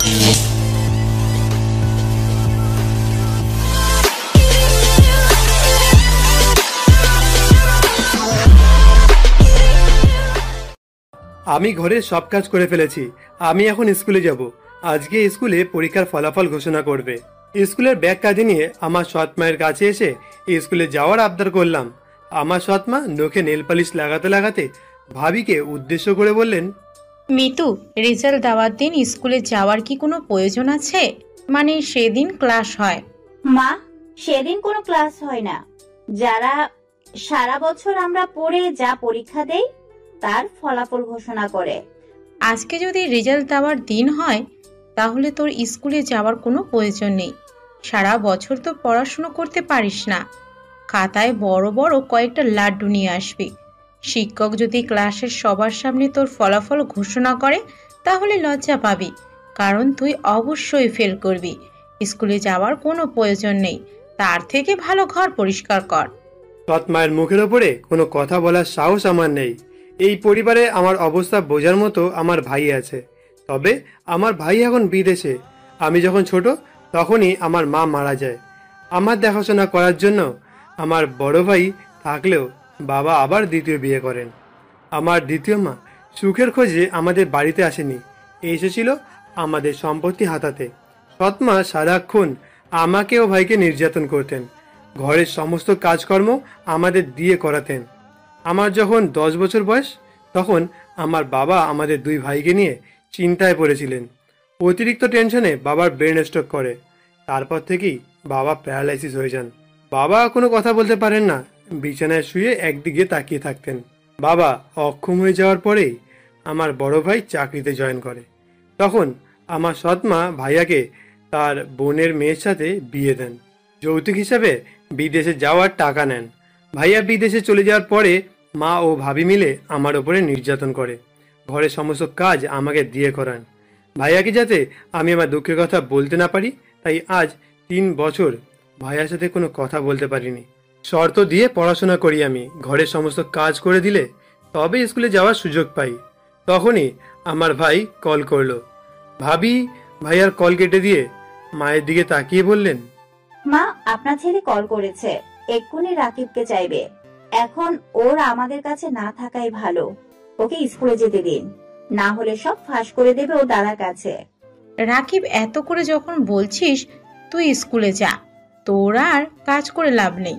আমি ঘরের সব কাজ করে ফেলেছি। আমি এখন স্কুলে যাব। আজকে স্কুলে পরীক্ষার ফলাফল ঘোষণা করবে। স্কুলের ব্যাগ কাঁধে নিয়ে আমার সৎ মায়ের কাছে এসে স্কুলে যাওয়ার আবদার করলাম। আমার সৎ মা নখে নেল পালিশ লাগাতে লাগাতে ভাবিকে উদ্দেশ্য করে বললেন, মিতু, রেজাল্ট দেওয়ার দিন স্কুলে যাওয়ার কি কোনো প্রয়োজন আছে? মানে সেদিন ক্লাস হয়? মা, সেদিন কোনো ক্লাস হয় না। যারা সারা বছর আমরা পড়ে যা পরীক্ষা দেই তার ফলাফল ঘোষণা করে। আজকে যদি রেজাল্ট দেওয়ার দিন হয় তাহলে তোর স্কুলে যাওয়ার কোনো প্রয়োজন নেই। সারা বছর তো পড়াশুনো করতে পারিস না। খাতায় বড় বড় কয়েকটা লাড্ডু নিয়ে আসবি। শিক্ষক যদি ক্লাসের সবার সামনে তোর ফলাফল ঘোষণা করে তাহলে লজ্জা পাবি, কারণ তুই অবশ্যই ফেল করবি। স্কুলে যাওয়ার কোনো প্রয়োজন নেই। তার থেকে ভালো ঘর পরিষ্কার কর। সৎ মায়ের মুখের ওপরে কোনো কথা বলার সাহস আমার নেই। এই পরিবারে আমার অবস্থা বোঝার মতো আমার ভাই আছে, তবে আমার ভাই এখন বিদেশে। আমি যখন ছোট তখনই আমার মা মারা যায়। আমার দেখাশোনা করার জন্য আমার বড় ভাই থাকলেও বাবা আবার দ্বিতীয় বিয়ে করেন। আমার দ্বিতীয় মা সুখের খোঁজে আমাদের বাড়িতে আসেনি, এসেছিল আমাদের সম্পত্তি হাতাতে। সৎ মা সারাক্ষণ আমাকে ও ভাইকে নির্যাতন করতেন। ঘরের সমস্ত কাজকর্ম আমাদের দিয়ে করাতেন। আমার যখন 10 বছর বয়স তখন আমার বাবা আমাদের দুই ভাইকে নিয়ে চিন্তায় পড়েছিলেন। অতিরিক্ত টেনশনে বাবার ব্রেন স্ট্রোক করে। তারপর থেকেই বাবা প্যারালাইসিস হয়ে যান। বাবা কোনো কথা বলতে পারেন না, বিছানায় শুয়ে একদিকে তাকিয়ে থাকতেন। বাবা অক্ষম হয়ে যাওয়ার পরেই আমার বড় ভাই চাকরিতে জয়েন করে। তখন আমার সৎ মা ভাইয়াকে তার বোনের মেয়ের সাথে বিয়ে দেন। যৌতুক হিসাবে বিদেশে যাওয়ার টাকা নেন। ভাইয়া বিদেশে চলে যাওয়ার পরে মা ও ভাবি মিলে আমার ওপরে নির্যাতন করে। ঘরের সমস্ত কাজ আমাকে দিয়ে করান। ভাইয়াকে যাতে আমি আমার দুঃখের কথা বলতে না পারি, তাই আজ 3 বছর ভাইয়ার সাথে কোনো কথা বলতে পারিনি। শর্ত দিয়ে পড়াশোনা করি আমি। ঘরের সমস্ত কাজ করে দিলে তবে স্কুলে যাওয়ার সুযোগ পাই। তখনই আমার ভাই কল করলো। ভাবি ভাইয়ার কল কেটে দিয়ে মায়ের দিকে তাকিয়ে বললেন, মা, আপনার ছেলে কল করেছে, এক্ষুনি রাকিবকে চাইবে। এখন ওর আমাদের কাছে না থাকাই ভালো। ওকে স্কুলে যেতে দিন, না হলে সব ফাঁস করে দেবে ও দাদার কাছে। রাকিব, এত করে যখন বলছিস তুই স্কুলে যা, তোর আর কাজ করে লাভ নেই।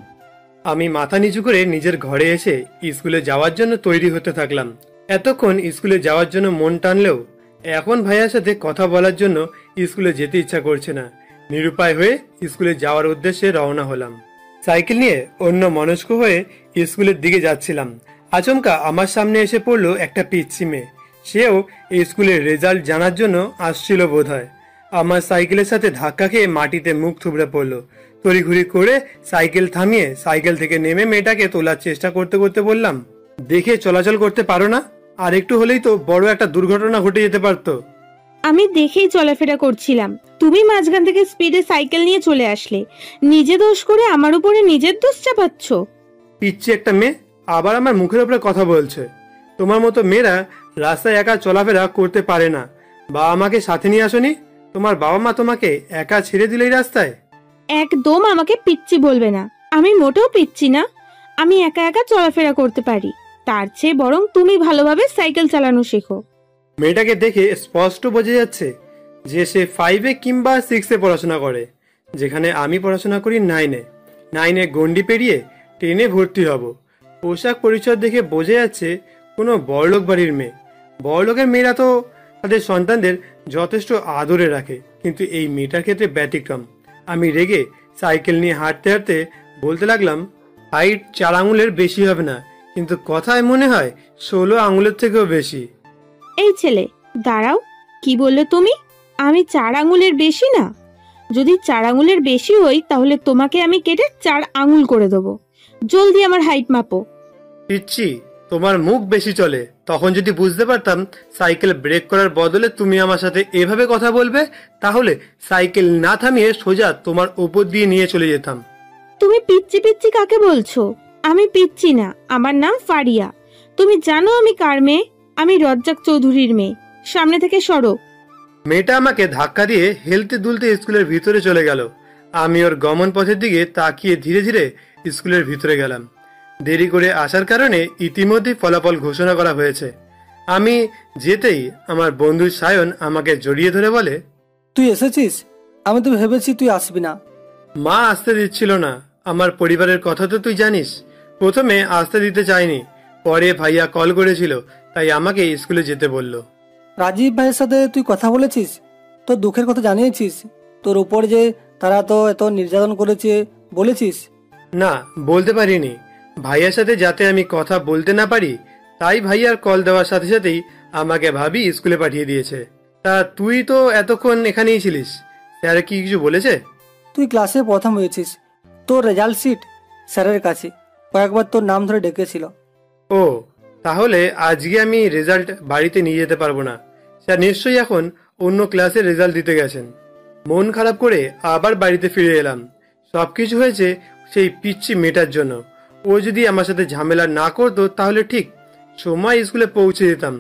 আমি মাথা নিচু করে নিজের ঘরে এসে স্কুলে যাওয়ার জন্য তৈরি হতে থাকলাম। এতক্ষণ স্কুলে যাওয়ার জন্য মন টানলেও এখন ভাইয়ার সাথে কথা বলার জন্য স্কুলে যেতে ইচ্ছা করছে না। নিরুপায় হয়ে স্কুলে যাওয়ার উদ্দেশ্যে রওনা হলাম। সাইকেল নিয়ে অন্য মনস্ক হয়ে স্কুলের দিকে যাচ্ছিলাম। আচমকা আমার সামনে এসে পড়লো একটা পিচ্ছি মেয়ে। সেও এই স্কুলের রেজাল্ট জানার জন্য আসছিল বোধহয়। আমার সাইকেলের সাথে ধাক্কা খেয়ে মাটিতে মুখ থুবড়ে পড়লো। তড়িঘড়ি করে সাইকেল থামিয়ে সাইকেল থেকে নেমে মেয়েটাকে তোলার চেষ্টা করতে করতে বললাম, দেখে চলাচল করতে পারো না? আর একটু হলেই তো বড় একটা দুর্ঘটনা ঘটে যেতে পারতো। আমি দেখেই চলাফেরা করছিলাম, তুমি মাঝখান থেকে স্পিডে সাইকেল নিয়ে চলে আসলে। নিজে দোষ করে আমার উপরে নিজের দোষ চাপাচ্ছ। পিচ্ছি একটা মেয়ে আবার আমার মুখের উপরে কথা বলছে। তোমার মতো মেয়েরা রাস্তায় একা চলাফেরা করতে পারে না। বা আমাকে সাথে নিয়ে আসনি? তোমার বাবা মা তোমাকে একা ছেড়ে দিলে এই রাস্তায়? একদম আমাকে পিচ্ছি বলবে না। আমি মোটেও পিচ্ছি না। আমি একা একা চলাফেরা করতে পারি। তার চেয়ে বরং তুমি ভালোভাবে সাইকেল চালানো শেখো। মেয়েটাকে দেখে স্পষ্ট বোঝা যাচ্ছে যে সে 5-এ কিংবা 6-এ পড়াশোনা করে, যেখানে আমি পড়াশোনা করি 9-এ গন্ডি পেরিয়ে 10-এ ভর্তি হব। পোশাক পরিচয় দেখে বোঝা যাচ্ছে কোনো বড়লোক বাড়ির মেয়ে। বড়লোকের মেয়েরা তো তাদের সন্তানদের যথেষ্ট আদরে রাখে, কিন্তু এই মেয়েটার ক্ষেত্রে ব্যতিক্রম। আমি রেগে সাইকেল নিয়ে হাঁটতে হাঁটতে বলতে লাগলাম, হাইট 4 আঙুলের বেশি হবে না, কিন্তু কথায় মনে হয় 16 আঙুলের থেকেও বেশি। এই ছেলে দাঁড়াও, কি বললে তুমি? আমি 4 আঙুলের বেশি না? যদি 4 আঙুলের বেশি হই তাহলে তোমাকে আমি কেটে 4 আঙুল করে দেবো। জলদি আমার হাইট মাপো। পিচ্ছি, তোমার মুখ বেশি চলে। তখন যদি বুঝতে পারতাম সাইকেল ব্রেক করার বদলে তুমি আমার সাথে এভাবে কথা বলবে, তাহলে সাইকেল না থামিয়ে সোজা তোমার উপর দিয়ে নিয়ে চলে যেতাম। তুমি পিচ্ছি পিচ্ছি কাকে বলছো? আমি পিচ্ছি না, আমার নাম ফারিয়া। তুমি জানো আমি কার মেয়ে? আমি রজ্জাক চৌধুরীর মেয়ে। সামনে থেকে সরো। মেয়েটা আমাকে ধাক্কা দিয়ে হেলতে দুলতে স্কুলের ভিতরে চলে গেল। আমি ওর গমন পথের দিকে তাকিয়ে ধীরে ধীরে স্কুলের ভিতরে গেলাম। দেরি করে আসার কারণে ইতিমধ্যেই ফলাফল ঘোষণা করা হয়েছে। আমি যেতেই আমার বন্ধু সায়ন আমাকে জড়িয়ে ধরে বলে, তুই এসেছিস? আমি তো ভেবেছি তুই আসবি না। মা আসতে দিচ্ছিল না। আমার পরিবারের কথা তো তুই জানিস। প্রথমে আসতে দিতে চাইনি, পরে ভাইয়া কল করেছিল, তাই আমাকে স্কুলে যেতে বলল। রাজীব ভাইয়ের সাথে তুই কথা বলেছিস? তোর দুঃখের কথা জানিয়েছিস? তোর উপর যে তারা তো এত নির্যাতন করেছে বলেছিস? না, বলতে পারিনি। ভাইয়ার সাথে যাতে আমি কথা বলতে না পারি, তাই ভাইয়ার কল দেওয়ার সাথে সাথেই আমাকে ভাবি স্কুলে পাঠিয়ে দিয়েছে। তা তুই তো এতক্ষণ এখানেই ছিলিস, স্যার কি কিছু বলেছে? তুই ক্লাসে প্রথম হয়েছিস, তোর রেজাল্ট শিট স্যারের কাছে কয়েকবার তোর নাম ধরে ডেকেছিল। ও, তাহলে আজকে আমি রেজাল্ট বাড়িতে নিয়ে যেতে পারবো না। স্যার নিশ্চয়ই এখন অন্য ক্লাসে রেজাল্ট দিতে গেছেন। মন খারাপ করে আবার বাড়িতে ফিরে এলাম। সবকিছু হয়েছে সেই পিচ্ছি মেয়েটার জন্য। ও যদি আমার সাথে ঝামেলা না করতো তাহলে ঠিক সময় স্কুলে পৌঁছে যেতাম।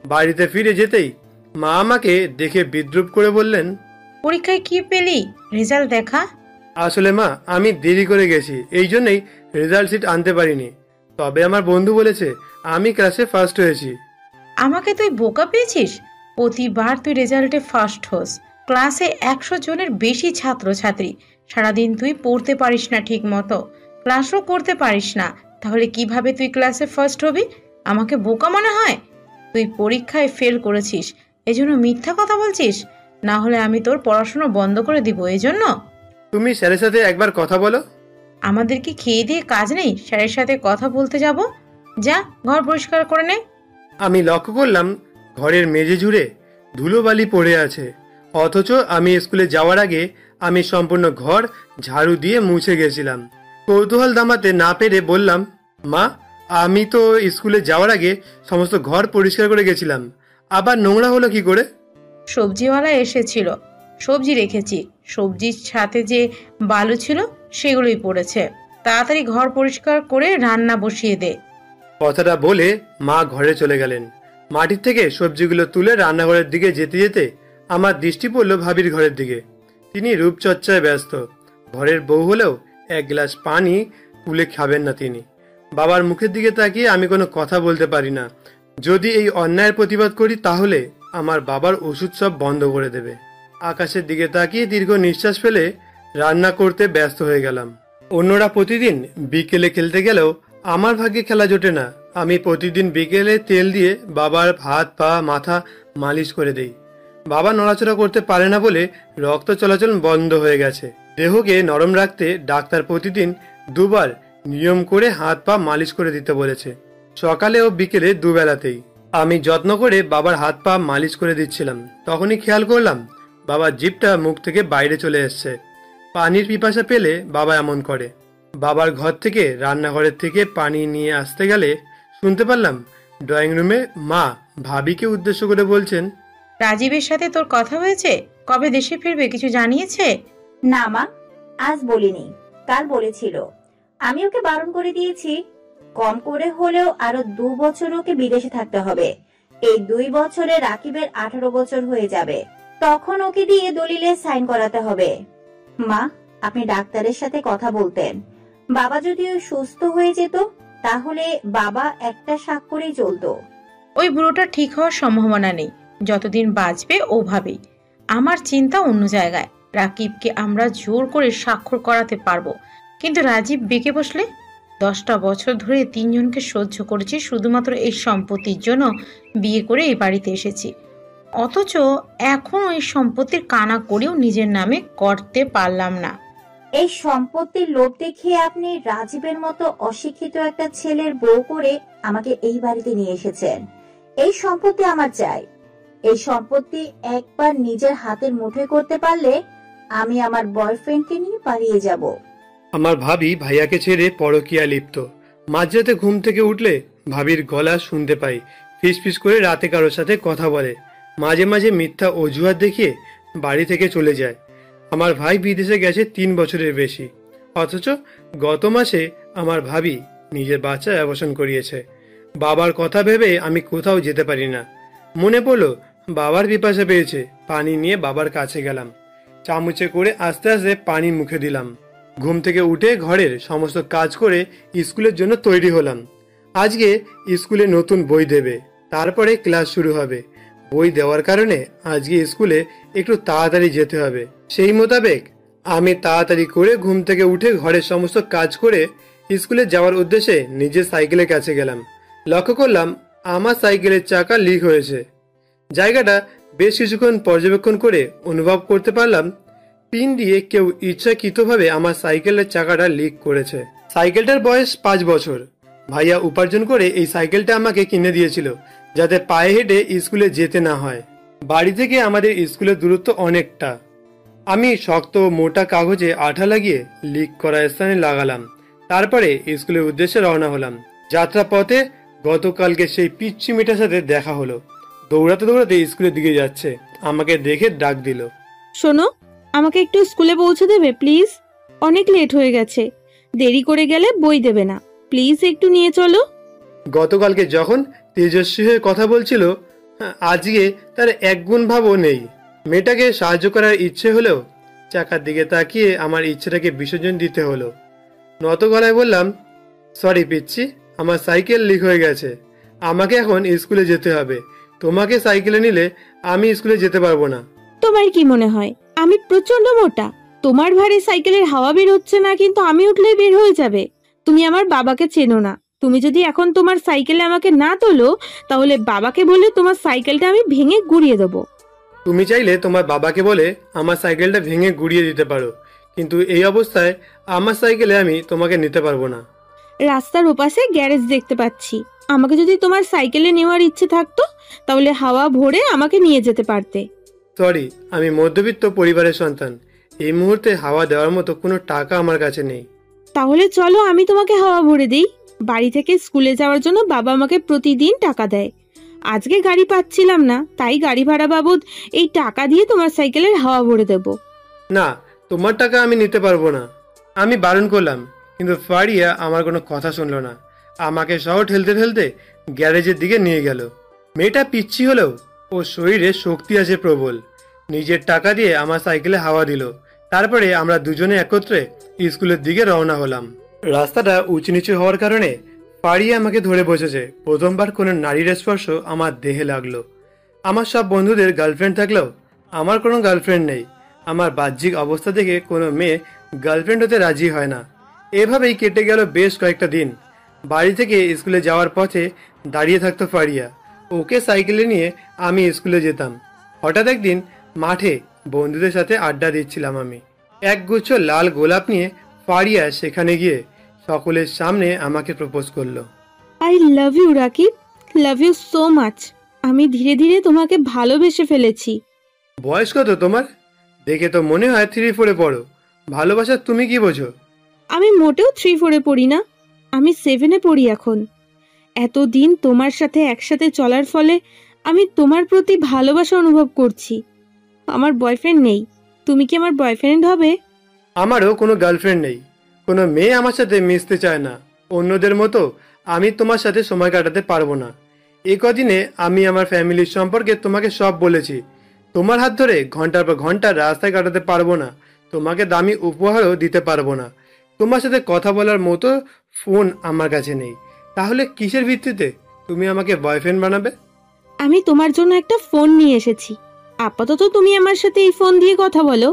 বাড়িতে ফিরে যেতেই মা আমাকে দেখে বিদ্রুপ করে বললেন, পরীক্ষায় কি পেলি? রেজাল্ট দেখা। আসলে মা, আমি দেরি করে গেছি, এই জন্যই রেজাল্ট শিট আনতে পারিনি। তবে আমার বন্ধু বলেছে আমি ক্লাসে ফার্স্ট হয়েছি। আমাকে তুই বোকা পেয়েছিস? প্রতিবার তুই রেজাল্টে ফার্স্ট হোস। ক্লাসে 100 জনের বেশি ছাত্রছাত্রী। সারাদিন তুই পড়তে পারিস না ঠিক মতো, ক্লাসও করতে পারিস না, তাহলে কিভাবে তুই ক্লাসে ফার্স্ট হবি? আমাকে বোকা মনে হয়? তুই পরীক্ষায় ফেল করেছিস, এজন্য মিথ্যা কথা বলছিস? না হলে আমি তোর পড়াশোনা বন্ধ করে দিব এজন্য? তুমি স্যারের সাথে একবার কথা বলো। আমাদের কি খেয়ে দিয়ে কাজ নেই স্যারের সাথে কথা বলতে যাব? যা, ঘর পরিষ্কার করে নে। আমি লক্ষ্য করলাম ঘরের মেঝে জুড়ে ধুলোবালি পড়ে আছে, অথচ আমি স্কুলে যাওয়ার আগে আমি সম্পূর্ণ ঘর ঝাড়ু দিয়ে মুছে গেছিলাম। কৌতূহল দামাতে না পেরে বললাম, মা, আমি তো স্কুলে যাওয়ার আগে সমস্ত ঘর পরিষ্কার করে গেছিলাম, আবার নোংরা হলো কি করে? সবজিওয়ালা এসেছিল, সবজি রেখেছি, সবজির সাথে যে বালু ছিল সেগুলোই পড়েছে। তাড়াতাড়ি ঘর পরিষ্কার করে রান্না বসিয়ে দে। কথাটা বলে মা ঘরে চলে গেলেন। মাটির থেকে সবজিগুলো তুলে রান্নাঘরের দিকে যেতে যেতে আমার দৃষ্টি পড়ল ভাবির ঘরের দিকে। তিনি রূপচর্চায় ব্যস্ত। ঘরের বউ হলেও এক গ্লাস পানি তুলে খাবেন না তিনি। বাবার মুখের দিকে তাকিয়ে আমি কোনো কথা বলতে পারি না। যদি এই অন্যায়ের প্রতিবাদ করি তাহলে আমার বাবার ওষুধ সব বন্ধ করে দেবে। আকাশের দিকে তাকিয়ে দীর্ঘ নিঃশ্বাস ফেলে রান্না করতে ব্যস্ত হয়ে গেলাম। অন্যরা প্রতিদিন বিকেলে খেলতে গেলেও আমার ভাগ্যে খেলা জোটে না। আমি প্রতিদিন বিকেলে তেল দিয়ে বাবার হাত পা মাথা মালিশ করে দেই। বাবা নড়াচড়া করতে পারে না বলে রক্ত চলাচল বন্ধ হয়ে গেছে। দেহকে নরম রাখতে ডাক্তার প্রতিদিন 2 বার নিয়ম করে হাত পা মালিশ করে দিতে বলেছে, সকালে ও বিকেলে 2 বেলাতেই। আমি যত্ন করে বাবার হাত পা মালিশ করে দিচ্ছিলাম, তখনই খেয়াল করলাম বাবার জিভটা মুখ থেকে বাইরে চলে এসছে। পানির পিপাসা পেলে বাবা এমন করে। বাবার ঘর থেকে রান্নাঘরের থেকে পানি নিয়ে আসতে গেলে শুনতে পারলাম ড্রয়িং রুমে মা ভাবিকে উদ্দেশ্য করে বলছেন, রাজীবের সাথে তোর কথা হয়েছে? কবে দেশে ফিরবে কিছু জানিয়েছে? না মা, আজ বলিনি, কাল বলেছিল। আমি ওকে বারণ করে দিয়েছি, কম করে হলেও আরো 2 বছর ওকে বিদেশে থাকতে হবে। এই 2 বছরে রাকিবের 18 বছর হয়ে যাবে, তখন ওকে দিয়ে দলিলে সাইন করাতে হবে। মা, আপনি ডাক্তারের সাথে কথা বলতেন। বাবা যদি সুস্থ হয়ে যেত তাহলে বাবা একটা স্বাক্ষরেই চলতো। ওই বুড়োটা ঠিক হওয়ার সম্ভাবনা নেই, যতদিন বাঁচবে ওভাবেই। আমার চিন্তা অন্য জায়গায়। রাকিবকে আমরা জোর করে স্বাক্ষর করাতে পারবো, কিন্তু রাজীব বেঁকে বসলে? 10টা বছর ধরে 3 জনকে সহ্য করেছি শুধুমাত্র এই সম্পত্তির জন্য বিয়ে করে এই বাড়িতে এসেছি, অথচ এখন ওই সম্পত্তির কানা করেও নিজের নামে করতে পারলাম না। এই সম্পত্তির লোভ দেখিয়ে আপনি রাজীবের মতো অশিক্ষিত একটা ছেলের বউ করে আমাকে এই বাড়িতে নিয়ে এসেছেন। এই সম্পত্তি আমার চাই। এই সম্পত্তি একবার নিজের হাতের মুঠোয় করতে পারলে আমি আমার বয়ফ্রেন্ডকে নিয়ে পালিয়ে যাব। আমার ভাবি ভাইয়াকে ছেড়ে পরকীয়া লিপ্ত। মাঝরাতে ঘুম থেকে উঠলে ভাবির গলা শুনতে পাই, ফিস ফিস করে রাতে কারোর সাথে কথা বলে। মাঝে মাঝে মিথ্যা অজুহাত দেখিয়ে বাড়ি থেকে চলে যায়। আমার ভাই বিদেশে গেছে 3 বছরের বেশি, অথচ গত মাসে আমার ভাবি নিজের বাচ্চা অ্যাবর্শন করিয়েছে। বাবার কথা ভেবে আমি কোথাও যেতে পারি না। মনে পড়লো বাবার পিপাসা পেয়েছে, পানি নিয়ে বাবার কাছে গেলাম। চামচে করে আস্তে আস্তে পানি মুখে দিলাম। ঘুম থেকে উঠে ঘরের সমস্ত কাজ করে স্কুলের জন্য তৈরি হলাম। আজকে স্কুলে নতুন বই দেবে, তারপরে ক্লাস শুরু হবে। বই দেওয়ার কারণে আজকে স্কুলে একটু তাড়াতাড়ি যেতে হবে। সেই মোতাবেক আমি তাড়াতাড়ি করে ঘুম থেকে উঠে ঘরের সমস্ত কাজ করে স্কুলে যাওয়ার উদ্দেশ্যে নিজের সাইকেলের কাছে গেলাম। লক্ষ্য করলাম আমার সাইকেলের চাকা লিক হয়েছে। জায়গাটা বেশ কিছুক্ষণ পর্যবেক্ষণ করে অনুভব করতে পারলাম পিন দিয়ে কেউ ইচ্ছাকৃতভাবে আমার সাইকেলের চাকাটা লিক করেছে। সাইকেলটার বয়স 5 বছর। ভাইয়া উপার্জন করে এই সাইকেলটা আমাকে কিনে দিয়েছিল, যাতে পায়ে হেঁটে স্কুলে যেতে না হয়। বাড়ি থেকে আমাদের স্কুলের দূরত্ব অনেকটা। আমি শক্ত মোটা কাগজে আঠা লাগিয়ে লিক করা স্থানে লাগালাম। তারপরে স্কুলের উদ্দেশ্যে রওনা হলাম। যাত্রা পথে গতকালকে সেই পিচ্চি মেয়েটার সাথে দেখা হলো। দৌড়াতে দৌড়াতে স্কুলের দিকে যাচ্ছে, আমাকে দেখে ডাক দিল। শোনো, আমাকে একটু স্কুলে পৌঁছে দেবে প্লিজ? অনেক লেট হয়ে গেছে, দেরি করে গেলে বই দেবে না। প্লিজ একটু নিয়ে চলো। গতকালকে যখন তেজস্বী হয়ে কথা বলছিল, আজকে তার এক গুণ ভাবও নেই। মেয়েটাকে সাহায্য করার ইচ্ছে হলেও চাকার দিকে তাকিয়ে আমার ইচ্ছেটাকে বিসর্জন দিতে হলো। নত গলায় বললাম, সরি পিচ্ছি, আমার সাইকেল লিক হয়ে গেছে। আমাকে এখন স্কুলে যেতে হবে। তোমাকে সাইকেলে নিলে আমি স্কুলে যেতে পারবো না। তোমার কি মনে হয় আমি প্রচন্ড মোটা? তোমার ভারে সাইকেলের হাওয়া বের হচ্ছে না, কিন্তু আমি উঠলেই বের হয়ে যাবে। তুমি আমার বাবাকে চেনো না। তুমি যদি এখন তোমার সাইকেলে আমাকে না তোলো, তাহলে বাবাকে বলে তোমার সাইকেলটা আমি ভেঙে গুড়িয়ে দেবো। তুমি চাইলে তোমার বাবাকে বলে আমার সাইকেলটা ভেঙে গুড়িয়ে দিতে পারো, কিন্তু এই অবস্থায় আমার সাইকেলে আমি তোমাকে নিতে পারবো না। রাস্তার ওপাশে গ্যারেজ দেখতে পাচ্ছি। আমাকে যদি তোমার সাইকেলে নেওয়ার ইচ্ছে থাকতো, তাহলে হাওয়া ভরে আমাকে নিয়ে যেতে পারতে। সরি, আমি মধ্যবিত্ত পরিবারের সন্তান। এই মুহূর্তে হাওয়া দেওয়ার মতো কোনো টাকা আমার কাছে নেই। তাহলে চলো আমি তোমাকে হাওয়া ভরে দিই। বাড়ি থেকে স্কুলে যাওয়ার জন্য বাবা আমাকে প্রতিদিন টাকা দেয়। আজকে গাড়ি পাচ্ছিলাম না, তাই গাড়ি ভাড়া বাবদ এই টাকা দিয়ে তোমার সাইকেলের হাওয়া ভরে দেব। না, তোমার টাকা আমি নিতে পারবো না। আমি বারণ করলাম, কিন্তু ফারিয়া আমার কোনো কথা শুনলো না। আমাকে সহ ঠেলতে ঠেলতে গ্যারেজের দিকে নিয়ে গেল। মেয়েটা পিচ্ছি হলেও ওর শরীরে শক্তি আছে প্রবল। নিজের টাকা দিয়ে আমার সাইকেলে হাওয়া দিল। তারপরে আমরা দুজনে একত্রে স্কুলের দিকে রওনা হলাম। রাস্তাটা উঁচু নিচু হওয়ার কারণে ফারিয়া আমাকে ধরে বসেছে। প্রথমবার কোনো নারীর স্পর্শ আমার দেহে লাগলো। আমার সব বন্ধুদের গার্লফ্রেন্ড থাকলেও আমার কোনো গার্লফ্রেন্ড নেই। আমার বাহ্যিক অবস্থা দেখে কোনো মেয়ে গার্লফ্রেন্ড হতে রাজি হয় না। এভাবেই কেটে গেল বেশ কয়েকটা দিন। বাড়ি থেকে স্কুলে যাওয়ার পথে দাঁড়িয়ে থাকতো ফারিয়া। ওকে সাইকেলে নিয়ে আমি স্কুলে যেতাম। হঠাৎ একদিন মাঠে বন্ধুদের সাথে আড্ডা দিচ্ছিলাম আমি। একগুচ্ছ লাল গোলাপ নিয়ে ফারিয়া সেখানে গিয়ে সকলের সামনে আমাকে প্রপোজ করলো। I love you Rakib, love you so much. আমি ধীরে ধীরে তোমাকে ভালোবেসে ফেলেছি। বয়স কত তোমার? দেখে তো মনে হয় 3-4-এ পড়ো। ভালোবাসা তুমি কি বোঝো? আমি মোটেও 3-4-এ পড়ি না, আমি 7-এ পড়ি এখন। এতদিন তোমার সাথে একসাথে চলার ফলে আমি তোমার প্রতি ভালোবাসা অনুভব করছি। আমার বয়ফ্রেন্ড নেই, তুমি কি আমার বয়ফ্রেন্ড হবে? আমারও কোনো গার্লফ্রেন্ড নেই। কোনো মেয়ে আমার সাথে মিশতে চায় না। অন্যদের মতো আমি তোমার সাথে সময় কাটাতে পারবো না। এই কদিনে আমি আমার ফ্যামিলির সম্পর্কে তোমাকে সব বলেছি। তোমার হাত ধরে ঘন্টার পর ঘন্টা রাস্তায় কাটাতে পারবো না। তোমাকে দামি উপহারও দিতে পারবো না। তোমার সাথে কথা বলার মতো ফোন আমার কাছে নেই। তাহলে কিসের ভিত্তিতে তুমি আমাকে বয়ফ্রেন্ড বানাবে? আমি তোমার জন্য একটা ফোন নিয়ে এসেছি। আপাতত তুমি আমার সাথে এই ফোন দিয়ে কথা বলো,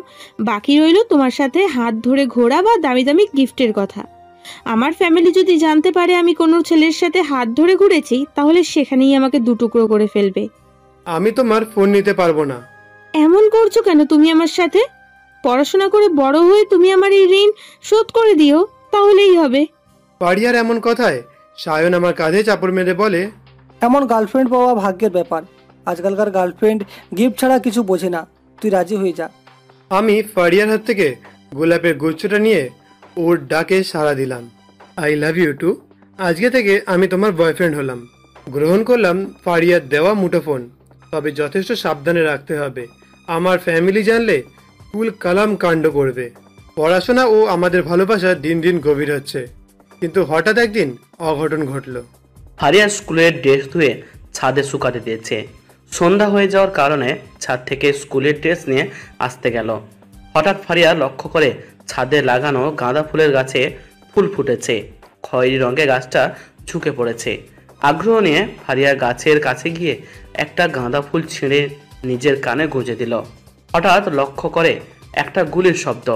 বাকি রইল তোমার সাথে হাত ধরে ঘোরা বা দামি দামি গিফটের কথা। আমার ফ্যামিলি যদি জানতে পারে আমি কোনো ছেলের সাথে হাত ধরে ঘুরেছি, তাহলে সেখানেই আমাকে দুটুকরো করে ফেলবে। আমি তোমার ফোন নিতে পারবো না। এমন করছো কেন তুমি আমার সাথে? পড়াশোনা করে বড় হয়ে তুমি আমার এই ঋণ শোধ করে দিও, তাহলেই হবে। ফারিয়ার এমন কথায় সায়ন আমার কাঁধে চাপড় মেরে বলে, এমন গার্লফ্রেন্ড পাওয়া ভাগ্যের ব্যাপার। আজকালকার গার্লফ্রেন্ড গিফট ছাড়া কিছু বোঝে না। তুই রাজি হয়ে যা। আমি ফারিয়ার হাত থেকে গোলাপের গুচ্ছটা নিয়ে ওর ডাকে সাড়া দিলাম। I love you too. আজকে থেকে আমি তোমার বয়ফ্রেন্ড হলাম। গ্রহণ করলাম ফারিয়ার দেওয়া মুঠোফোন। তবে যথেষ্ট সাবধানে রাখতে হবে। আমার ফ্যামিলি জানলে কুল কালাম কাণ্ড করবে। পড়াশোনা ও আমাদের ভালোবাসা দিন দিন গভীর হচ্ছে, কিন্তু হঠাৎ একদিন অঘটন ঘটল। ফারিয়া স্কুলের ড্রেস ধুয়ে ছাদে শুকাতে দিয়েছে। সন্ধ্যা হয়ে যাওয়ার কারণে ছাদ থেকে স্কুলের ড্রেস নিয়ে আসতে গেল। হঠাৎ ফারিয়া লক্ষ্য করে ছাদে লাগানো গাঁদা ফুলের গাছে ফুল ফুটেছে। খয়েরি রঙের গাছটা ঝুঁকে পড়েছে। আগ্রহ নিয়ে ফারিয়া গাছের কাছে গিয়ে একটা গাঁদা ফুল ছিঁড়ে নিজের কানে গুঁজে দিল। হঠাৎ লক্ষ্য করে একটা গুলির শব্দ।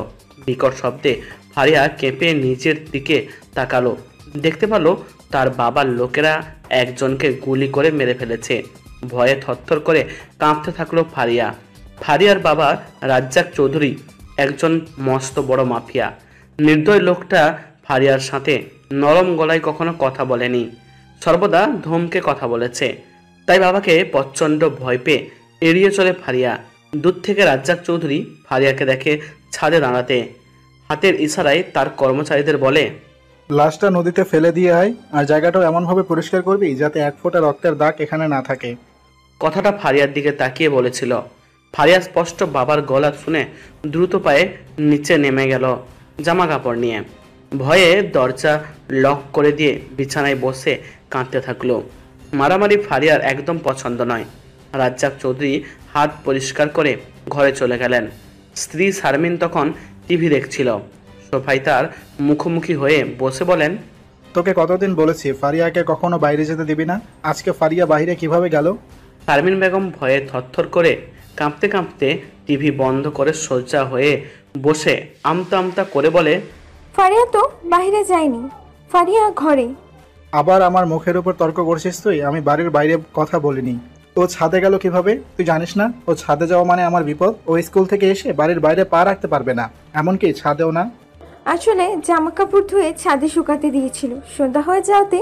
বিকট শব্দে ফারিয়া কেঁপে নিজের দিকে তাকালো। দেখতে পেল তার বাবার লোকেরা একজনকে গুলি করে মেরে ফেলেছে। ভয়ে থরথর করে কাঁপতে থাকলো ফারিয়া। ফারিয়ার বাবা রাজ্জাক চৌধুরী একজন মস্ত বড় মাফিয়া। নির্দয় লোকটা ফারিয়ার সাথে নরম গলায় কখনো কথা বলেনি, সর্বদা ধমকে কথা বলেছে। তাই বাবাকে প্রচণ্ড ভয় পেয়ে এড়িয়ে চলে ফারিয়া। দূর থেকে রাজ্জাক চৌধুরী ফারিয়াকে দেখে ছাদে দাঁড়াতে। হাতের ইশারায় তার কর্মচারীদের বলে, লাশটা নদীতে ফেলে দিয়ে আয়, আর জায়গাটাও এমনভাবে পরিষ্কার করবি যাতে এক ফোঁটা রক্তের দাগ এখানে না থাকে। কথাটা ফারিয়ার দিকে তাকিয়ে বলেছিল। ফারিয়া স্পষ্ট বাবার গলা শুনে দ্রুত পায়ে নিচে নেমে গেল জামা কাপড় নিয়ে। ভয়ে দরজা লক করে দিয়ে বিছানায় বসে কাঁদতে থাকলো। মারামারি ফারিয়ার একদম পছন্দ নয়। রাজ্জাক চৌধুরী হাত পরিষ্কার করে ঘরে চলে গেলেন। স্ত্রী শারমিন তখন টিভি দেখছিল। সোফায় তার মুখোমুখি হয়ে বসে বলেন, তোকে কতদিন বলেছি ফারিয়াকে কখনো বাইরে যেতে দিবি না, আজকে ফারিয়া বাইরে কিভাবে গেল? শারমিন বেগম ভয়ে থরথর করে কাঁপতে কাঁপতে টিভি বন্ধ করে সোজা হয়ে বসে আমতা আমতা করে বলে, ফারিয়া তো বাইরে যায়নি, ফারিয়া ঘরে। আবার আমার মুখের উপর তর্ক করছিস তুই? আমি বাড়ির বাইরে কথা বলিনি। ও ছাদে গেল কিভাবে তুই জানিস না? ও ছাদে যাওয়া মানে আমার বিপদ। ও স্কুল থেকে এসে বাড়ির বাইরে পা রাখতে পারবে না, এমনকি ছাদেও না। আসলে জামা কাপড় ধুয়ে ছাদে শুকাতে দিয়েছিল, সন্ধ্যা হয়ে যাওয়াতে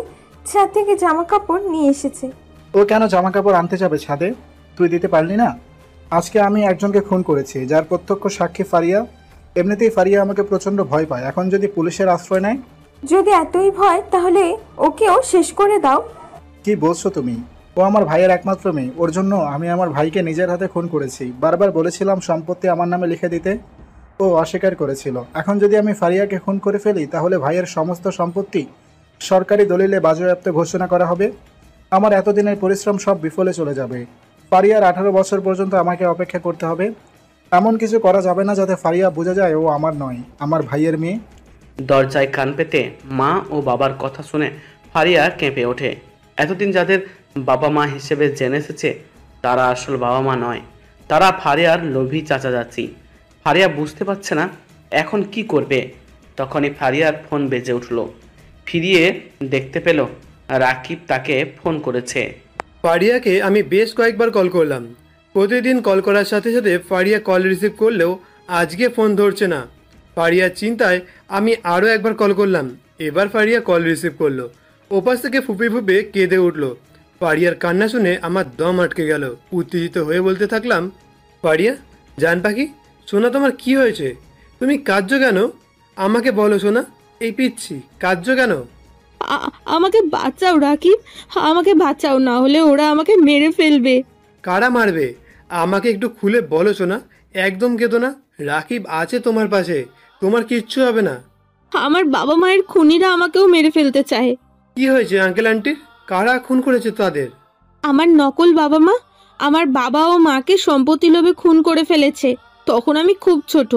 ছাদ থেকে জামা কাপড় নিয়ে এসেছে। ও কেন জামা কাপড় আনতে যাবে ছাদে? তুই দিতে পারলি না? আজকে আমি একজনকে খুন করেছি, যার প্রত্যক্ষ সাক্ষী ফারিয়া। এমনিতেই ফারিয়া আমাকে প্রচণ্ড ভয় পায়, এখন যদি পুলিশের আশ্রয় নেয়। যদি এতই ভয় তাহলে ওকেও শেষ করে দাও। কি বলছো তুমি? ও আমার ভাইয়ের একমাত্র মেয়ে, ওর জন্য আমি আমার ভাইকে নিজের হাতে খুন করেছি। বারবার বলেছিলাম সম্পত্তি আমার নামে লিখে দিতে, ও অস্বীকার করেছিল। এখন যদি আমি ফারিয়াকে খুন করে ফেলি তাহলে ভাইয়ের সমস্ত সম্পত্তি সরকারি দলিলে বাজেয়াপ্ত ঘোষণা করা হবে। আমার এতদিনের পরিশ্রম সব বিফলে চলে যাবে। ফারিয়ার 18 বছর পর্যন্ত আমাকে অপেক্ষা করতে হবে। এমন কিছু করা যাবে না যাতে ফারিয়া বোঝা যায় ও আমার নয়, আমার ভাইয়ের মেয়ে। দরজায় কান পেতে মা ও বাবার কথা শুনে ফারিয়া কেঁপে ওঠে। এতদিন যাদের বাবা মা হিসেবে জেনে এসেছে তারা আসল বাবা মা নয়, তারা ফারিয়ার লোভী চাচা চাচি। ফারিয়া বুঝতে পারছে না এখন কি করবে। তখনই ফারিয়ার ফোন বেজে উঠল। ফিরিয়ে দেখতে পেল রাকিব তাকে ফোন করেছে। ফারিয়াকে আমি বেশ কয়েকবার কল করলাম। প্রতিদিন কল করার সাথে সাথে ফারিয়া কল রিসিভ করলেও আজকে ফোন ধরছে না। ফারিয়ার চিন্তায় আমি আরও একবার কল করলাম। এবার ফারিয়া কল রিসিভ করলো। ওপাশ থেকে ফুপে ফুপে কেঁদে উঠল। ফারিয়ার কান্না শুনে আমার দম আটকে গেল। উত্তেজিত হয়ে বলতে থাকলাম, ফারিয়া জান পাখি, সোনা তোমার কি হয়েছে? তুমি কাঁদছো কেন? আমাকে বলো সোনা, এই পিচ্ছি কাঁদছো কেন? আমাকে বাঁচাও রাকিব, আমাকে বাঁচাও, না হলে ওরা আমাকে মেরে ফেলবে। কারা মারবে? আমাকে একটু খুলে বলো সোনা। একদম কেঁদো না, রাকিব আছে তোমার পাশে, তোমার কিচ্ছু হবে না। আমার বাবা মায়ের খুনিরা আমাকেও মেরে ফেলতে চায়। কি হয়েছে আঙ্কেল আন্টির? কারা খুন করেছে তাদের? আমার নকল বাবা মা আমার বাবা ও মাকে সম্পত্তি লোভে খুন করে ফেলেছে। তখন আমি খুব ছোট।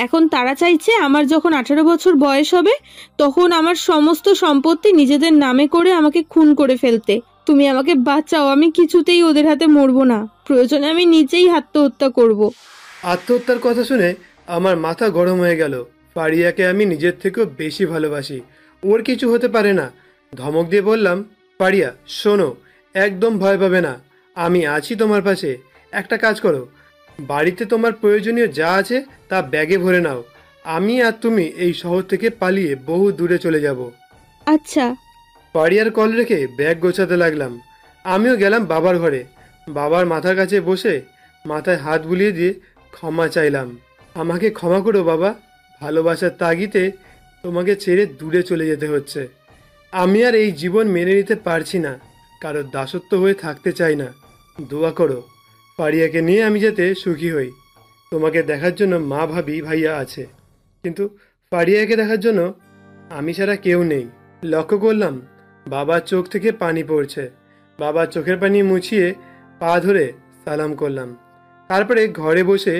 এখন তারা চাইছে আমার যখন 18 বছর বয়স হবে তখন আমার সমস্ত সম্পত্তি নিজেদের নামে করে আমাকে খুন করে ফেলতে। তুমি আমাকে বাঁচাও, আমি কিছুতেই ওদের হাতে মরবো না। প্রয়োজনে আমি নিজেই আত্মহত্যা করব। আত্মহত্যার কথা শুনে আমার মাথা গরম হয়ে গেল। ফারিয়াকে আমি নিজের থেকেও বেশি ভালোবাসি, ওর কিছু হতে পারে না। ধমক দিয়ে বললাম, ফারিয়া শোনো, একদম ভয় পাবে না, আমি আছি তোমার পাশে। একটা কাজ করো, বাড়িতে তোমার প্রয়োজনীয় যা আছে তা ব্যাগে ভরে নাও। আমি আর তুমি এই শহর থেকে পালিয়ে বহু দূরে চলে যাব। আচ্ছা। ফারিয়ার কল রেখে ব্যাগ গোছাতে লাগলাম। আমিও গেলাম বাবার ঘরে। বাবার মাথার কাছে বসে মাথায় হাত বুলিয়ে দিয়ে ক্ষমা চাইলাম। আমাকে ক্ষমা করো বাবা, ভালোবাসার তাগিদে তোমাকে ছেড়ে দূরে চলে যেতে হচ্ছে। আমি আর এই জীবন মেনে নিতে পারছি না, কারোর দাসত্ব হয়ে থাকতে চাই না। দোয়া করো ফারিয়াকে নিয়ে আমি যাতে সুখী হই। তোমাকে দেখার জন্য মা ভাবি ভাইয়া আছে, কিন্তু ফারিয়াকে দেখার জন্য আমি ছাড়া কেউ নেই। লক্ষ্য করলাম বাবার চোখ থেকে পানি পড়ছে। বাবার চোখের পানি মুছিয়ে পা ধরে সালাম করলাম। তারপরে ঘরে বসে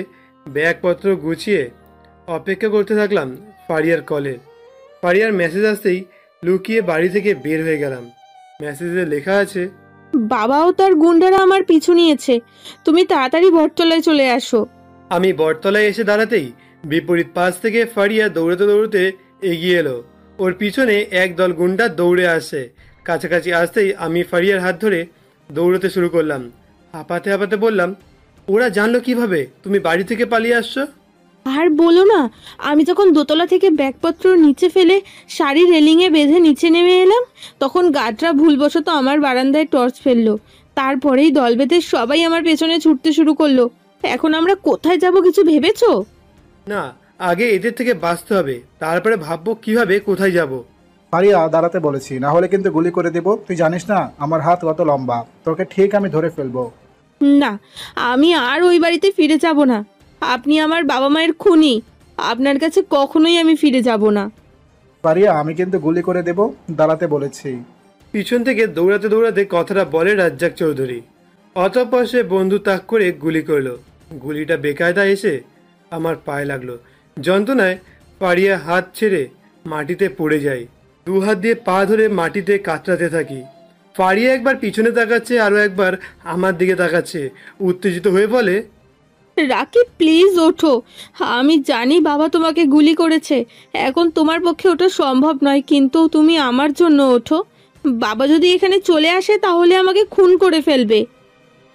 ব্যাগপত্র গুছিয়ে অপেক্ষা করতে থাকলাম ফারিয়ার কলের। ফারিয়ার মেসেজ আসতেই লুকিয়ে বাড়ি থেকে বের হয়ে গেলাম। মেসেজে লেখা আছে, বাবাও তার গুন্ডারা আমার পিছু নিয়েছে, তুমি তাড়াতাড়ি বটতলায় চলে আসো। আমি বটতলায় এসে দাঁড়াতেই বিপরীত পাশ থেকে ফারিয়া দৌড়াতে দৌড়তে এগিয়ে এলো। ওর পিছনে একদল গুন্ডা দৌড়ে আসে। কাছাকাছি আসতেই আমি ফারিয়ার হাত ধরে দৌড়তে শুরু করলাম। হাঁপাতে হাঁপাতে বললাম, ওরা জানলো কিভাবে তুমি বাড়ি থেকে পালিয়ে আসছো? আর বলো না, আমি যখন দোতলা থেকে ব্যাগপত্র নিচে ফেলে শাড়ি রেলিংয়ে বেঁধে নিচে নেমে এলাম, তখন গার্ডরা ভুলবশত আমার বারান্দায় টর্চ ফেললো। তারপরেই দল বেঁধে সবাই আমার পেছনে ছুটতে শুরু করলো। এখন আমরা কোথায় যাব কিছু ভেবেছো? না, আগে এদের থেকে বাঁচতে হবে, তারপরে ভাববো কিভাবে কোথায় যাব। ফারিয়া, দাঁড়াতে বলেছি, না হলে কিন্তু গুলি করে দেব। তুই জানিস না আমার হাত কত লম্বা, তোকে ঠিক আমি ধরে ফেলবো। না, আমি আর ওই বাড়িতে ফিরে যাব না। আপনি আমার বাবা মায়ের খুনি, আপনার কাছে কখনোই আমি ফিরে যাব না। ফারিয়া, আমি কিন্তু গুলি করে দেব, দাঁড়াতে বলেছি। পিছন থেকে দৌড়াতে দৌড়াতে কথাটা বলে রাজ্জাক চৌধুরী। অতঃপর সে বন্দুক তাক করে গুলি করলো। গুলিটা বেকায়দা এসে আমার পায়ে লাগলো। যন্ত্রণায় ফারিয়া হাত ছেড়ে মাটিতে পড়ে যায়। দু হাত দিয়ে পা ধরে মাটিতে কাতরাতে থাকি। ফারিয়া একবার পিছনে তাকাচ্ছে, আরও একবার আমার দিকে তাকাচ্ছে। উত্তেজিত হয়ে বলে, রাকিব প্লিজ ওঠো, আমি জানি বাবা তোমাকে গুলি করেছে, এখন তোমার পক্ষে ওটা সম্ভব নয়, কিন্তু তুমি আমার জন্য ওঠো। বাবা যদি এখানে চলে আসে তাহলে আমাকে খুন করে ফেলবে।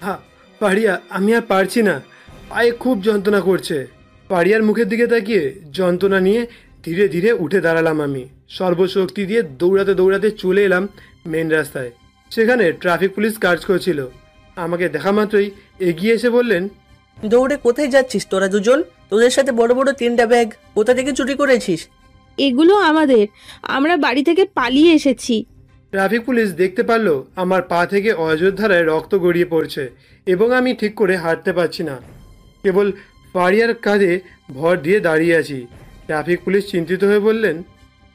হ্যাঁ ফারিয়া, আমি আর পারছি না, পায়ে খুব যন্ত্রণা করছে। ফারিয়ার মুখের দিকে তাকিয়ে যন্ত্রণা নিয়ে ধীরে ধীরে উঠে দাঁড়ালাম। আমি সর্বশক্তি দিয়ে দৌড়াতে দৌড়াতে চলে এলাম মেন রাস্তায়। সেখানে ট্রাফিক পুলিশ কাজ করছিল। আমাকে দেখা মাত্রই এগিয়ে এসে বললেন, দৌড়ে কোথায় যাচ্ছিস তোরা দুজন? তোদের সাথে বড় বড় 3টা ব্যাগ কোথা থেকে চুরি করেছিস? এগুলো আমাদের, আমরা বাড়ি থেকে পালিয়ে এসেছি। ট্রাফিক পুলিশ দেখতে পারলো আমার পা থেকে অযোধ্যারায় রক্ত গড়িয়ে পড়ছে এবং আমি ঠিক করে হাঁটতে পারছি না। কেবল ফারিয়ার কাঁধে ভর দিয়ে দাঁড়িয়ে আছি। ট্রাফিক পুলিশ চিন্তিত হয়ে বললেন,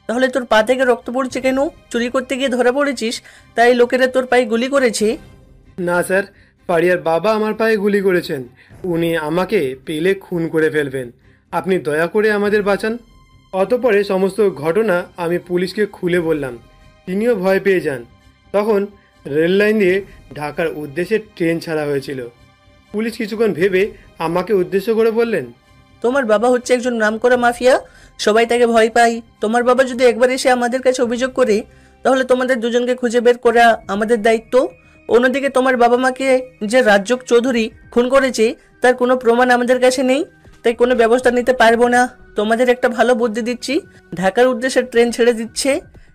তাহলে তোর পা থেকে রক্ত পড়ছে কেন? চুরি করতে গিয়ে ধরা পড়েছিস তাই লোকেরা তোর পায়ে গুলি করেছে? না স্যার, ফারিয়ার বাবা আমার পায়ে গুলি করেছেন। উনি আমাকে পেলে খুন করে ফেলবেন। আপনি দয়া করে আমাদের বাঁচান। অতঃপরে সমস্ত ঘটনা আমি পুলিশকে খুলে বললাম। তিনিও ভয় পেয়ে যান। তখন রেল লাইন দিয়ে ঢাকার উদ্দেশ্যে ট্রেন ছাড়া হয়েছিল। পুলিশ কিছুক্ষণ ভেবে আমাকে উদ্দেশ্য করে বললেন, তোমার বাবা হচ্ছে একজন নামকরা মাফিয়া, সবাই তাকে ভয় পায়। তোমার বাবা যদি একবার এসে আমাদের কাছে অভিযোগ করে তাহলে তোমাদের দুজনকে খুঁজে বের করা আমাদের দায়িত্ব। অন্যদিকে তোমার বাবা মাকে যে রাজ্জাক চৌধুরী খুন করেছে তার কোনো প্রমাণ আমাদের কাছে নেই, তাই কোনো ব্যবস্থা নিতে পারবো না। তোমাদের একটা ভালো বুদ্ধি দিচ্ছি, ঢাকার উদ্দেশ্যে ট্রেন ছেড়ে দিচ্ছে,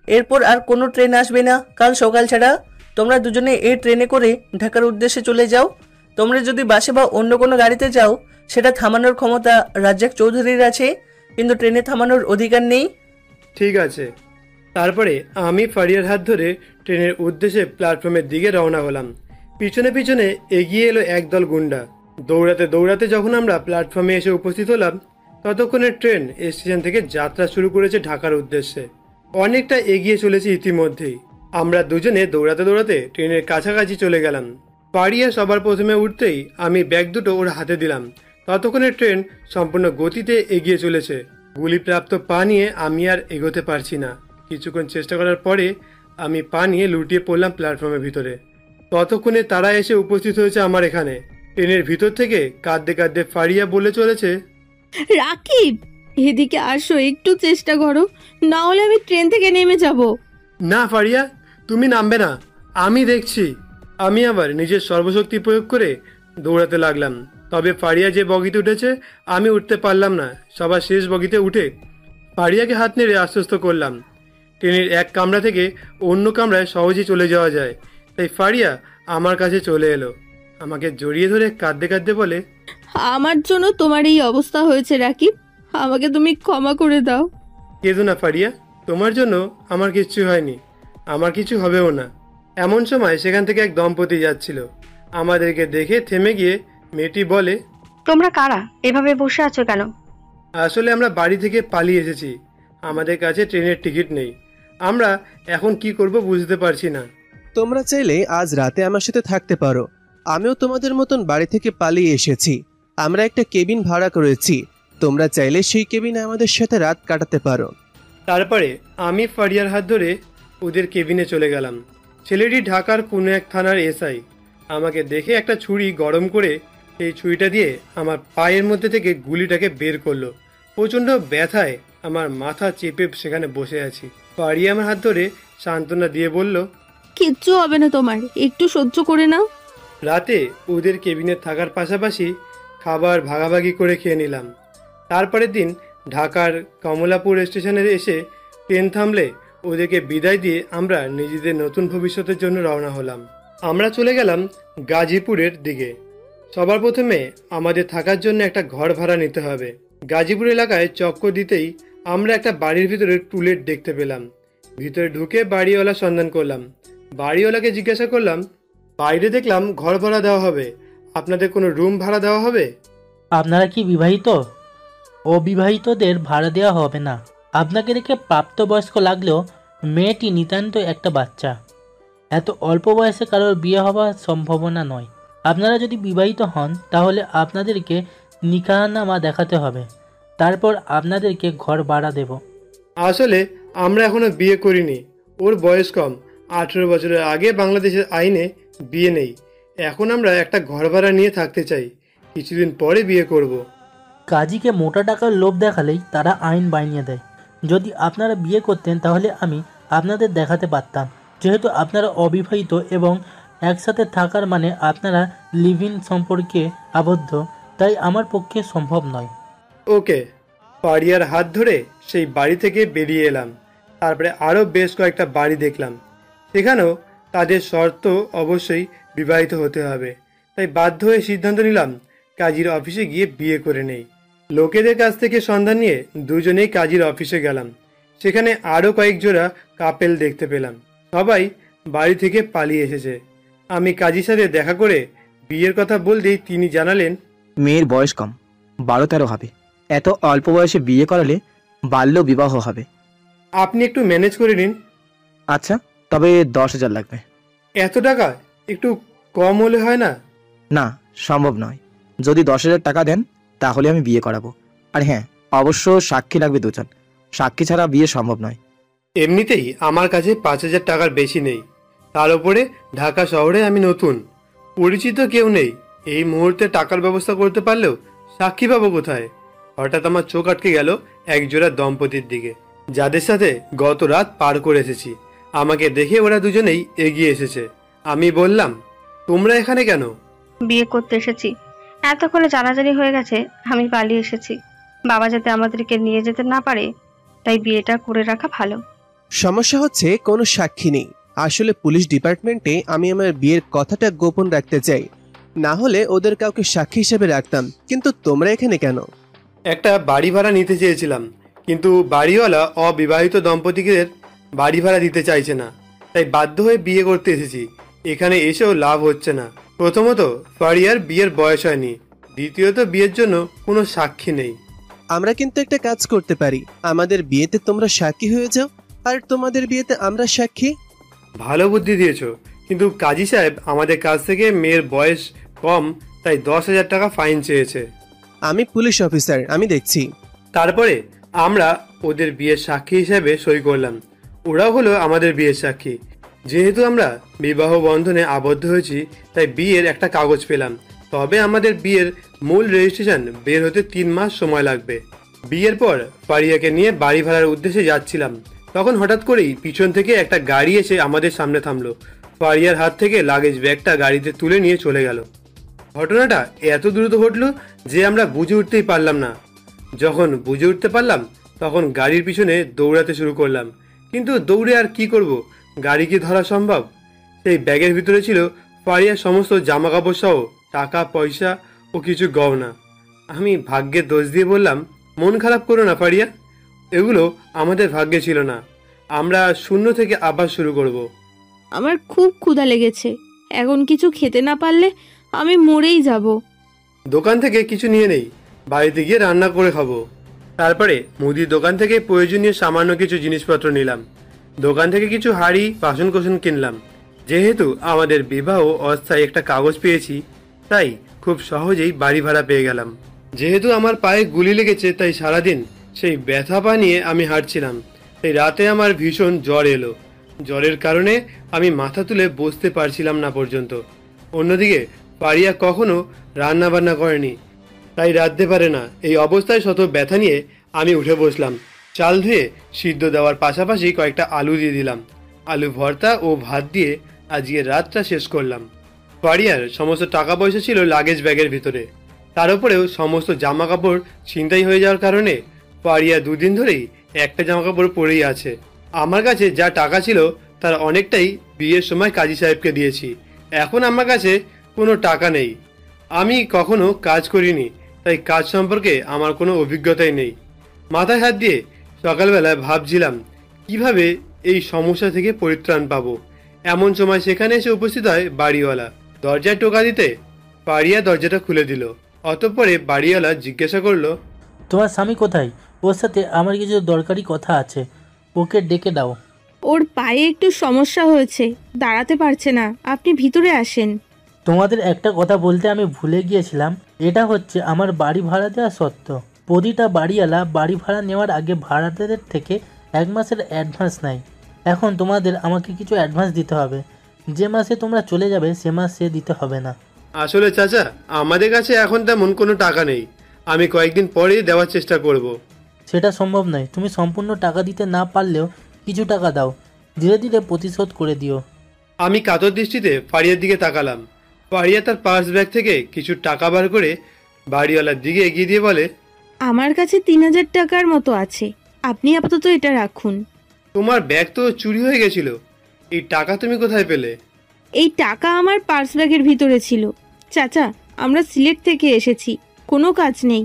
এরপর আর কোনো ট্রেন আসবে না কাল সকাল ছাড়া। তোমরা দুজনে এই ট্রেনে করে ঢাকার উদ্দেশ্যে চলে যাও। তোমরা যদি বাসে বা অন্য কোনো গাড়িতে যাও সেটা থামানোর ক্ষমতা রাজ্জাক চৌধুরীর আছে, কিন্তু ট্রেনে থামানোর অধিকার নেই। ঠিক আছে। তারপরে আমি ফারিয়ার হাত ধরে ট্রেনের উদ্দেশ্যে প্ল্যাটফর্মের দিকে রওনা হলাম। পিছনে পিছনে এগিয়ে এলো একদল গুন্ডা। দৌড়াতে দৌড়াতে যখন আমরা প্ল্যাটফর্মে এসে উপস্থিত হলাম ততক্ষণে ট্রেন স্টেশন থেকে যাত্রা শুরু করেছে ঢাকার উদ্দেশ্যে। অনেকটা এগিয়ে চলেছি ইতিমধ্যেই। আমরা দুজনে দৌড়াতে দৌড়াতে ট্রেনের কাছাকাছি চলে গেলাম। ফারিয়া সবার প্রথমে উঠতেই আমি ব্যাগ দুটো ওর হাতে দিলাম। ততক্ষণে ট্রেন সম্পূর্ণ গতিতে এগিয়ে চলেছে। গুলিপ্রাপ্ত পা নিয়ে আমি আর এগোতে পারছি না। কিছুক্ষণ চেষ্টা করার পরে আমি পা নিয়ে লুটিয়ে পড়লাম প্ল্যাটফর্মের ভিতরে। ততক্ষণে তারা এসে উপস্থিত হয়েছে আমার এখানে। ট্রেনের ভিতর থেকে কাঁদতে কাঁদতে ফারিয়া বলে চলেছে, রাকিব এদিকে আসো, একটু চেষ্টা করো, না হলে আমি ট্রেন থেকে নেমে যাব। না ফারিয়া, তুমি নামবে না, আমি দেখছি। আমি আবার নিজের সর্বশক্তি প্রয়োগ করে দৌড়াতে লাগলাম। তবে ফারিয়া যে বগিতে উঠেছে আমি উঠতে পারলাম না। সবার শেষ বগিতে উঠে ফারিয়াকে হাত নেড়ে আশ্বস্ত করলাম। ট্রেনের এক কামরা থেকে অন্য কামরায় সহজেই চলে যাওয়া যায়, তাই ফারিয়া আমার কাছে চলে এলো। আমাকে জড়িয়ে ধরে কাঁদতে কাঁদতে বলে, আমার জন্য তোমার এই অবস্থা হয়েছে রাকিব, আমাকে তুমি ক্ষমা করে দাও। কেঁদো না ফারিয়া, তোমার জন্য আমার কিচ্ছু হয়নি, আমার কিছু হবেও না। এমন সময় সেখান থেকে এক দম্পতি যাচ্ছিল। আমাদেরকে দেখে থেমে গিয়ে মেয়েটি বলে, তোমরা কারা? এভাবে বসে আছো কেন? আসলে আমরা বাড়ি থেকে পালিয়ে এসেছি, আমাদের কাছে ট্রেনের টিকিট নেই, আমরা এখন কি করব বুঝতে পারছি না। তোমরা চাইলে আজ রাতে আমার সাথে থাকতে পারো, আমিও তোমাদের মতন বাড়ি থেকে পালিয়ে এসেছি। আমরা একটা কেবিন ভাড়া করেছি, তোমরা চাইলে সেই কেবিনে আমাদের সাথে রাত কাটাতে পারো। তারপরে আমি ফারিয়ার হাত ধরে ওদের কেবিনে চলে গেলাম। ছেলেটি ঢাকার কোনো এক থানার এসআই। আমাকে দেখে একটা ছুরি গরম করে সেই ছুরিটা দিয়ে আমার পায়ের মধ্যে থেকে গুলিটাকে বের করলো। প্রচণ্ড ব্যথায় আমার মাথা চেপে সেখানে বসে আছি। ফারিয়া আমার হাত ধরে সান্ত্বনা দিয়ে বলল, কিচ্ছু হবে না তোমার, একটু সহ্য করে নাও। রাতে ওদের কেবিনে থাকার পাশাপাশি খাবার ভাগাভাগি করে খেয়ে নিলাম। তারপরের দিন ঢাকার কমলাপুর স্টেশনে এসে ট্রেন থামলে ওদেরকে বিদায় দিয়ে আমরা নিজেদের নতুন ভবিষ্যতের জন্য রওনা হলাম। আমরা চলে গেলাম গাজীপুরের দিকে। সবার প্রথমে আমাদের থাকার জন্য একটা ঘর ভাড়া নিতে হবে। গাজীপুর এলাকায় চক্কর দিতেই আমরা একটা বাড়ির ভিতরে টুলেট দেখতে পেলাম। ভিতরে ঢুকে বাড়িওয়ালা সন্ধান করলাম। বাড়িওয়ালাকে জিজ্ঞাসা করলাম, বাইরে দেখলাম ঘর ভাড়া দেওয়া হবে, আপনাদের কোনো রুম ভাড়া দেওয়া হবে? আপনারা কি বিবাহিত? অবিবাহিতদের ভাড়া দেওয়া হবে না। আপনাকে দেখে প্রাপ্তবয়স্ক লাগলেও মেয়েটি নিতান্ত একটা বাচ্চা। এত অল্প বয়সে কারোর বিয়ে হওয়ার সম্ভাবনা নয়। আপনারা যদি বিবাহিত হন তাহলে আপনাদেরকে নিকাহনামা দেখাতে হবে, তারপর আপনাদেরকে ঘর ভাড়া দেব। আসলে আমরা এখনো বিয়ে করিনি। ওর বয়স কম, 18 বছরের আগে বাংলাদেশের আইনে বিয়ে নেই। এখন আমরা একটা ঘর ভাড়া নিয়ে থাকতে চাই, কিছুদিন পরে বিয়ে করব। কাজীকে মোটা টাকার লোভ দেখালেই তারা আইন বানিয়ে দেয়। যদি আপনারা বিয়ে করতেন তাহলে আমি আপনাদের দেখাতে পারতাম। যেহেতু আপনারা অবিবাহিত এবং একসাথে থাকার মানে আপনারা লিভ ইন সম্পর্কে আবদ্ধ, তাই আমার পক্ষে সম্ভব নয়। ওকে। ফারিয়ার হাত ধরে সেই বাড়ি থেকে বেরিয়ে এলাম। তারপরে আরও বেশ কয়েকটা বাড়ি দেখলাম। সেখানেও তাদের শর্ত অবশ্যই বিবাহিত হতে হবে। তাই বাধ্য হয়ে সিদ্ধান্ত নিলাম কাজীর অফিসে গিয়ে বিয়ে করে নেই। লোকেদের কাছ থেকে সন্ধান নিয়ে দুজনেই কাজীর অফিসে গেলাম। সেখানে আরও কয়েক জোড়া কাপেল দেখতে পেলাম। সবাই বাড়ি থেকে পালিয়ে এসেছে। আমি কাজীর সাথে দেখা করে বিয়ের কথা বলতেই তিনি জানালেন, মেয়ের বয়স কম, 12-13 হবে। এত অল্প বয়সে বিয়ে করালে বাল্য বিবাহ হবে। আপনি একটু ম্যানেজ করে নিন। আচ্ছা, তবে 10,000 লাগবে। এত টাকা একটু কম হলে হয় না? না, সম্ভব নয়। যদি 10,000 টাকা দেন তাহলে আমি বিয়ে করাবো। আর হ্যাঁ, অবশ্য সাক্ষী লাগবে 2জন। সাক্ষী ছাড়া বিয়ে সম্ভব নয়। এমনিতেই আমার কাছে 5,000 টাকার বেশি নেই। তার উপরে ঢাকা শহরে আমি নতুন, পরিচিত কেউ নেই। এই মুহূর্তে টাকার ব্যবস্থা করতে পারলেও সাক্ষী পাবো কোথায়? হঠাৎ আমার চোখ আটকে গেল একজোড়া দম্পতির দিকে, যাদের সাথে গত রাত পার করে এসেছি। আমাকে দেখে ওরা দুজনেই এগিয়ে এসেছে। আমি বললাম, তোমরা এখানে কেন? বিয়ে করতে এসেছি। এতক্ষণে জানাজানি হয়ে গেছে, আমি পালিয়ে এসেছি। বাবা যাতে আমাদেরকে নিয়ে যেতে না পারে, তাই বিয়েটা করে রাখা ভালো। সমস্যা হচ্ছে কোনো সাক্ষী নেই। আসলে পুলিশ ডিপার্টমেন্টে আমি আমার বিয়ের কথাটা গোপন রাখতে চাই, না হলে ওদের কাউকে সাক্ষী হিসেবে রাখতাম। কিন্তু তোমরা এখানে কেন? একটা বাড়ি ভাড়া নিতে চেয়েছিলাম, কিন্তু বাড়িওয়ালা অবিবাহিত দম্পতিদের বাড়ি ভাড়া দিতে চাইছে না। তাই বাধ্য হয়ে বিয়ে করতে এসেছি। এখানে এসেও লাভ হচ্ছে না। প্রথমত, ফারিয়ার বিয়ের বয়স হয়নি। দ্বিতীয়ত, বিয়ের জন্য কোনো সাক্ষী নেই। আমরা কিন্তু একটা কাজ করতে পারি। আমাদের বিয়েতে তোমরা সাক্ষী হয়ে যাও, আর তোমাদের বিয়েতে আমরা সাক্ষী। ভালো বুদ্ধি দিয়েছো, কিন্তু কাজী সাহেব আমাদের কাছ থেকে মেয়ের বয়স কম, তাই 10,000 টাকা ফাইন চেয়েছে। আমি পুলিশ অফিসার, আমি দেখছি। তারপরে আমরা ওদের বিয়ের সাক্ষী হিসেবে সই করলাম। ওরাও হলো আমাদের বিয়ের সাক্ষী। যেহেতু আমরা বিবাহ বন্ধনে আবদ্ধ হয়েছি, তাই বিয়ের একটা কাগজ পেলাম। তবে আমাদের বিয়ের মূল রেজিস্ট্রেশন বের হতে 3 মাস সময় লাগবে। বিয়ের পর ফারিয়াকে নিয়ে বাড়ি ভাড়ার উদ্দেশ্যে যাচ্ছিলাম, তখন হঠাৎ করেই পিছন থেকে একটা গাড়ি এসে আমাদের সামনে থামলো। ফারিয়ার হাত থেকে লাগেজ ব্যাগটা গাড়িতে তুলে নিয়ে চলে গেল। ঘটনাটা এত দ্রুত ঘটল যে আমরা বুঝে উঠতেই পারলাম না। যখন বুঝে উঠতে পারলাম তখন গাড়ির পিছনে দৌড়াতে শুরু করলাম, কিন্তু দৌড়ে আর কি করব? গাড়ি কি ধরা সম্ভব? সেই ব্যাগের ভিতরে ছিল ফারিয়ার সমস্ত জামা কাপড় সহ টাকা পয়সা ও কিছু গহনা। আমি ভাগ্যের দোষ দিয়ে বললাম, মন খারাপ করো না ফারিয়া, এগুলো আমাদের ভাগ্যে ছিল না। আমরা শূন্য থেকে আবার শুরু করব। আমার খুব ক্ষুধা লেগেছে, এখন কিছু খেতে না পারলে আমি মরেই যাব। দোকান থেকে কিছু নিয়ে নেই, বাড়িতে গিয়ে রান্না করে খাবো। তারপরে মুদির দোকান থেকে প্রয়োজনীয় সামান্য কিছু জিনিসপত্র নিলাম। দোকান থেকে কিছু হাঁড়ি বাসন কোসন কিনলাম। যেহেতু আমাদের বিবাহ অস্থায়ী একটা কাগজ পেয়েছি, তাই খুব সহজেই বাড়ি ভাড়া পেয়ে গেলাম। যেহেতু আমার পায়ে গুলি লেগেছে, তাই সারাদিন সেই ব্যথা পা নিয়ে আমি হাঁটছিলাম। তাই রাতে আমার ভীষণ জ্বর এলো। জ্বরের কারণে আমি মাথা তুলে বসতে পারছিলাম না পর্যন্ত। অন্যদিকে পারিয়া কখনো রান্না বান্না করেনি, তাই রাঁধতে পারে না। এই অবস্থায় শত ব্যথা নিয়ে আমি উঠে বসলাম। চাল ধুয়ে সিদ্ধ দেওয়ার পাশাপাশি কয়েকটা আলু দিয়ে দিলাম। আলু ভর্তা ও ভাত দিয়ে আজকের রাতটা শেষ করলাম। পারিয়ার সমস্ত টাকা পয়সা ছিল লাগেজ ব্যাগের ভিতরে। তার উপরেও সমস্ত জামা কাপড় ছিনতাই হয়ে যাওয়ার কারণে পারিয়া দুদিন ধরেই একটা জামা কাপড় পরেই আছে। আমার কাছে যা টাকা ছিল তার অনেকটাই বিয়ের সময় কাজী সাহেবকে দিয়েছি। এখন আমার কাছে কোনো টাকা নেই। আমি কখনো কাজ করিনি, তাই কাজ সম্পর্কে আমার কোনো অভিজ্ঞতাই নেই। মাথায় হাত দিয়ে সকালবেলা ভাবছিলাম কিভাবে এই সমস্যা থেকে পরিত্রাণ পাবো। এমন সময় সেখানে এসে উপস্থিত হয় বাড়িওয়ালা। দরজায় টোকা দিতে পারিয়া দরজাটা খুলে দিল। অতঃপরে বাড়িওয়ালা জিজ্ঞাসা করলো, তোমার স্বামী কোথায়? ওর সাথে আমার কিছু দরকারি কথা আছে, ওকে ডেকে দাও। ওর পায়ে একটু সমস্যা হয়েছে, দাঁড়াতে পারছে না, আপনি ভিতরে আসেন। তোমাদের একটা কথা বলতে আমি ভুলে গিয়েছিলাম, এটা হচ্ছে আমার বাড়ি ভাড়া দেওয়া সত্ত্ব। প্রতিটা বাড়িওয়ালা বাড়ি ভাড়া নেওয়ার আগে ভাড়াটেদের থেকে 1 মাসের অ্যাডভান্স নেয়। এখন তোমাদের আমাকে কিছু অ্যাডভান্স দিতে হবে। যে মাসে তোমরা চলে যাবে সে মাসে দিতে হবে না। আসলে চাচা, আমাদের কাছে এখন তেমন কোনো টাকা নেই। আমি কয়েকদিন পরে দেওয়ার চেষ্টা করব। সেটা সম্ভব নয়। তুমি সম্পূর্ণ টাকা দিতে না পারলেও কিছু টাকা দাও, ধীরে ধীরে প্রতিশোধ করে দিও। আমি কাতর দৃষ্টিতে ফারিয়ার দিকে তাকালাম। ফারিয়া তার পার্স ব্যাগ থেকে কিছু টাকা বার করে বাড়িওয়ালার দিকে এগিয়ে দিয়ে বলে, আমার কাছে 3000 টাকার মতো আছে, আপনি আপাতত এটা রাখুন। তোমার ব্যাগ তো চুরি হয়ে গেছিল, এই টাকা তুমি কোথায় পেলে? এই টাকা আমার পার্স ব্যাগের ভিতরে ছিল। চাচা, আমরা সিলেট থেকে এসেছি, কোনো কাজ নেই।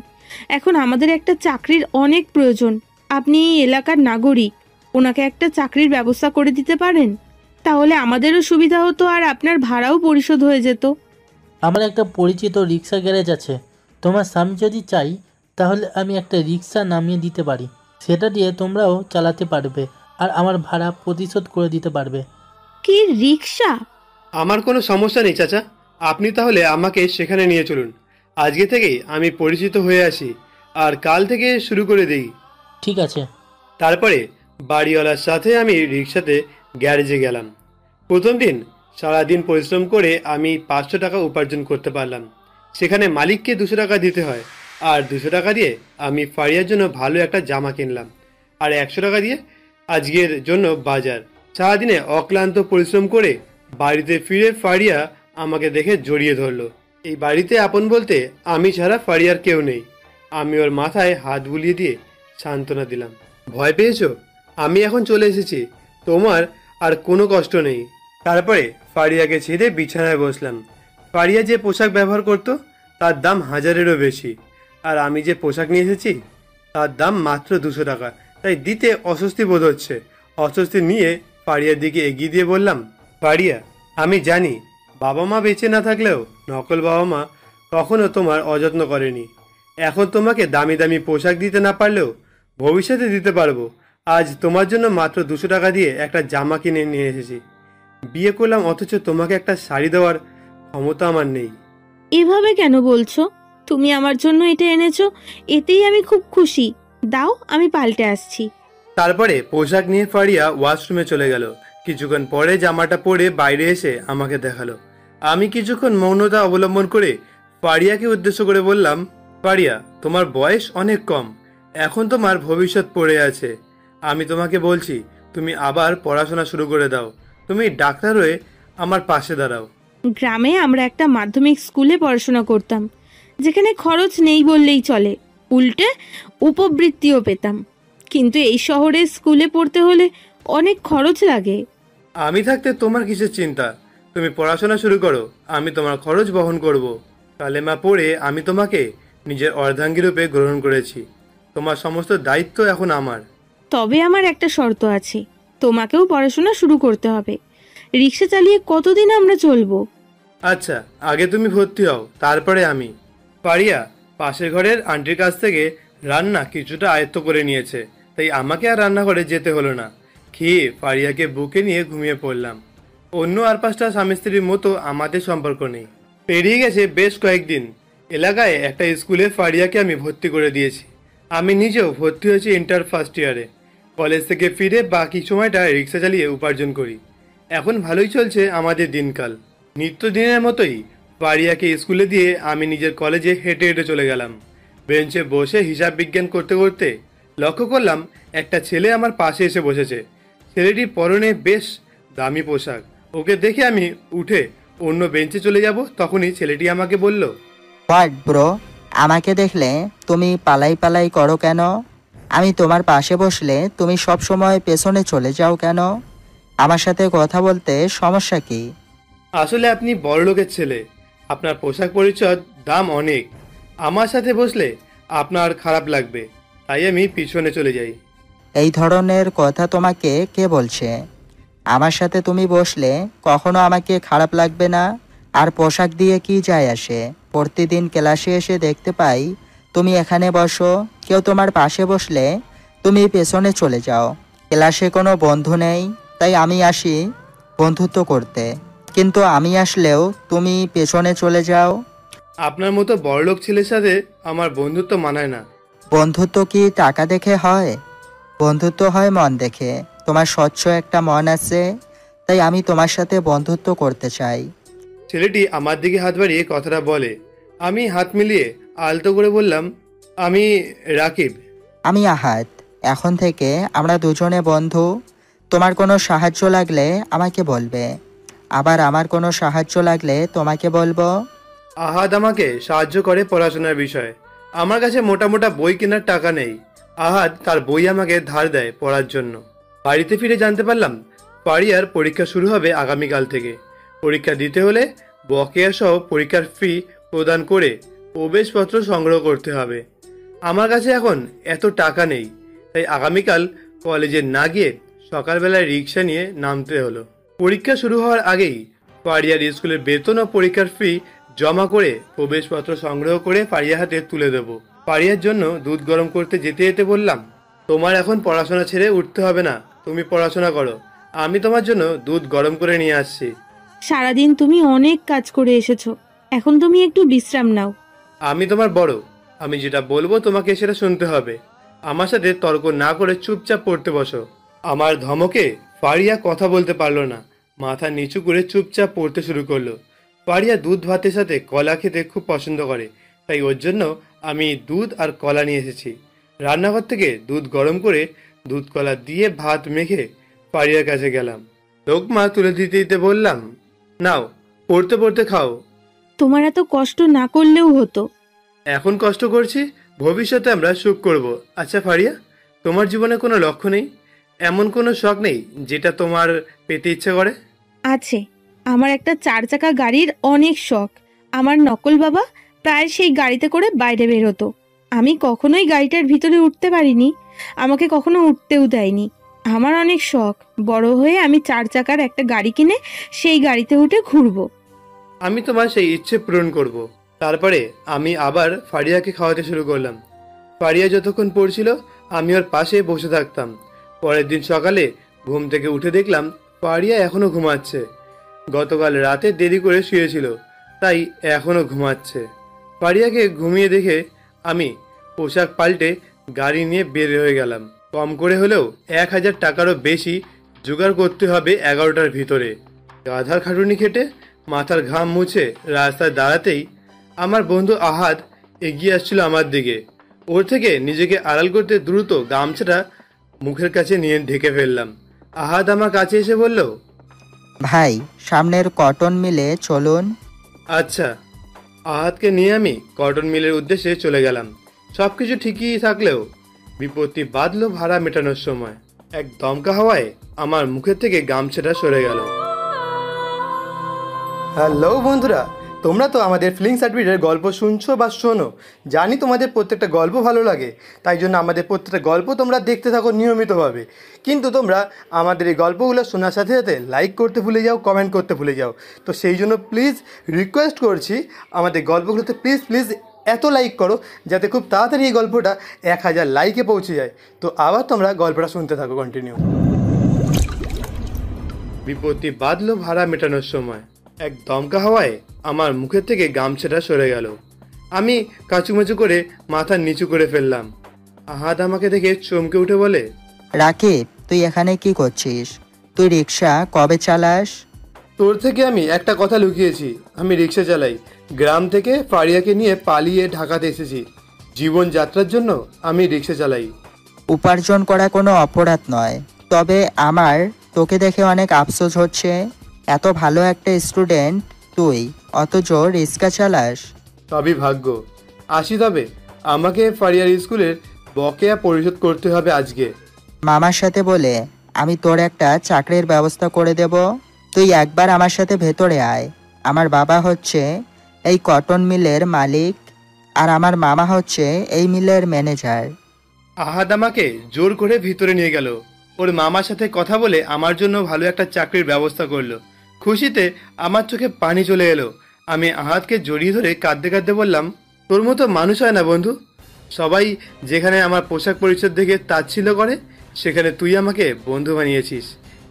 এখন আমাদের একটা চাকরির অনেক প্রয়োজন। আপনি এই এলাকার নাগরিক, ওনাকে একটা চাকরির ব্যবস্থা করে দিতে পারেন? তাহলে আমাদেরও সুবিধা হতো আর আপনার ভাড়াও পরিশোধ হয়ে যেত। আমার একটা পরিচিত রিক্সা গ্যারেজ আছে, তোমার স্বামী যদি চাই তাহলে আমি একটা রিক্সা নামিয়ে দিতে পারি। সেটা দিয়ে তোমরাও চালাতে পারবে আর আমার ভাড়া পরিশোধ করে দিতে পারবে। কি রিক্সা? আমার কোনো সমস্যা নেই চাচা, আপনি তাহলে আমাকে সেখানে নিয়ে চলুন। আজকে থেকেই আমি পরিচিত হয়ে আসি আর কাল থেকে শুরু করে দিই। ঠিক আছে। তারপরে বাড়িওয়ালার সাথে আমি রিক্সাতে গ্যারেজে গেলাম। প্রথম দিন সারাদিন পরিশ্রম করে আমি 500 টাকা উপার্জন করতে পারলাম। সেখানে মালিককে 200 টাকা দিতে হয়, আর 200 টাকা দিয়ে আমি ফারিয়ার জন্য ভালো একটা জামা কিনলাম, আর 100 টাকা দিয়ে আজকের জন্য বাজার। সারাদিনে অক্লান্ত পরিশ্রম করে বাড়িতে ফিরে ফারিয়া আমাকে দেখে জড়িয়ে ধরলো। এই বাড়িতে আপন বলতে আমি ছাড়া ফারিয়ার কেউ নেই। আমি ওর মাথায় হাত বুলিয়ে দিয়ে সান্ত্বনা দিলাম। ভয় পেয়েছো? আমি এখন চলে এসেছি, তোমার আর কোনো কষ্ট নেই। তারপরে ফারিয়াকে ছেড়ে বিছানায় বসলাম। ফারিয়া যে পোশাক ব্যবহার করত তার দাম 1000-এরও বেশি, আর আমি যে পোশাক নিয়ে এসেছি তার দাম মাত্র 200 টাকা। তাই দিতে অস্বস্তি বোধ হচ্ছে। অস্বস্তি নিয়ে ফারিয়ার দিকে এগিয়ে দিয়ে বললাম, ফারিয়া, আমি জানি বাবা মা বেঁচে না থাকলেও নকল বাবা মা কখনো তোমার অযত্ন করেনি। এখন তোমাকে দামি দামি পোশাক দিতে না পারলেও ভবিষ্যতে দিতে পারবো। আজ তোমার জন্য মাত্র 200 টাকা দিয়ে একটা জামা কিনে নিয়ে এসেছি। বিয়ে করলাম অথচ তোমাকে একটা শাড়ি দেওয়ার ক্ষমতা আমার নেই। এভাবে কেন বলছো? তুমি আমার জন্য এটা এনেছো, এতেই আমি খুব খুশি। দাও, আমি পাল্টে আসছি। তারপরে পোশাক নিয়ে ফারিয়া ওয়াশরুমে চলে গেল। কিছুক্ষণ পরে জামাটা পরে বাইরে এসে আমাকে দেখালো। আমি কিছুক্ষণ মৌনতা অবলম্বন করে ফারিয়াকে উদ্দেশ্য করে বললাম, ফারিয়া, তোমার বয়স অনেক কম, এখন তোমার ভবিষ্যৎ পড়ে আছে। আমি তোমাকে বলছি, তুমি আবার পড়াশোনা শুরু করে দাও। তুমি ডাক্তার হয়ে আমার পাশে দাঁড়াও। গ্রামে আমরা একটা মাধ্যমিক স্কুলে পড়াশোনা করতাম, যেখানে খরচ নেই বললেই চলে, উল্টে উপবৃত্তিও পেতাম। কিন্তু এই শহরে স্কুলে পড়তে হলে অনেক খরচ লাগে। আমি থাকতে তোমার কিসের চিন্তা? তুমি পড়াশোনা শুরু করো, আমি তোমার খরচ বহন করব। কালেমা পড়ে আমি তোমাকে নিজের অর্ধাঙ্গী রূপে গ্রহণ করেছি। তোমার সমস্ত দায়িত্ব এখন আমার। তবে আমার একটা শর্ত আছে, তোমাকেও পড়াশোনা শুরু করতে হবে। রিক্সা চালিয়ে কতদিন আমরা চলবো? আচ্ছা, আগে তুমি ভর্তি হও, তারপরে আমি। ফারিয়া পাশের ঘরের আন্টির কাছ থেকে রান্না কিছুটা আয়ত্ত করে নিয়েছে, তাই আমাকে আর রান্নাঘরে যেতে হলো না। খেয়ে ফারিয়াকে বুকে নিয়ে ঘুমিয়ে পড়লাম। অন্য আর 5টা স্বামী স্ত্রীর মতো আমাদের সম্পর্ক নেই। পেরিয়ে গেছে বেশ কয়েকদিন। এলাকায় একটা স্কুলে ফারিয়াকে আমি ভর্তি করে দিয়েছি। আমি নিজেও ভর্তি হয়েছি ইন্টার ফার্স্ট ইয়ারে। কলেজ থেকে ফিরে বাকি সময়টা রিক্সা চালিয়ে উপার্জন করি। এখন ভালোই চলছে আমাদের দিনকাল। নিত্যদিনের মতোই ফারিয়াকে স্কুলে দিয়ে আমি নিজের কলেজে হেঁটে হেঁটে চলে গেলাম। বেঞ্চে বসে হিসাব বিজ্ঞান করতে করতে লক্ষ্য করলাম একটা ছেলে আমার পাশে এসে বসেছে। ছেলেটির পরনে বেশ দামি পোশাক। ওকে দেখে আমি উঠে অন্য বেঞ্চে চলে যাব, তখনই ছেলেটি আমাকে বলল, হোয়াট ব্রো, আমাকে দেখলে তুমি পালাই পালাই করো কেন? আমি তোমার পাশে বসলে তুমি সব সময় পেছনে চলে যাও কেন? আমার সাথে কথা বলতে সমস্যা কি? আসলে আপনি বড়লোকের ছেলে, আপনার পোশাক পরিচ্ছদ দাম অনেক। আমার সাথে বসলে আপনার খারাপ লাগবে, তাই আমি পিছনে চলে যাই। এই ধরনের কথা তোমাকে কে বলছে? আমার সাথে তুমি বসলে কখনো আমাকে খারাপ লাগবে না? আর পোশাক দিয়ে কি যায় আসে? প্রতিদিন ক্লাসে এসে দেখতে পাই তুমি এখানে বসো, কেউ তোমার পাশে বসলে তুমি পেছনে চলে যাও। ক্লাসে কোনো বন্ধু নেই, তাই আমি আসি বন্ধুত্ব করতে, কিন্তু আমি আসলেও তুমি পেছনে চলে যাও। আপনার মতো বড়লোক ছেলের সাথে আমার বন্ধুত্ব মানায় না। বন্ধুত্ব কি টাকা দেখে হয়? বন্ধুত্ব হয় মন দেখে। তোমার স্বচ্ছ একটা মন আছে, তাই আমি তোমার সাথে বন্ধুত্ব করতে চাই। ছেলেটি আমার দিকে হাত বাড়িয়ে কথাটা বলে। আমি হাত মিলিয়ে আলতো করে বললাম, আমি রাকিব। আমি আহাদ। এখন থেকে আমরা দুজনে বন্ধু। তোমার কোনো সাহায্য লাগলে আমাকে বলবে, আবার আমার কোনো সাহায্য লাগলে তোমাকে বলবো। আহাদ আমাকে সাহায্য করে পড়াশোনার বিষয়ে। আমার কাছে মোটা মোটা বই কেনার টাকা নেই। আহাদ তার বই আমাকে ধার দেয় পড়ার জন্য। বাড়িতে ফিরে জানতে পারলাম ফারিয়ার পরীক্ষা শুরু হবে আগামীকাল থেকে। পরীক্ষা দিতে হলে বকেয়া সহ পরীক্ষার ফি প্রদান করে প্রবেশপত্র সংগ্রহ করতে হবে। আমার কাছে এখন এত টাকা নেই, তাই আগামীকাল কলেজে না গিয়ে সকালবেলায় রিক্সা নিয়ে নামতে হলো। পরীক্ষা শুরু হওয়ার আগেই ফারিয়ার স্কুলের বেতন ও পরীক্ষার ফি জমা করে প্রবেশপত্র সংগ্রহ করে ফারিয়ার হাতে তুলে দেবো। ফারিয়ার জন্য দুধ গরম করতে যেতে যেতে বললাম, তোমার এখন পড়াশোনা ছেড়ে উঠতে হবে না, তুমি পড়াশোনা করো, আমি তোমার জন্য দুধ গরম করে নিয়ে আসছি। সারাদিন তুমি অনেক কাজ করে এসেছো, এখন তুমি একটু বিশ্রাম নাও। আমি তোমার বড়, আমি যেটা বলবো তোমাকে সেটা শুনতে হবে। আমার সাথে তর্ক না করে চুপচাপ পড়তে বসো। আমার ধমকে ফারিয়া কথা বলতে পারলো না, মাথা নিচু করে চুপচাপ পড়তে শুরু করলো। ফারিয়া দুধ ভাতের সাথে কলা খেতে খুব পছন্দ করে, তাই ওর জন্য আমি দুধ আর কলা নিয়ে এসেছি। রান্নাঘর থেকে দুধ গরম করে দুধ কলা দিয়ে ভাত মেখে ফারিয়ার কাছে গেলাম। লোকমা তুলে দিতে দিতে বললাম, নাও পড়তে পড়তে খাও। তোমার এত কষ্ট না করলেও হতো। এখন কষ্ট করছি, ভবিষ্যতে আমরা সুখ করব। আচ্ছা ফারিয়া, তোমার জীবনে কোনো লক্ষ্য নেই? এমন কোনো শখ নেই যেটা তোমার পেতে ইচ্ছে করে? আছে, আমার একটা 4 চাকা গাড়ির অনেক শখ। আমার নকল বাবা প্রায় সেই গাড়িতে করে বাইরে বেরোতো। আমি কখনোই গাড়িটার ভিতরে উঠতে পারিনি, আমাকে কখনো উঠতেও দেয়নি। আমার অনেক শখ, বড় হয়ে আমি 4 চাকার একটা গাড়ি কিনে সেই গাড়িতে উঠে ঘুরবো। আমি তোমার সেই ইচ্ছে পূরণ করব। তারপরে আমি আবার ফারিয়াকে খাওয়াতে শুরু করলাম। ফারিয়া যতক্ষণ পড়ছিল আমি ওর পাশে বসে থাকতাম। পরের দিন সকালে ঘুম থেকে উঠে দেখলাম ফারিয়া এখনো ঘুমাচ্ছে। গতকাল রাতে দেরি করে শুয়েছিল, তাই এখনো ঘুমাচ্ছে। ফারিয়াকে ঘুমিয়ে দেখে আমি পোশাক পাল্টে গাড়ি নিয়ে বের হয়ে গেলাম। কম করে হলেও 1000 টাকারও বেশি জোগাড় করতে হবে 11টার ভিতরে। গাধার খাটুনি খেটে মাথার ঘাম মুছে রাস্তায় দাঁড়াতেই আমার বন্ধু আহাদ এগিয়ে আসছিল আমার দিকে। ওর থেকে নিজেকে আড়াল করতে দ্রুত গামছাটা মুখের কাছে নিয়ে ঢেকে ফেললাম। আহাদ আমার কাছে এসে বলল, ভাই, সামনের কটন মিলে চলুন। আচ্ছা। আহাদকে নিয়ে আমি কটন মিলের উদ্দেশ্যে চলে গেলাম। সবকিছু ঠিকই থাকলেও বিপত্তি বাঁধলো ভাড়া মেটানোর সময়। এক দমকা হাওয়ায় আমার মুখের থেকে গামছাটা সরে গেল। হ্যালো বন্ধুরা, তোমরা তো আমাদের ফিলিং সার্টিফিকেটের গল্প শুনছো বা শোনো। জানি তোমাদের প্রত্যেকটা গল্প ভালো লাগে, তাই জন্য আমাদের প্রত্যেকটা গল্প তোমরা দেখতে থাকো নিয়মিতভাবে। কিন্তু তোমরা আমাদের এই গল্পগুলো শোনার সাথে সাথে লাইক করতে ভুলে যাও, কমেন্ট করতে ভুলে যাও। তো সেই জন্য প্লিজ রিকোয়েস্ট করছি, আমাদের গল্পগুলোতে প্লিজ প্লিজ এত লাইক করো যাতে খুব তাড়াতাড়ি এই গল্পটা 1000 লাইকে পৌঁছে যায়। তো আবার তোমরা গল্পটা শুনতে থাকো কন্টিনিউ। বিপত্তি বাঁধলো ভাড়া মেটানোর সময়। এক দমকা হাওয়ায় আমার মুখের থেকে গামছাটা সরে গেল। আমি কাচুমাচু করে মাথা নিচু করে ফেললাম। আহাদ আমাকে দেখে চমকে উঠে বলে, রাকিব, তুই এখানে কি করছিস? তুই রিক্সা কবে চালাস? তোর থেকে আমি একটা কথা লুকিয়েছি। আমি রিক্সা চালাই। গ্রাম থেকে ফারিয়াকে নিয়ে পালিয়ে ঢাকাতে এসেছি। জীবনযাত্রার জন্য আমি রিক্সা চালাই। উপার্জন করা কোনো অপরাধ নয়, তবে আমার তোকে দেখে অনেক আফসোস হচ্ছে। এত ভালো একটা স্টুডেন্ট তুই, অথচ রিক্সা চালাস। সবই ভাগ্য। আসি তবে, আমাকে ফারিয়ার স্কুলের বকেয়া পরিশোধ করতে হবে আজকে। মামার সাথে বলে আমি তোর একটা চাকরির ব্যবস্থা করে দেব। তুই একবার আমার সাথে ভেতরে আয়। আমার বাবা হচ্ছে এই কটন মিলের মালিক, আর আমার মামা হচ্ছে এই মিলের ম্যানেজার। আহাদ আমাকে জোর করে ভিতরে নিয়ে গেল। ওর মামার সাথে কথা বলে আমার জন্য ভালো একটা চাকরির ব্যবস্থা করলো। খুশিতে আমার চোখে পানি চলে এলো। আমি আহাদকে জড়িয়ে ধরে কাঁদতে কাঁদতে বললাম, তোর মতো মানুষ হয় না বন্ধু। সবাই যেখানে আমার পোশাক পরিচ্ছদ দেখে তাচ্ছিল্য করে, সেখানে তুই আমাকে বন্ধু বানিয়েছিস।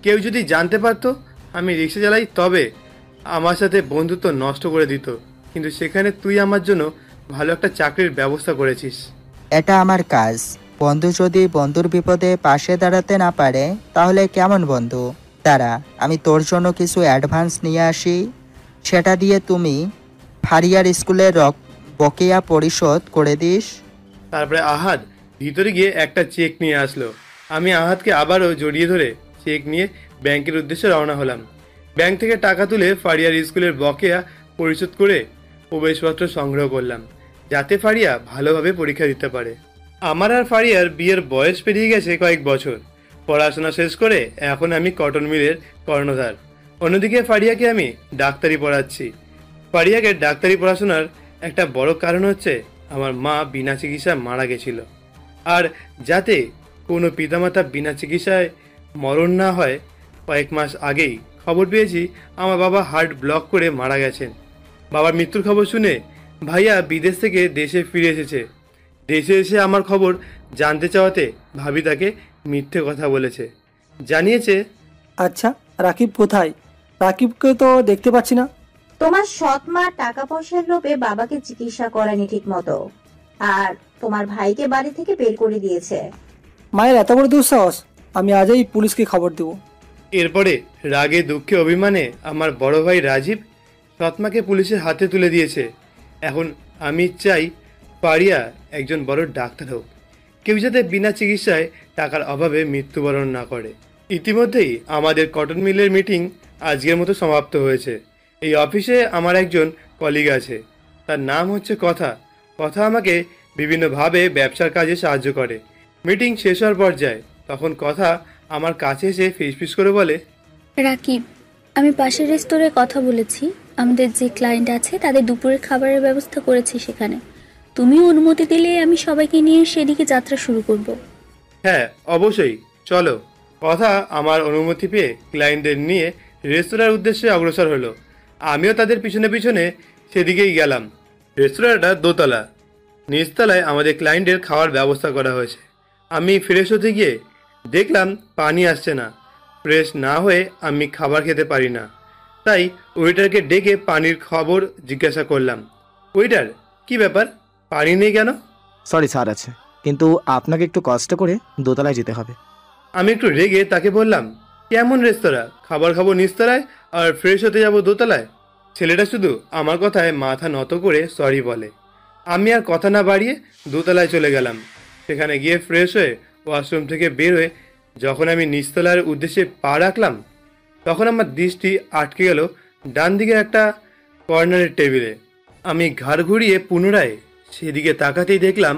কেউ যদি জানতে পারতো আমি রিক্সা চালাই, তবে আমার সাথে বন্ধুত্ব নষ্ট করে দিত। কিন্তু সেখানে তুই আমার জন্য ভালো একটা চাকরির ব্যবস্থা করেছিস। এটা আমার কাজ। বন্ধু যদি বন্ধুর বিপদে পাশে দাঁড়াতে না পারে তাহলে কেমন বন্ধু? দাঁড়া, আমি তোর জন্য কিছু অ্যাডভান্স নিয়ে আসি। সেটা দিয়ে তুমি ফারিয়ার স্কুলের বকেয়া পরিশোধ করে দিস। তারপরে আহাদ ভিতরে গিয়ে একটা চেক নিয়ে আসলো। আমি আহাদকে আবারও জড়িয়ে ধরে চেক নিয়ে ব্যাংকের উদ্দেশ্যে রওনা হলাম। ব্যাংক থেকে টাকা তুলে ফারিয়ার স্কুলের বকেয়া পরিশোধ করে প্রবেশপত্র সংগ্রহ করলাম, যাতে ফারিয়া ভালোভাবে পরীক্ষা দিতে পারে। আমার আর ফারিয়ার বিয়ের বয়স পেরিয়ে গেছে কয়েক বছর। পড়াশোনা শেষ করে এখন আমি কটন মিলের কর্ণধার। অন্যদিকে ফারিয়াকে আমি ডাক্তারি পড়াচ্ছি। ফারিয়াকে ডাক্তারি পড়াশোনার একটা বড় কারণ হচ্ছে আমার মা বিনা চিকিৎসায় মারা গেছিল। আর যাতে কোনো পিতামাতা বিনা চিকিৎসায় মরণ না হয়, কয়েক মাস আগেই খবর পেয়েছি আমার বাবা হার্ট ব্লক করে মারা গেছেন। বাবার মৃত্যুর খবর শুনে ভাইয়া বিদেশ থেকে দেশে ফিরে এসেছে। দেশে এসে আমার খবর জানতে চাওয়াতে ভাবি তাকে মিথ্যে কথা বলেছে, জানিয়েছে। আচ্ছা, রাকিব কোথায়? রাকিবকে তো দেখতে পাচ্ছি না। তোমার সৎ মা টাকা পয়সার লোভে বাবাকে চিকিৎসা করানি ঠিক মতো, আর তোমার ভাইকে বাড়ি থেকে বের করে দিয়েছে। মায়ের এত বড় দুঃসাহস! আমি আজই পুলিশকে খবর দেব। এরপরে রাগে দুঃখে অভিমানে আমার বড় ভাই রাজীব সৎমাকে পুলিশের হাতে তুলে দিয়েছে। এখন আমি চাই ফারিয়া একজন বড় ডাক্তার হোক। কেউ যাতে বিনা চিকিৎসায় টাকার অভাবে মৃত্যুবরণ না করে। ইতিমধ্যেই আমাদের কটন মিলের মিটিং আজকের মতো সমাপ্ত হয়েছে। এই অফিসে আমার একজন কলিগ আছে, তার নাম হচ্ছে কথা। কথা আমাকে বিভিন্নভাবে ব্যবসার কাজে সাহায্য করে। মিটিং শেষ হওয়ার পর্যায়ে তখন কথা আমার কাছে এসে ফিসফিস করে বলে, রাকিব, আমি পাশের রেস্তোরাঁয় কথা বলেছি। আমাদের যে ক্লায়েন্ট আছে তাদের দুপুরের খাবারের ব্যবস্থা করেছি সেখানে। তুমিও অনুমতি দিলে আমি সবাইকে নিয়ে সেদিকে যাত্রা শুরু করব। হ্যাঁ, অবশ্যই, চলো। কথা আমার অনুমতি পেয়ে ক্লায়েন্টদের নিয়ে রেস্তোরাঁর উদ্দেশ্যে অগ্রসর হলো। আমিও তাদের পিছনে পিছনে সেদিকেই গেলাম। রেস্তোরাঁটা দোতলা। নিচতলায় আমাদের ক্লায়েন্টের খাওয়ার ব্যবস্থা করা হয়েছে। আমি ফ্রেশ হতে গিয়ে দেখলাম পানি আসছে না। ফ্রেশ না হয়ে আমি খাবার খেতে পারি না। তাই ওয়েটারকে ডেকে পানির খবর জিজ্ঞাসা করলাম। ওয়েটার, কি ব্যাপার, পানি নেই কেন? সরি স্যার, আছে, কিন্তু আপনাকে একটু কষ্ট করে দোতলায় যেতে হবে। আমি একটু রেগে তাকে বললাম, কেমন রেস্তোরাঁ, খাবার খাবো নিচতলায় আর ফ্রেশ হতে যাবো দোতলায়? ছেলেটা শুধু আমার কথায় মাথা নত করে সরি বলে। আমি আর কথা না বাড়িয়ে দোতলায় চলে গেলাম। সেখানে গিয়ে ফ্রেশ হয়ে ওয়াশরুম থেকে বের হয়ে যখন আমি নিচতলার উদ্দেশ্যে পা রাখলাম, তখন আমার দৃষ্টি আটকে গেল ডান দিকে একটা কর্নারের টেবিলে। আমি ঘাড় ঘুরিয়ে পুনরায় সেদিকে তাকাতেই দেখলাম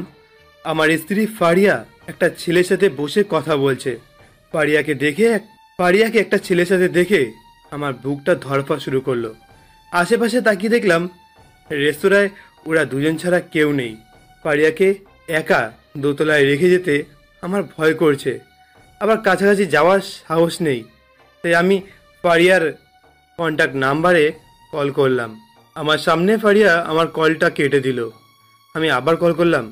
আমার স্ত্রী ফারিয়া একটা ছেলের সাথে বসে কথা বলছে। ফারিয়াকে একটা ছেলের সাথে দেখে আমার বুকটা ধড়ফড় শুরু করলো। আশেপাশে তাকিয়ে দেখলাম রেস্তোরাঁয় ওরা দুজন ছাড়া কেউ নেই। ফারিয়াকে একা দোতলায় রেখে যেতে আমার ভয় করছে, আবার কাছাকাছি যাওয়ার সাহস নেই। তাই আমি ফারিয়ার কন্ট্যাক্ট নাম্বারে কল করলাম। আমার সামনে ফারিয়া আমার কলটা কেটে দিল। আমি আবার কল করলাম।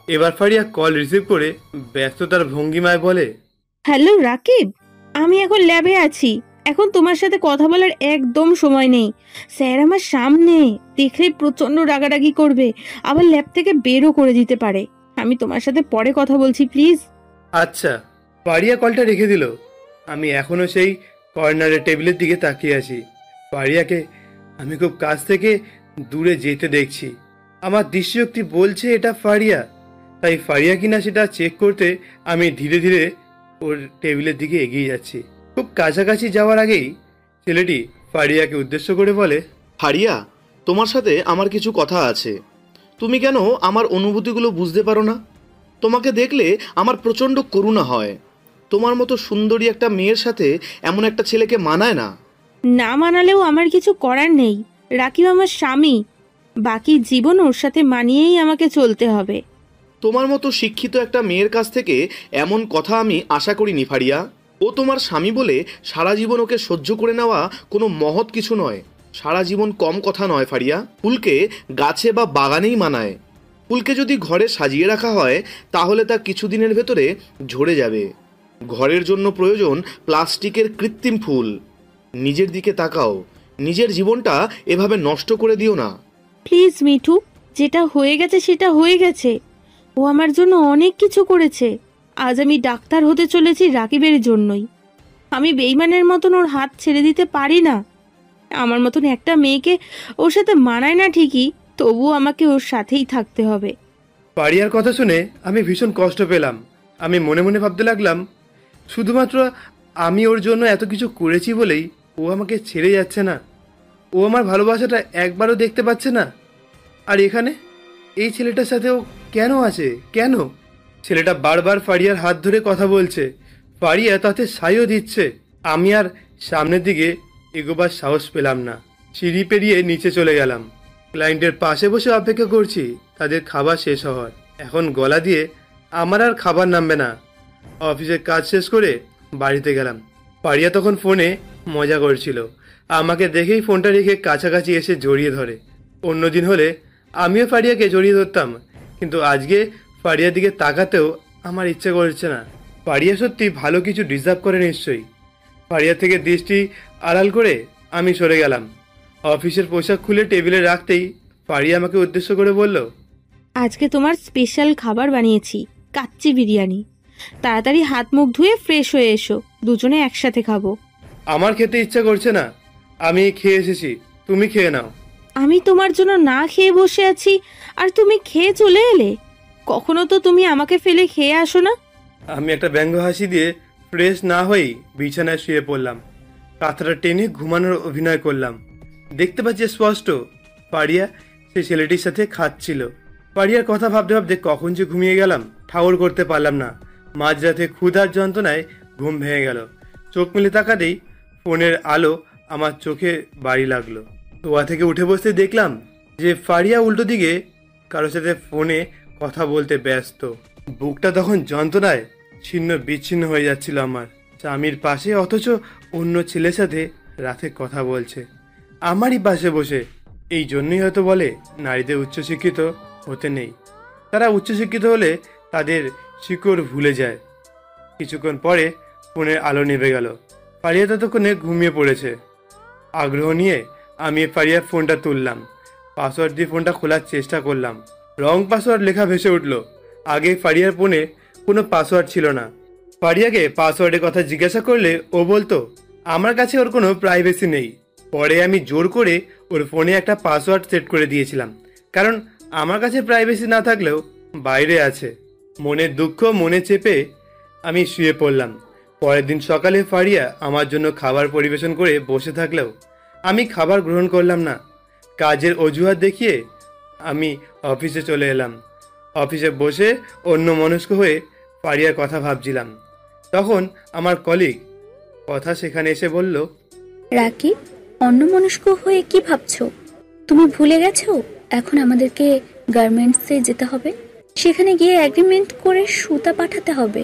এবার ফারিয়া কল রিসিভ করে ব্যস্ততার ভঙ্গিমায় বলে, হ্যালো রাকিব, আমি এখন ল্যাবে আছি, এখন তোমার সাথে কথা বলার একদম সময় নেই। স্যার আমার সামনে, দেখলেই প্রচন্ড রাগারাগি করবে, আবার ল্যাব থেকে বেরও করে দিতে পারে। আমি তোমার সাথে পরে কথা বলছি, প্লিজ। আচ্ছা। ফারিয়া কলটা রেখে দিল। আমি এখনো সেই কর্নারের টেবিলের দিকে তাকিয়ে আছি। ফারিয়াকে আমি খুব কাছ থেকে দূরে যেতে দেখছি। আমার দৃষ্টিশক্তি বলছে এটা ফারিয়া, তাই ফারিয়া কিনা সেটা চেক করতে আমি ধীরে ধীরে ওর টেবিলের দিকে এগিয়ে যাচ্ছি। খুব কাছাকাছি যাওয়ার আগেই ছেলেটি ফারিয়াকে উদ্দেশ্য করে বলে, ফারিয়া, তোমার সাথে আমার কিছু কথা আছে। তুমি কেন আমার অনুভূতিগুলো বুঝতে পারো না? তোমাকে দেখলে আমার প্রচণ্ড করুণা হয়। তোমার মতো সুন্দরী একটা মেয়ের সাথে এমন একটা ছেলেকে মানায় না। না মানালেও আমার কিছু করার নেই। রাকিব আমার স্বামী, বাকি জীবন ওর সাথে মানিয়েই আমাকে চলতে হবে। তোমার মতো শিক্ষিত একটা মেয়ের কাছ থেকে এমন কথা আমি আশা করিনি ফারিয়া। ও তোমার স্বামী বলে সারা জীবন ওকে সহ্য করে নেওয়া কোনো মহৎ কিছু নয়। সারা জীবন কম কথা নয় ফারিয়া। ফুলকে গাছে বা বাগানেই মানায়। ফুলকে যদি ঘরে সাজিয়ে রাখা হয় তাহলে তা কিছুদিনের ভেতরে ঝরে যাবে। ঘরের জন্য প্রয়োজন প্লাস্টিকের কৃত্রিম ফুল। নিজের দিকে তাকাও, নিজের জীবনটা এভাবে নষ্ট করে দিও না। প্লিজ মিঠু, যেটা হয়ে গেছে সেটা হয়ে গেছে। ও আমার জন্য অনেক কিছু করেছে। আজ আমি ডাক্তার হতে চলেছি রাকিবের জন্যই। আমি বেইমানের মতন ওর হাত ছেড়ে দিতে পারি না। আমার মতন একটা মেয়েকে ওর সাথে মানায় না ঠিকই, তবুও আমাকে ওর সাথেই থাকতে হবে। ফারিয়ার কথা শুনে আমি ভীষণ কষ্ট পেলাম। আমি মনে মনে ভাবতে লাগলাম, শুধুমাত্র আমি ওর জন্য এত কিছু করেছি বলেই ও আমাকে ছেড়ে যাচ্ছে না। ও আমার ভালোবাসাটা একবারও দেখতে পাচ্ছে না। আর এখানে এই ছেলেটার সাথে ও কেন আছে? কেন? ছেলেটা বারবার ফারিয়ার হাত ধরে কথা বলছে, ফারিয়া তাতে সাইও দিচ্ছে। আমি আর সামনের দিকে এগোবার সাহস পেলাম না। সিঁড়ি পেরিয়ে নিচে চলে গেলাম। ক্লায়েন্টের পাশে বসে অপেক্ষা করছি তাদের খাবার শেষ হওয়ার। এখন গলা দিয়ে আমার আর খাবার নামবে না। অফিসের কাজ শেষ করে বাড়িতে গেলাম। ফারিয়া তখন ফোনে মজা করছিল। আমাকে দেখেই ফোনটা রেখে কাছাকাছি এসে জড়িয়ে ধরে। অন্যদিন হলে আমিও ফারিয়াকে জড়িয়ে ধরতাম, কিন্তু আজকে ফারিয়ার দিকে তাকাতেও আমার ইচ্ছে করছে না। ফারিয়া সত্যি ভালো কিছু ডিজার্ভ করে নিশ্চয়ই। ফারিয়া থেকে দৃষ্টি আড়াল করে আমি সরে গেলাম। অফিসের পোশাক খুলে টেবিলে রাখতেই ফারিয়া আমাকে উদ্দেশ্য করে বলল, আজকে তোমার স্পেশাল খাবার বানিয়েছি, কাচ্চি বিরিয়ানি। তাড়াতাড়ি হাত মুখ ধুয়ে ফ্রেশ হয়ে এসো, দুজনে একসাথে খাবো। আমার খেতে ইচ্ছা করছে না, আমি খেয়ে এসেছি, তুমি খেয়ে নাও। আমি তোমার জন্য না খেয়ে বসে আছি আর তুমি খেয়ে চলে এলে? কখনো তো তুমি আমাকে ফেলে খেয়ে আসো না। আমি একটা ব্যঙ্গ হাসি দিয়ে ফ্রেশ না হয়েই বিছানায় শুয়ে পড়লাম। কাঁথাটা টেনে ঘুমানোর অভিনয় করলাম। দেখতে পাচ্ছি স্পষ্ট ফারিয়া সেই ছেলেটির সাথে খাচ্ছিল। ফারিয়ার কথা ভাবতে ভাবতে কখন যে ঘুমিয়ে গেলাম ঠাউর করতে পারলাম না। মাঝরাতে ক্ষুধার যন্ত্রণায় ঘুম ভেঙে গেল। চোখ মেলে তাকাতেই ফোনের আলো আমার চোখে বাড়ি লাগলো। শোয়া থেকে উঠে বসতে দেখলাম যে ফারিয়া উল্টো দিকে কারোর সাথে ফোনে কথা বলতে ব্যস্ত। বুকটা তখন যন্ত্রণায় ছিন্ন বিচ্ছিন্ন হয়ে যাচ্ছিল আমার। স্বামীর পাশে, অথচ অন্য ছেলের সাথে রাতে কথা বলছে আমারই পাশে বসে। এই জন্যই হয়তো বলে নারীদের উচ্চশিক্ষিত হতে নেই। তারা উচ্চশিক্ষিত হলে তাদের শিকড় ভুলে যায়। কিছুক্ষণ পরে ফোনের আলো নিভে গেল। ফারিয়া ততক্ষণে ঘুমিয়ে পড়েছে। আগ্রহ নিয়ে আমি ফারিয়ার ফোনটা তুললাম। পাসওয়ার্ড দিয়ে ফোনটা খোলার চেষ্টা করলাম। রং পাসওয়ার্ড লেখা ভেসে উঠল। আগে ফারিয়ার ফোনে কোনো পাসওয়ার্ড ছিল না। ফারিয়াকে পাসওয়ার্ডের কথা জিজ্ঞাসা করলে ও বলতো আমার কাছে ওর কোনো প্রাইভেসি নেই। পরে আমি জোর করে ওর ফোনে একটা পাসওয়ার্ড সেট করে দিয়েছিলাম, কারণ আমার কাছে প্রাইভেসি না থাকলেও বাইরে আছে। মনের দুঃখ মনে চেপে আমি শুয়ে পড়লাম। পরের দিন সকালে ফারিয়া আমার জন্য খাবার পরিবেশন করে বসে থাকলেও আমি খাবার গ্রহণ করলাম না। কাজের অজুহাত দেখিয়ে আমি অফিসে চলে এলাম। অফিসে বসে অন্যমনস্ক হয়ে ফারিয়ার কথা ভাবছিলাম। তখন আমার কলিগ কথা সেখানে এসে বলল, রাকিব, অন্যমনস্ক হয়ে কি ভাবছো? তুমি ভুলে গেছো এখন আমাদেরকে গার্মেন্টসে যেতে হবে। সেখানে গিয়ে এগ্রিমেন্ট করে সুতা পাঠাতে হবে।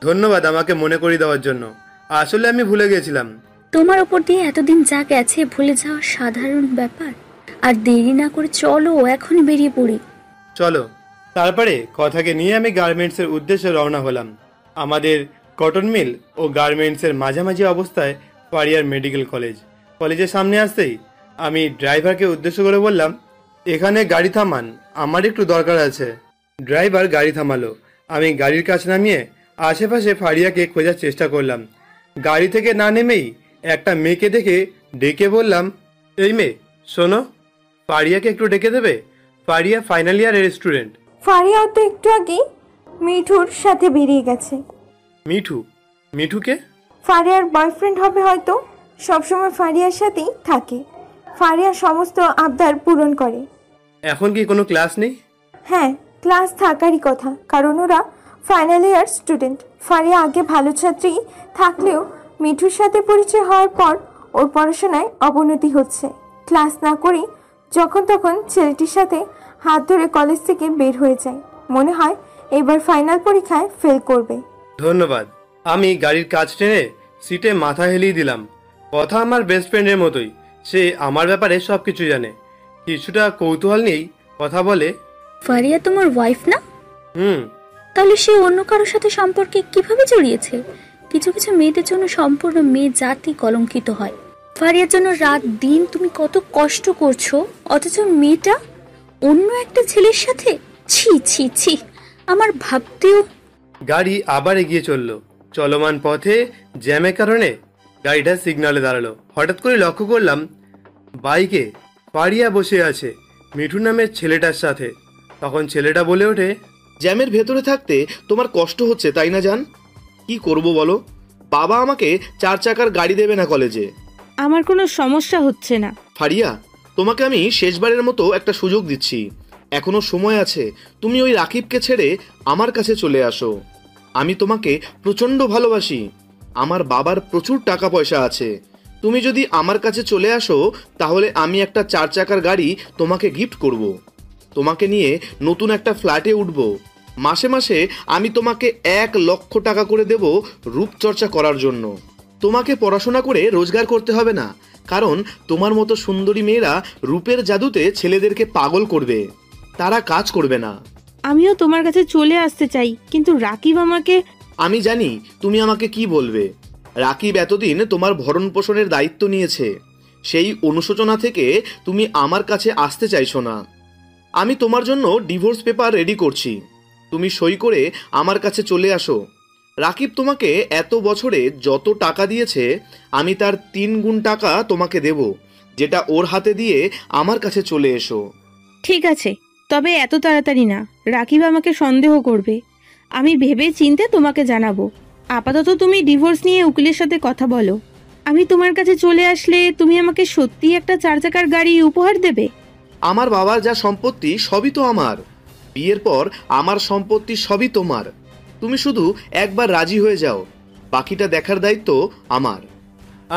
ধন্যবাদ আমাকে মনে করিয়ে দেওয়ার জন্য। আসলে আমি ভুলে গেছিলাম। তোমার ওপর দিয়ে এতদিন যা গেছে ভুলে যাওয়া সাধারণ ব্যাপার। আর দেরি না করে চলো, এখনই বেরিয়ে পড়ি। চলো। তারপরে কথাকে নিয়ে আমি গার্মেন্টসের উদ্দেশ্যে রওনা হলাম। আমাদের কটন মিল ও গার্মেন্টসের মাঝামাঝি অবস্থায় ফারিয়ার মেডিকেল কলেজ। কলেজের সামনে আসতেই আমি ড্রাইভারকে উদ্দেশ্য করে বললাম, এখানে গাড়ি থামান, আমার একটু দরকার আছে। ড্রাইভার গাড়ি থামালো। আমি গাড়ির কাছে নামিয়ে আশেপাশে ফারিয়াকে খোঁজার চেষ্টা করলাম। গাড়ি থেকে না নেমেই একটা মেয়েকে দেখে ডেকে বললাম, এই মেয়ে শোনো, ফারিয়াকে একটু ডেকে দেবে? ফারিয়া ফাইনাল ইয়ারের স্টুডেন্ট। ফারিয়াও তো একটু আগেই মিঠুর সাথে বেরিয়ে গেছে। মিঠু? মিঠুকে? ফারিয়ার বয়ফ্রেন্ড হবে হয়তো, সবসময় ফারিয়ার সাথেই থাকে। ফারিয়া সমস্ত আবদার পূরণ করে। এখন কি কোনো ক্লাস নেই? হ্যাঁ, ক্লাস থাকারই কথা, কারণ ওরা ফাইনাল ইয়ার স্টুডেন্ট। ফারিয়া আগে ভালো ছাত্রী থাকলেও মিঠুর সাথে পরিচয় হওয়ার পর ওর পড়াশোনায় অবনতি হচ্ছে। ক্লাস না করেই যখন তখন ছেলেটির সাথে হাত ধরে কলেজ থেকে বের হয়ে যায়। মনে হয় এবার ফাইনাল পরীক্ষায় ফেল করবে। ধন্যবাদ। আমি গাড়ির কাজ টেনে সিটে মাথা হেলিয়ে দিলাম। কথা আমার বেস্ট ফ্রেন্ডের মতোই, সে আমার ব্যাপারে সব কিছু জানে। কিছুটা কৌতূহল নিয়েই কথা বলে, ফারিয়া তোমার ওয়াইফ না? হুম। তাহলে সে অন্য কারোর সাথে সম্পর্কে কিভাবে জড়িয়েছে? কিছু কিছু মেয়েদের জন্য সম্পূর্ণ মেয়ে জাতি কলঙ্কিত হয়। ফারিয়ার জন্য রাত দিন তুমি কত কষ্ট করছো, অথচ মেয়েটা অন্য একটা ছেলের সাথে। ছি ছি ছি, আমার ভাবতেও। গাড়ি আবার এগিয়ে চলল। চলমান পথে জ্যামের কারণে গাড়িটা সিগন্যালে দাঁড়ালো। হঠাৎ করে লক্ষ্য করলাম বাইকে ফারিয়া বসে আছে মিঠু নামের ছেলেটার সাথে। তখন ছেলেটা বলে ওঠে, জ্যামের ভেতরে থাকতে তোমার কষ্ট হচ্ছে তাই না জান? কি করব বলো, বাবা আমাকে 4 চাকার গাড়ি দেবে না কলেজে। আমার কোনো সমস্যা হচ্ছে না। ফারিয়া, তোমাকে আমি শেষবারের মতো একটা সুযোগ দিচ্ছি, এখনো সময় আছে। তুমি ওই রাকিবকে ছেড়ে আমার কাছে চলে আসো। আমি তোমাকে প্রচণ্ড ভালোবাসি, আমার বাবার প্রচুর টাকা পয়সা আছে। তুমি যদি আমার কাছে চলে আসো তাহলে আমি একটা 4 চাকার গাড়ি তোমাকে গিফট করব। তোমাকে নিয়ে নতুন একটা ফ্ল্যাটে উঠব। মাসে মাসে আমি তোমাকে 1 লক্ষ টাকা করে দেব রূপচর্চা করার জন্য। তোমাকে পড়াশোনা করে রোজগার করতে হবে না, কারণ তোমার মতো সুন্দরী মেয়েরা রূপের জাদুতে ছেলেদেরকে পাগল করবে, তারা কাজ করবে না। আমিও তোমার কাছে চলে আসতে চাই, কিন্তু রাকিব আমাকে। আমি জানি তুমি আমাকে কি বলবে। রাকিব এতদিন তোমার ভরণ পোষণের দায়িত্ব নিয়েছে, সেই অনুশোচনা থেকে তুমি আমার কাছে আসতে চাইছো না। আমি তোমার জন্য ডিভোর্স পেপার রেডি করছি, তুমি সই করে আমার কাছে চলে আসো। রাকিব তোমাকে এত বছরে যত টাকা দিয়েছে আমি তার 3 গুণ টাকা তোমাকে দেব, যেটা ওর হাতে দিয়ে আমার কাছে চলে এসো। ঠিক আছে, তবে এত তাড়াতাড়ি না, রাকিব আমাকে সন্দেহ করবে। আমি ভেবে চিন্তে তোমাকে জানাবো। আপাতত তুমি ডিভোর্স নিয়ে উকিলের সাথে কথা বলো। আমি তোমার কাছে চলে আসলে তুমি আমাকে সত্যি একটা 4 চাকার গাড়ি উপহার দেবে? আমার বাবার যা সম্পত্তি সবই তো আমার, বিয়ের পর আমার সম্পত্তি সবই তোমার। তুমি শুধু একবার রাজি হয়ে যাও, বাকিটা দেখার দায়িত্ব আমার।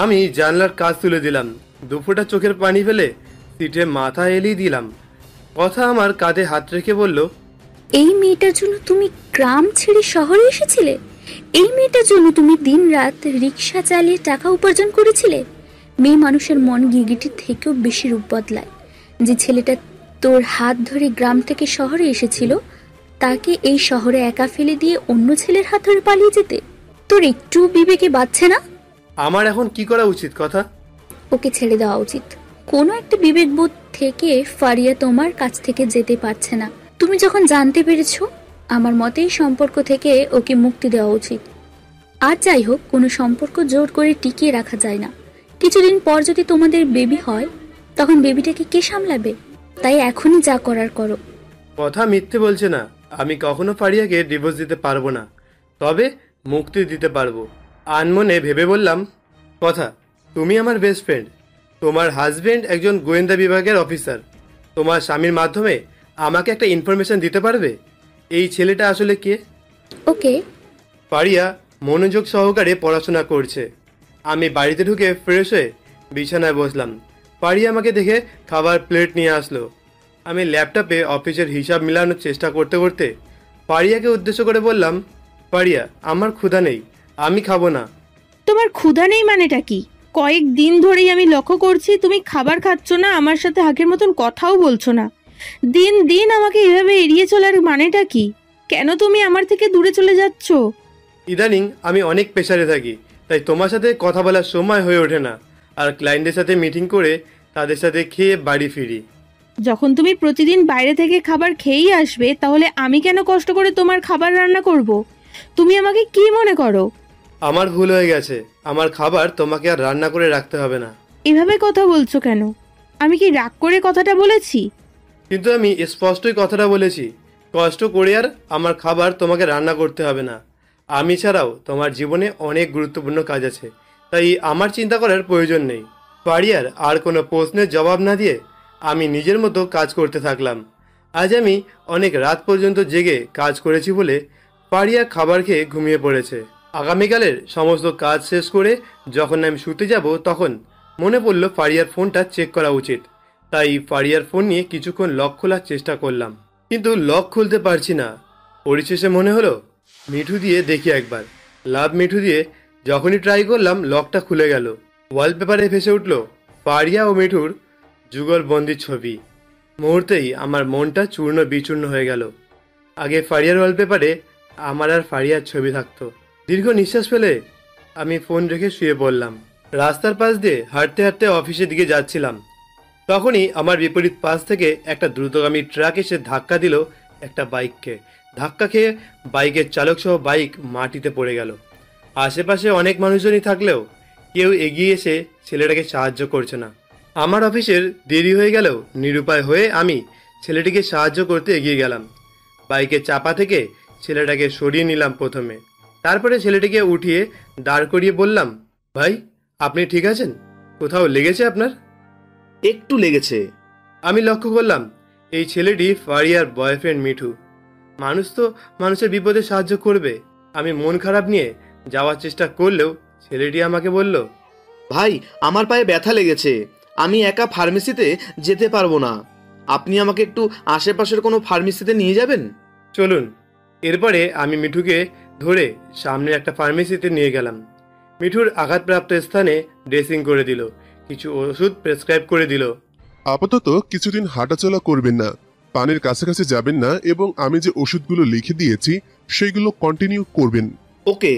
আমি জানলার কাজ তুলে দিলাম, দুফোঁটা চোখের পানি ফেলে সিটে মাথা এলিয়ে দিলাম। কথা আমার কাঁধে হাত রেখে বলল, এই মেয়েটার জন্য তুমি গ্রাম ছেড়ে শহরে এসেছিলে? এই মেয়েটার জন্য তুমি দিন রাত রিক্সা চালিয়ে টাকা উপার্জন করেছিলে? মেয়ে মানুষের মন গিরগিটির থেকেও বেশি রূপ বদলায়। যে ছেলেটা তোর হাত ধরে গ্রাম থেকে শহরে এসেছিল, তাকে এই শহরে একা ফেলে দিয়ে অন্য ছেলের হাত ধরে পালিয়ে যেতে তোর একটু বিবেকে বাঁচছে না? আমার এখন কি করা উচিত? কথা ওকে ছেড়ে দেওয়া উচিত। কোনো একটা বিবেকবোধ থেকে ফারিয়া তোমার কাছ থেকে যেতে পারছে না। তুমি যখন জানতে পেরেছো, আমার মতে এই সম্পর্ক থেকে ওকে মুক্তি দেওয়া উচিত। আর যাই হোক, কোনো সম্পর্ক জোর করে টিকিয়ে রাখা যায় না। কিছুদিন পর যদি তোমাদের বেবি হয়, তখন বেবিটাকে কে সামলাবে? তাই এখনই যা করার করো। কথা মিথ্যে বলছে না, আমি কখনো ফারিয়াকে ডিভোর্স দিতে পারবো না, তবে মুক্তি দিতে পারবো। আনমনে ভেবে বললাম, কথা তুমি আমার বেস্ট ফ্রেন্ড, তোমার হাজবেন্ড একজন গোয়েন্দা বিভাগের অফিসার। তোমার স্বামীর মাধ্যমে আমাকে একটা ইনফরমেশন দিতে পারবে এই ছেলেটা আসলে কে? ওকে। ফারিয়া মনোযোগ সহকারে পড়াশোনা করছে। আমি বাড়িতে ঢুকে ফ্রেশ হয়ে বিছানায় বসলাম। ফারিয়া আমাকে দেখে খাবার প্লেট নিয়ে আসলো। আমি ল্যাপটপে অফিসের হিসাব মিলানোর চেষ্টা করতে করতে ফারিয়াকে উদ্দেশ্য করে বললাম, ফারিয়া আমার ক্ষুধা নেই, আমি খাবো না। তোমার ক্ষুধা নেই মানেটা কি? কয়েকদিন ধরেই আমি লক্ষ্য করছি তুমি খাবার খাচ্ছ না, আমার সাথে আগের মতন কথাও বলছো না। দিন দিন আমাকে এভাবে এড়িয়ে চলার মানেটা কি? কেন তুমি আমার থেকে দূরে চলে যাচ্ছ? ইদানিং আমি অনেক প্রেশারে থাকি, তাই তোমার সাথে কথা বলার সময় হয়ে ওঠে না, আর ক্লায়েন্টের সাথে মিটিং করে তাদের সাথে খেয়ে বাড়ি ফিরি। যখন তুমি প্রতিদিন বাইরে থেকে খাবার খেয়েই আসবে, তাহলে আমি কেন কষ্ট করে তোমার খাবার রান্না করব? তুমি আমাকে কি মনে করো? আমার ভুল হয়ে গেছে, আমার খাবার তোমাকে আর রান্না করে রাখতে হবে না। এভাবে কথা বলছো কেন? আমি কি রাগ করে কথাটা বলেছি? কিন্তু আমি স্পষ্টই কথাটা বলেছি, কষ্ট করে আর আমার খাবার তোমাকে রান্না করতে হবে না। আমি ছাড়াও তোমার জীবনে অনেক গুরুত্বপূর্ণ কাজ আছে, তাই আমার চিন্তা করার প্রয়োজন নেই। ফারিয়ার আর কোনো প্রশ্নের জবাব না দিয়ে আমি নিজের মতো কাজ করতে থাকলাম। আজ আমি অনেক রাত পর্যন্ত জেগে কাজ করেছি বলে ফারিয়া খাবার খেয়ে ঘুমিয়ে পড়েছে। আগামীকালের সমস্ত কাজ শেষ করে যখন আমি শুতে যাব, তখন মনে পড়ল ফারিয়ার ফোনটা চেক করা উচিত। তাই ফারিয়ার ফোন নিয়ে কিছুক্ষণ লক খোলার চেষ্টা করলাম, কিন্তু লক খুলতে পারছি না। পরিশেষে মনে হলো মিঠু দিয়ে দেখি একবার। লাভ মিঠু দিয়ে যখনই ট্রাই করলাম, লকটা খুলে গেল। ওয়ালপেপারে ভেসে উঠল ফারিয়া ও মিঠুর যুগলবন্দির ছবি। মুহূর্তেই আমার মনটা চূর্ণ বিচূর্ণ হয়ে গেল। আগে ফারিয়ার ওয়ালপেপারে আমার আর ফারিয়ার ছবি থাকতো। দীর্ঘ নিঃশ্বাস ফেলে আমি ফোন রেখে শুয়ে পড়লাম। রাস্তার পাশ দিয়ে হাঁটতে হাঁটতে অফিসের দিকে যাচ্ছিলাম, তখনই আমার বিপরীত পাশ থেকে একটা দ্রুতগামী ট্রাক এসে ধাক্কা দিল একটা বাইককে। ধাক্কা খেয়ে বাইকের চালক সহ বাইক মাটিতে পড়ে গেল। আশেপাশে অনেক মানুষজনই থাকলেও কেউ এগিয়ে এসে ছেলেটাকে সাহায্য করছে না। আমার অফিসের দেরি হয়ে গেলেও নিরুপায় হয়ে আমি ছেলেটিকে সাহায্য করতে এগিয়ে গেলাম। বাইকের চাপা থেকে ছেলেটাকে সরিয়ে নিলাম প্রথমে, তারপরে ছেলেটিকে উঠিয়ে দাঁড় করিয়ে বললাম, ভাই আপনি ঠিক আছেন? কোথাও লেগেছে আপনার? একটু লেগেছে। আমি লক্ষ্য করলাম এই ছেলেটি ফারিয়ার বয়ফ্রেন্ড মিঠু। মানুষ তো মানুষের বিপদে সাহায্য করবে। আমি মন খারাপ নিয়ে যাওয়ার চেষ্টা করলেও ছেলেটি আমাকে বলল, ভাই আমার পায়ে ব্যথা লেগেছে, আমি একা ফার্মেসিতে যেতে পারবো না, আপনি আমাকে একটু আশেপাশের কোনো ফার্মেসিতে নিয়ে যাবেন? চলুন। এরপরে আমি মিঠুকে ধরে সামনের একটা ফার্মেসিতে নিয়ে গেলাম। মিঠুর আঘাতপ্রাপ্ত স্থানে ড্রেসিং করে দিল, কিছু ওষুধ প্রেসক্রাইব করে দিল। আপাতত কিছুদিন হাঁটাচলা করবেন না, পানির কাছাকাছি যাবেন না, এবং আমি যে ওষুধগুলো লিখে দিয়েছি সেগুলো কন্টিনিউ করবেন। ওকে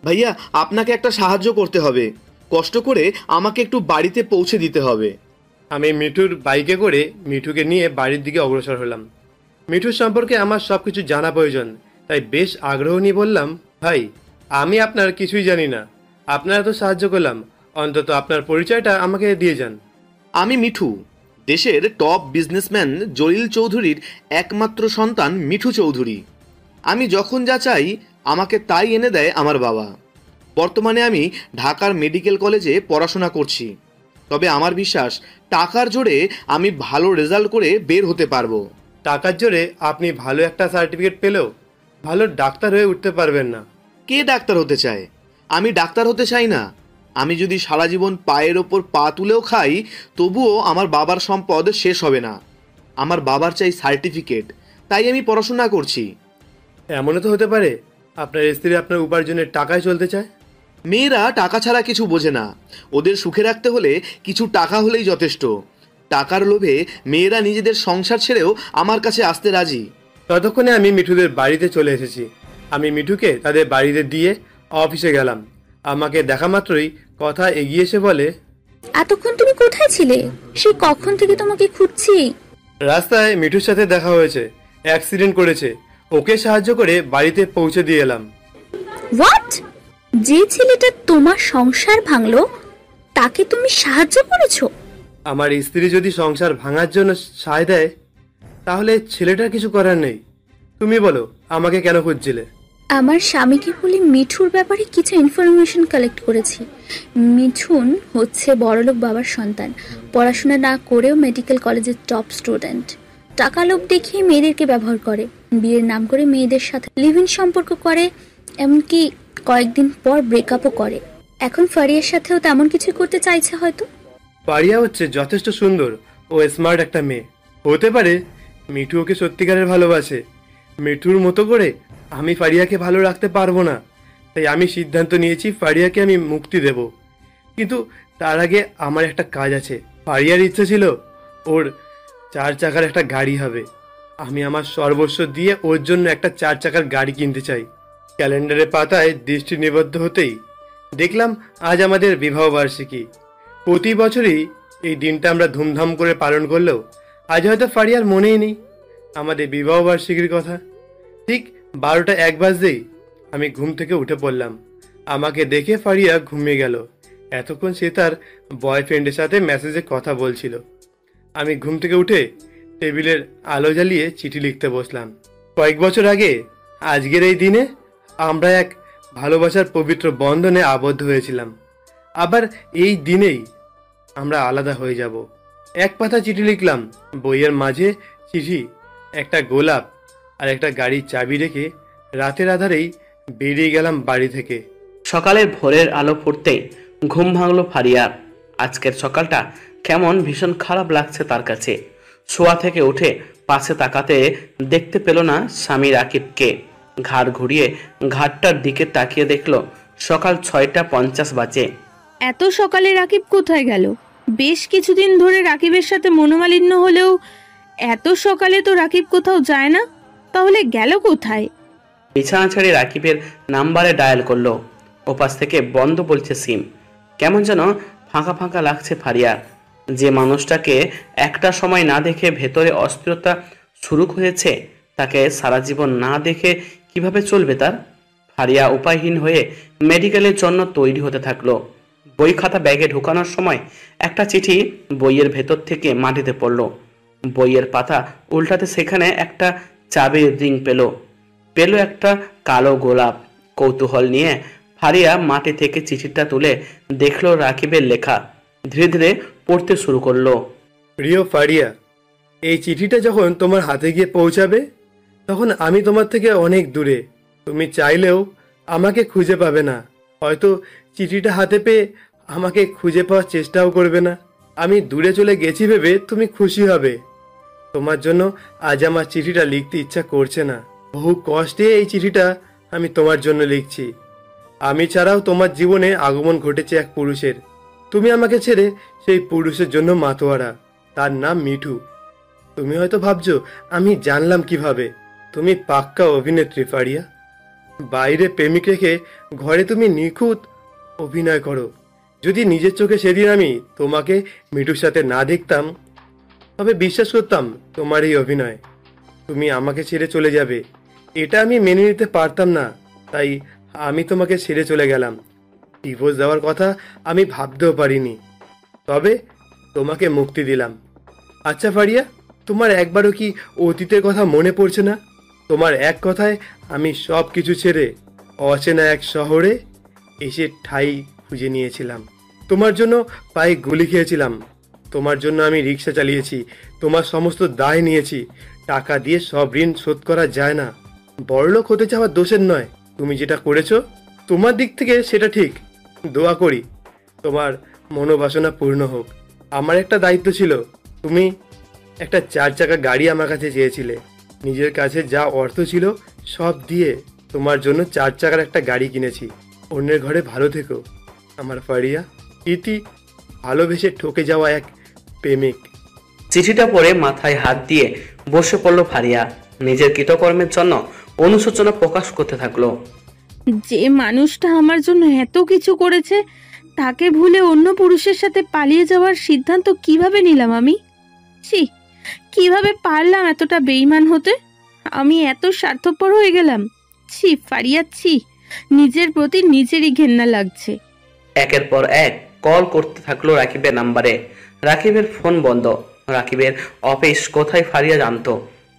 ভাইয়া, আপনাকে একটা সাহায্য করতে হবে, কষ্ট করে আমাকে একটু বাড়িতে পৌঁছে দিতে হবে। আমি মিঠুর বাইকে করে মিঠুকে নিয়ে বাড়ির দিকে অগ্রসর হলাম। মিঠুর সম্পর্কে আমার সব কিছু জানা প্রয়োজন, তাই বেশ আগ্রহ নিয়ে বললাম, ভাই আমি আপনার কিছুই জানি না, আপনারা তো সাহায্য করলাম, অন্তত আপনার পরিচয়টা আমাকে দিয়ে যান। আমি মিঠু, দেশের টপ বিজনেসম্যান জলিল চৌধুরীর একমাত্র সন্তান মিঠু চৌধুরী। আমি যখন যা চাই আমাকে তাই এনে দেয় আমার বাবা। বর্তমানে আমি ঢাকার মেডিকেল কলেজে পড়াশোনা করছি, তবে আমার বিশ্বাস টাকার জোরে আমি ভালো রেজাল্ট করে বের হতে পারবো। টাকার জোরে আপনি ভালো একটা সার্টিফিকেট পেলেও ভালো ডাক্তার হয়ে উঠতে পারবেন না। কে ডাক্তার হতে চায়? আমি ডাক্তার হতে চাই না। আমি যদি সারা জীবন পায়ের ওপর পা তুলেও খাই, তবুও আমার বাবার সম্পদ শেষ হবে না। আমার বাবার চাই সার্টিফিকেট, তাই আমি পড়াশোনা করছি। এমনও তো হতে পারে আপনার স্ত্রী আপনার উপার্জনের টাকায় চলতে চায়। মেয়েরা টাকা ছাড়া কিছু বোঝে না, ওদের সুখে রাখতে হলে কিছু টাকা হলেই যথেষ্ট। টাকার লোভে মেয়েরা নিজেদের সংসার ছেড়েও আমার কাছে আসতে রাজি। ততক্ষণে আমি মিঠুদের বাড়িতে চলে এসেছি। আমি মিঠুকে তাদের বাড়িতে দিয়ে অফিসে গেলাম। আমাকে দেখা মাত্রই কথা এগিয়ে এসে বলে, এতক্ষণ তুমি কোথায় ছিলে? সে কখন থেকে তোমাকে খুঁজছি। রাস্তায় মিঠুর সাথে দেখা হয়েছে, অ্যাক্সিডেন্ট করেছে, ওকে সাহায্য করে বাড়িতে পৌঁছে দিয়ে এলাম। হোয়াট? যে ছেলেটা তোমার সংসার ভাঙলো তাকে তুমি সাহায্য করেছো? আমার স্ত্রী যদি সংসার ভাঙার জন্য সায় দেয়, তাহলে ছেলেটার কিছু করার নেই। তুমি বলো আমাকে কেন খুঁজছিলে? আমার স্বামীকে বলে মিঠুর ব্যাপারে কিছু ইনফরমেশন কালেক্ট করেছি। মিঠুন হচ্ছে বড়লোক বাবার সন্তান, পড়াশোনা না করেও মেডিকেল কলেজের টপ স্টুডেন্ট। টাকা লোভ দেখিয়ে মেয়েদেরকে ব্যবহার করে, বিয়ের নাম করে মেয়েদের সাথে লিভ ইন সম্পর্ক করে, এমনকি কয়েকদিন পর ব্রেকআপও করে। এখন ফারিয়ার সাথেও তেমন কিছু করতে চাইছে হয়তো। ফারিয়া হচ্ছে যথেষ্ট সুন্দর ও স্মার্ট একটা মেয়ে। হতে পারে মিঠু ওকে সত্যিকারের ভালোবাসে। মিঠুর মতো করে আমি ফারিয়াকে ভালো রাখতে পারবো না, তাই আমি সিদ্ধান্ত নিয়েছি ফারিয়াকে আমি মুক্তি দেব। কিন্তু তার আগে আমার একটা কাজ আছে। ফারিয়ার ইচ্ছা ছিল ওর 4 চাকার একটা গাড়ি হবে। আমি আমার সর্বস্ব দিয়ে ওর জন্য একটা 4 চাকার গাড়ি কিনতে চাই। ক্যালেন্ডারের পাতায় দৃষ্টি নিবদ্ধ হতেই দেখলাম আজ আমাদের বিবাহ বার্ষিকী। প্রতি বছরই এই দিনটা আমরা ধুমধাম করে পালন করলেও আজ হয়তো ফারিয়ার মনেই নেই আমাদের বিবাহ বার্ষিকীর কথা। ঠিক 12টা 1 বাজতেই আমি ঘুম থেকে উঠে পড়লাম। আমাকে দেখে ফারিয়া ঘুমিয়ে গেল। এতক্ষণ সে তার বয়ফ্রেন্ডের সাথে মেসেজে কথা বলছিল। আমি ঘুম থেকে উঠে টেবিলের আলো জ্বালিয়ে চিঠি লিখতে বসলাম। কয়েক বছর আগে আজকের এই দিনে আমরা এক ভালোবাসার পবিত্র বন্ধনে আবদ্ধ হয়েছিলাম। আবার এই দিনেই আমরা আলাদা হয়ে যাব। এক পাতা চিঠি লিখলাম, বইয়ের মাঝে চিঠি, একটা গোলাপ আর একটা গাড়ির চাবি রেখে রাতের আধারেই বেরিয়ে গেলাম বাড়ি থেকে। সকালের ভোরের আলো ফুটতেই ঘুম ভাঙলো ফারিয়ার। আজকের সকালটা কেমন ভীষণ খারাপ লাগছে তার কাছে। শোয়া থেকে উঠে পাশে তাকাতে দেখতে পেল না স্বামী রাকিবকে। ঘাড় ঘুরিয়ে ঘাটটার দিকে তাকিয়ে দেখলো সকাল 6:50 বাজে। এত সকালে রাকিব কোথায় গেল? বেশ কিছুদিন ধরে রাকিবের সাথে মনোমালিন্য হলেও এত সকালে তো রাকিব কোথাও যায় না, তাহলে গেল কোথায়? বিছানা ছেড়ে রাকিবের নাম্বারে ডায়াল করলো। ওপাশ থেকে বন্ধ বলছে সিম। কেমন যেন ফাঁকা ফাঁকা লাগছে ফারিয়ার। যে মানুষটাকে একটা সময় না দেখে ভেতরে অস্থিরতা শুরু হয়েছে, তাকে সারা জীবন না দেখে কিভাবে চলবে তার? ফারিয়া উপায়হীন হয়ে মেডিকেলের জন্য তৈরি হতে থাকলো। বই খাতা ব্যাগে ঢোকানোর সময় একটা চিঠি বইয়ের ভেতর থেকে মাটিতে পড়লো। বইয়ের পাতা উল্টাতে সেখানে একটা চাবির রিং পেল একটা কালো গোলাপ। কৌতূহল নিয়ে ফারিয়া মাটি থেকে চিঠিটা তুলে দেখলো রাকিবের লেখা। ধীরে ধীরে পড়তে শুরু করলো। প্রিয় ফারিয়া, এই চিঠিটা যখন তোমার হাতে গিয়ে পৌঁছাবে তখন আমি তোমার থেকে অনেক দূরে। তুমি চাইলেও আমাকে খুঁজে পাবে না। হয়তো চিঠিটা হাতে পেয়ে আমাকে খুঁজে পাওয়ার চেষ্টাও করবে না। আমি দূরে চলে গেছি ভেবে তুমি খুশি হবে। তোমার জন্য আজ আমার চিঠিটা লিখতে ইচ্ছা করছে না। বহু কষ্টে এই চিঠিটা আমি তোমার জন্য লিখছি। আমি ছাড়াও তোমার জীবনে আগমন ঘটেছে এক পুরুষের। তুমি আমাকে ছেড়ে সেই পুরুষের জন্য মাতোয়ারা। তার নাম মিঠু। তুমি হয়তো ভাবছো আমি জানলাম কিভাবে। তুমি পাক্কা অভিনেত্রী ফারিয়া। বাইরে প্রেমিক রেখে ঘরে তুমি নিখুঁত অভিনয় করো। যদি নিজের চোখে সেদিন আমি তোমাকে মিঠুর সাথে না দেখতাম তবে বিশ্বাস করতাম তোমার এই অভিনয়। তুমি আমাকে ছেড়ে চলে যাবে এটা আমি মেনে নিতে পারতাম না, তাই আমি তোমাকে ছেড়ে চলে গেলাম। ডিভোর্স দেওয়ার কথা আমি ভাবতেও পারিনি, তবে তোমাকে মুক্তি দিলাম। আচ্ছা ফারিয়া, তোমার একবারও কি অতীতের কথা মনে পড়ছে না? তোমার এক কথায় আমি সব কিছু ছেড়ে অচেনা এক শহরে এসে ঠাই খুঁজে নিয়েছিলাম। তোমার জন্য পায়ে গুলি খেয়েছিলাম। তোমার জন্য আমি রিক্সা চালিয়েছি। তোমার সমস্ত দায় নিয়েছি। টাকা দিয়ে সব ঋণ শোধ করা যায় না। বড়লোক হতে চাওয়া দোষের নয়। তুমি যেটা করেছো তোমার দিক থেকে সেটা ঠিক। দোয়া করি তোমার মনোবাসনা পূর্ণ হোক। আমার একটা দায়িত্ব ছিল। তুমি একটা 4 চাকা গাড়ি আমার কাছে চেয়েছিলে। নিজের কাছে যা অর্থ ছিল সব দিয়ে তোমার জন্য 4 চাকার একটা গাড়ি কিনেছি। অন্যের ঘরে ভালো থেকো আমার ফারিয়া। ইতি ভালোবেসে ঠকে যাওয়া এক প্রেমিক। চিঠিটা পড়ে মাথায় হাত দিয়ে বসে পড়লো ফারিয়া। নিজের কৃতকর্মের জন্য অনুশোচনা প্রকাশ করতে থাকলো। যে মানুষটা আমার জন্য এত কিছু করেছে তাকে ভুলে অন্য পুরুষের সাথে পালিয়ে যাওয়ার সিদ্ধান্ত কিভাবে নিলাম আমি? ছি, কিভাবে পারলাম এতটা বেঈমান হতে? আমি এত স্বার্থপর হয়ে গেলাম। ছি ফারিয়া, ছি, নিজের প্রতি নিজেরই ঘেন্না লাগছে। একের পর এক কল করতে থাকলো রাকিবের নাম্বারে। রাকিবের ফোন বন্ধ। রাকিবের অফিস কোথায় ফারিয়া জানতো,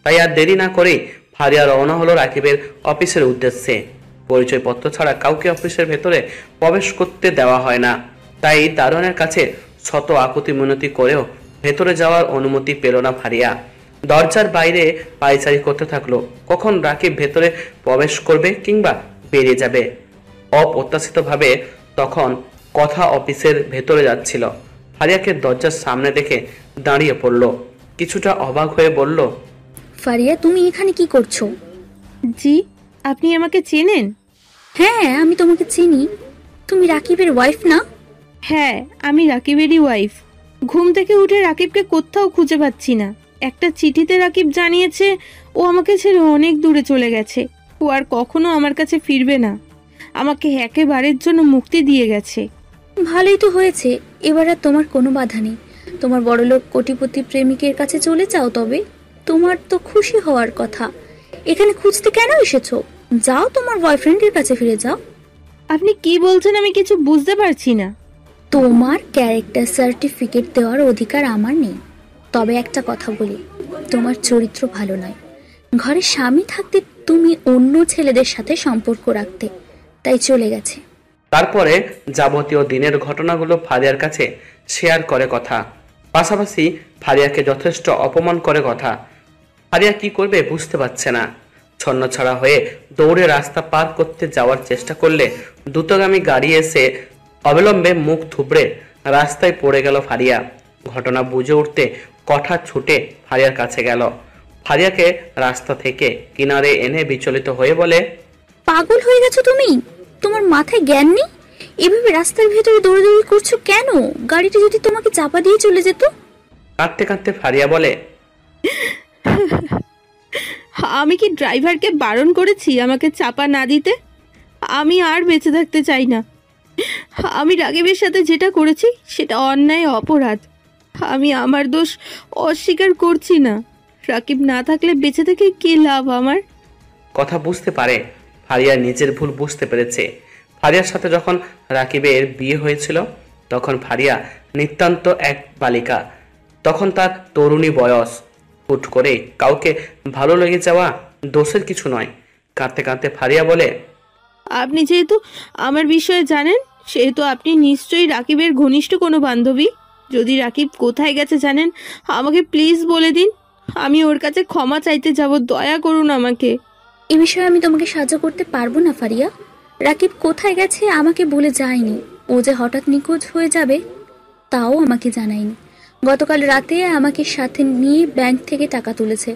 তাই আর দেরি না করে ফারিয়া রওনা হলো রাকিবের অফিসের উদ্দেশ্যে। পরিচয়পত্র ছাড়া কাউকে অফিসের ভেতরে প্রবেশ করতে দেওয়া হয় না, তাই দারোয়ানের কাছে শত আকুতি মিনতি করেও ভেতরে যাওয়ার অনুমতি পেল না ফারিয়া। দরজার বাইরে পায়চারি করতে থাকলো কখন রাকিব ভেতরে প্রবেশ করবে কিংবা বেরিয়ে যাবে। অপ্রত্যাশিতভাবে তখন কথা অফিসের ভেতরে যাচ্ছিল। ফারিয়াকে দরজার সামনে দেখে দাঁড়িয়ে পড়ল। কিছুটা অবাক হয়ে বলল, ফারিয়া, তুমি এখানে কি করছো? জি, আপনি আমাকে চেনেন? হ্যাঁ, আমি তোমাকে চিনি। তুমি রাকিবের ওয়াইফ না? হ্যাঁ, আমি রাকিবেরই ওয়াইফ। ঘুম থেকে উঠে রাকিবকে কোথাও খুঁজে পাচ্ছি না। একটা চিঠিতে রাকিব জানিয়েছে ও আমাকে ছেড়ে অনেক দূরে চলে গেছে। ও আর কখনো আমার কাছে ফিরবে না। আমাকে একেবারের জন্য মুক্তি দিয়ে গেছে। ভালোই তো হয়েছে, এবার আর তোমার কোনো বাধা নেই। তোমার বড়লোক কোটিপতি প্রেমিকের কাছে চলে যাও, তবে তোমার তো খুশি হওয়ার কথা। এখানে খুঁজতে কেন এসেছো? যাও তোমার বয়ফ্রেন্ডের কাছে ফিরে যাও। আপনি কি বলছেন আমি কিছু বুঝতে পারছি না। তোমার ক্যারেক্টার সার্টিফিকেট দেওয়ার অধিকার আমার নেই। তবে একটা কথা বলি, তোমার চরিত্র ভালো নয়। ঘরে স্বামী থাকতে তুমি অন্য ছেলেদের সাথে সম্পর্ক রাখতে, তাই চলে গেছে। তারপরে যাবতীয় দিনের ঘটনাগুলো ফারিয়ার কাছে শেয়ার করে কথা, পাশাপাশি ফারিয়াকে যথেষ্ট অপমান করে কথা। ফারিয়া কি করবে বুঝতে পারছে না। ছন্নছাড়া হয়ে দৌড়ে রাস্তা পার করতে যাওয়ার চেষ্টা করলে দ্রুতগামী গাড়ি এসে অবিলম্বে মুখ থুবড়ে রাস্তায় পড়ে গেল ফারিয়া। ঘটনা বুঝে উঠতে কথা ছুটে ফারিয়ার কাছে গেল। ফারিয়াকে রাস্তা থেকে কিনারে এনে বিচলিত হয়ে বলে, পাগল হয়ে গেছো তুমি? তোমার মাথায় জ্ঞান নেই? এভাবে রাস্তার ভেতরে দৌড়াদৌড়ি করছো কেন? গাড়িটা যদি তোমাকে চাপা দিয়ে চলে যেত? কাঁদতে কাঁদতে ফারিয়া বলে, আমি কি ড্রাইভারকে বারণ করেছি আমাকে চাপা না দিতে? আমি আর বেঁচে থাকতে চাই না। আমি রাকিবের সাথে যেটা করেছি সেটা অন্যায়, অপরাধ। আমি আমার দোষ অস্বীকার করছি না। রাকিব না থাকলে বেঁচে থেকে কি লাভ আমার? কথা বুঝতে পারে ফারিয়া নিজের ভুল বুঝতে পেরেছে। ফারিয়ার সাথে যখন রাকিবের বিয়ে হয়েছিল তখন ফারিয়া নিতান্ত এক বালিকা। তখন তার তরুণী বয়স। হুট করে কাউকে ভালো লেগে যাওয়া দোষের কিছু নয়। কাঁদতে কাঁদতে ফারিয়া বলে, আপনি যেহেতু আমার বিষয়ে জানেন সেহেতু আপনি নিশ্চয়ই রাকিবের ঘনিষ্ঠ কোনো বান্ধবী। যদি রাকিব কোথায় গেছে জানেন, আমাকে প্লিজ বলে দিন। আমি ওর কাছে ক্ষমা চাইতে যাব, দয়া করুন আমাকে। এ বিষয়ে আমি তোমাকে সাহায্য করতে পারবো না ফারিয়া। রাকিব কোথায় গেছে আমাকে বলে যায়নি। ও যে হঠাৎ নিখোঁজ হয়ে যাবে তাও আমাকে জানায়নি। গতকাল রাতে আমাকে সাথে নিয়ে ব্যাংক থেকে টাকা তুলেছে।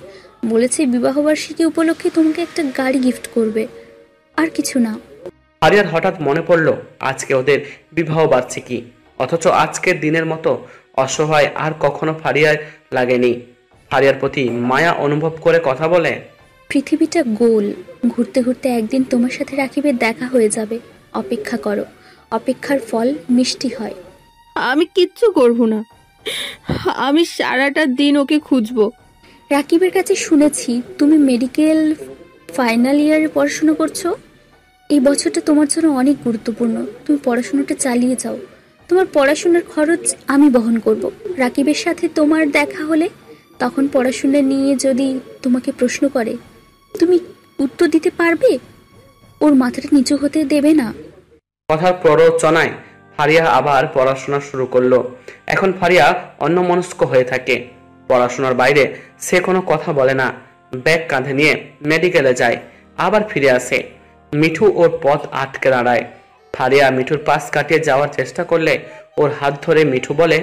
বলেছে বিবাহবার্ষিকী উপলক্ষে তোমাকে একটা গাড়ি গিফট করবে, আর কিছু না। ফারিয়ার হঠাৎ মনে পড়ল আজকে ওদের বিবাহ বার্ষিকী, অথচ আজকের দিনের মতো অসহায় আর কখনো ফারিয়ার লাগেনি। ফারিয়ার প্রতি মায়া অনুভব করে কথা বলে, পৃথিবীটা গোল, ঘুরতে ঘুরতে একদিন তোমার সাথে রাকিবের দেখা হয়ে যাবে। অপেক্ষা করো, অপেক্ষার ফল মিষ্টি হয়। আমি কিচ্ছু করব না। আমি সারাটা দিন ওকে খুঁজবো। রাকিবের কাছে শুনেছি তুমি মেডিকেল ফাইনাল ইয়ারে পড়াশোনা করছো। এই বছরটা তোমার জন্য অনেক গুরুত্বপূর্ণ। তুমি পড়াশোনাটা চালিয়ে যাও। তোমার পড়াশোনার খরচ আমি বহন করব। রাকিবের সাথে তোমার দেখা হলে তখন পড়াশোনা নিয়ে যদি তোমাকে প্রশ্ন করে তুমি উত্তর দিতে পারবে? ওর মাথাটা নিচু হতে দেবে না। কথার প্ররোচনায় ফারিয়া আবার পড়াশোনা শুরু করলো। এখন ফারিয়া অন্যমনস্ক হয়ে থাকে। পড়াশোনার বাইরে সে কোনো কথা বলে না। ব্যাগ কাঁধে নিয়ে মেডিকেলে যায়, আবার ফিরে আসে। মিঠু ওর পথ আটকে দাঁড়ায়। ফারিয়া মিঠুর পাশ কাটিয়ে যাওয়ার চেষ্টা করলে ওর হাত ধরে মিঠু বলে,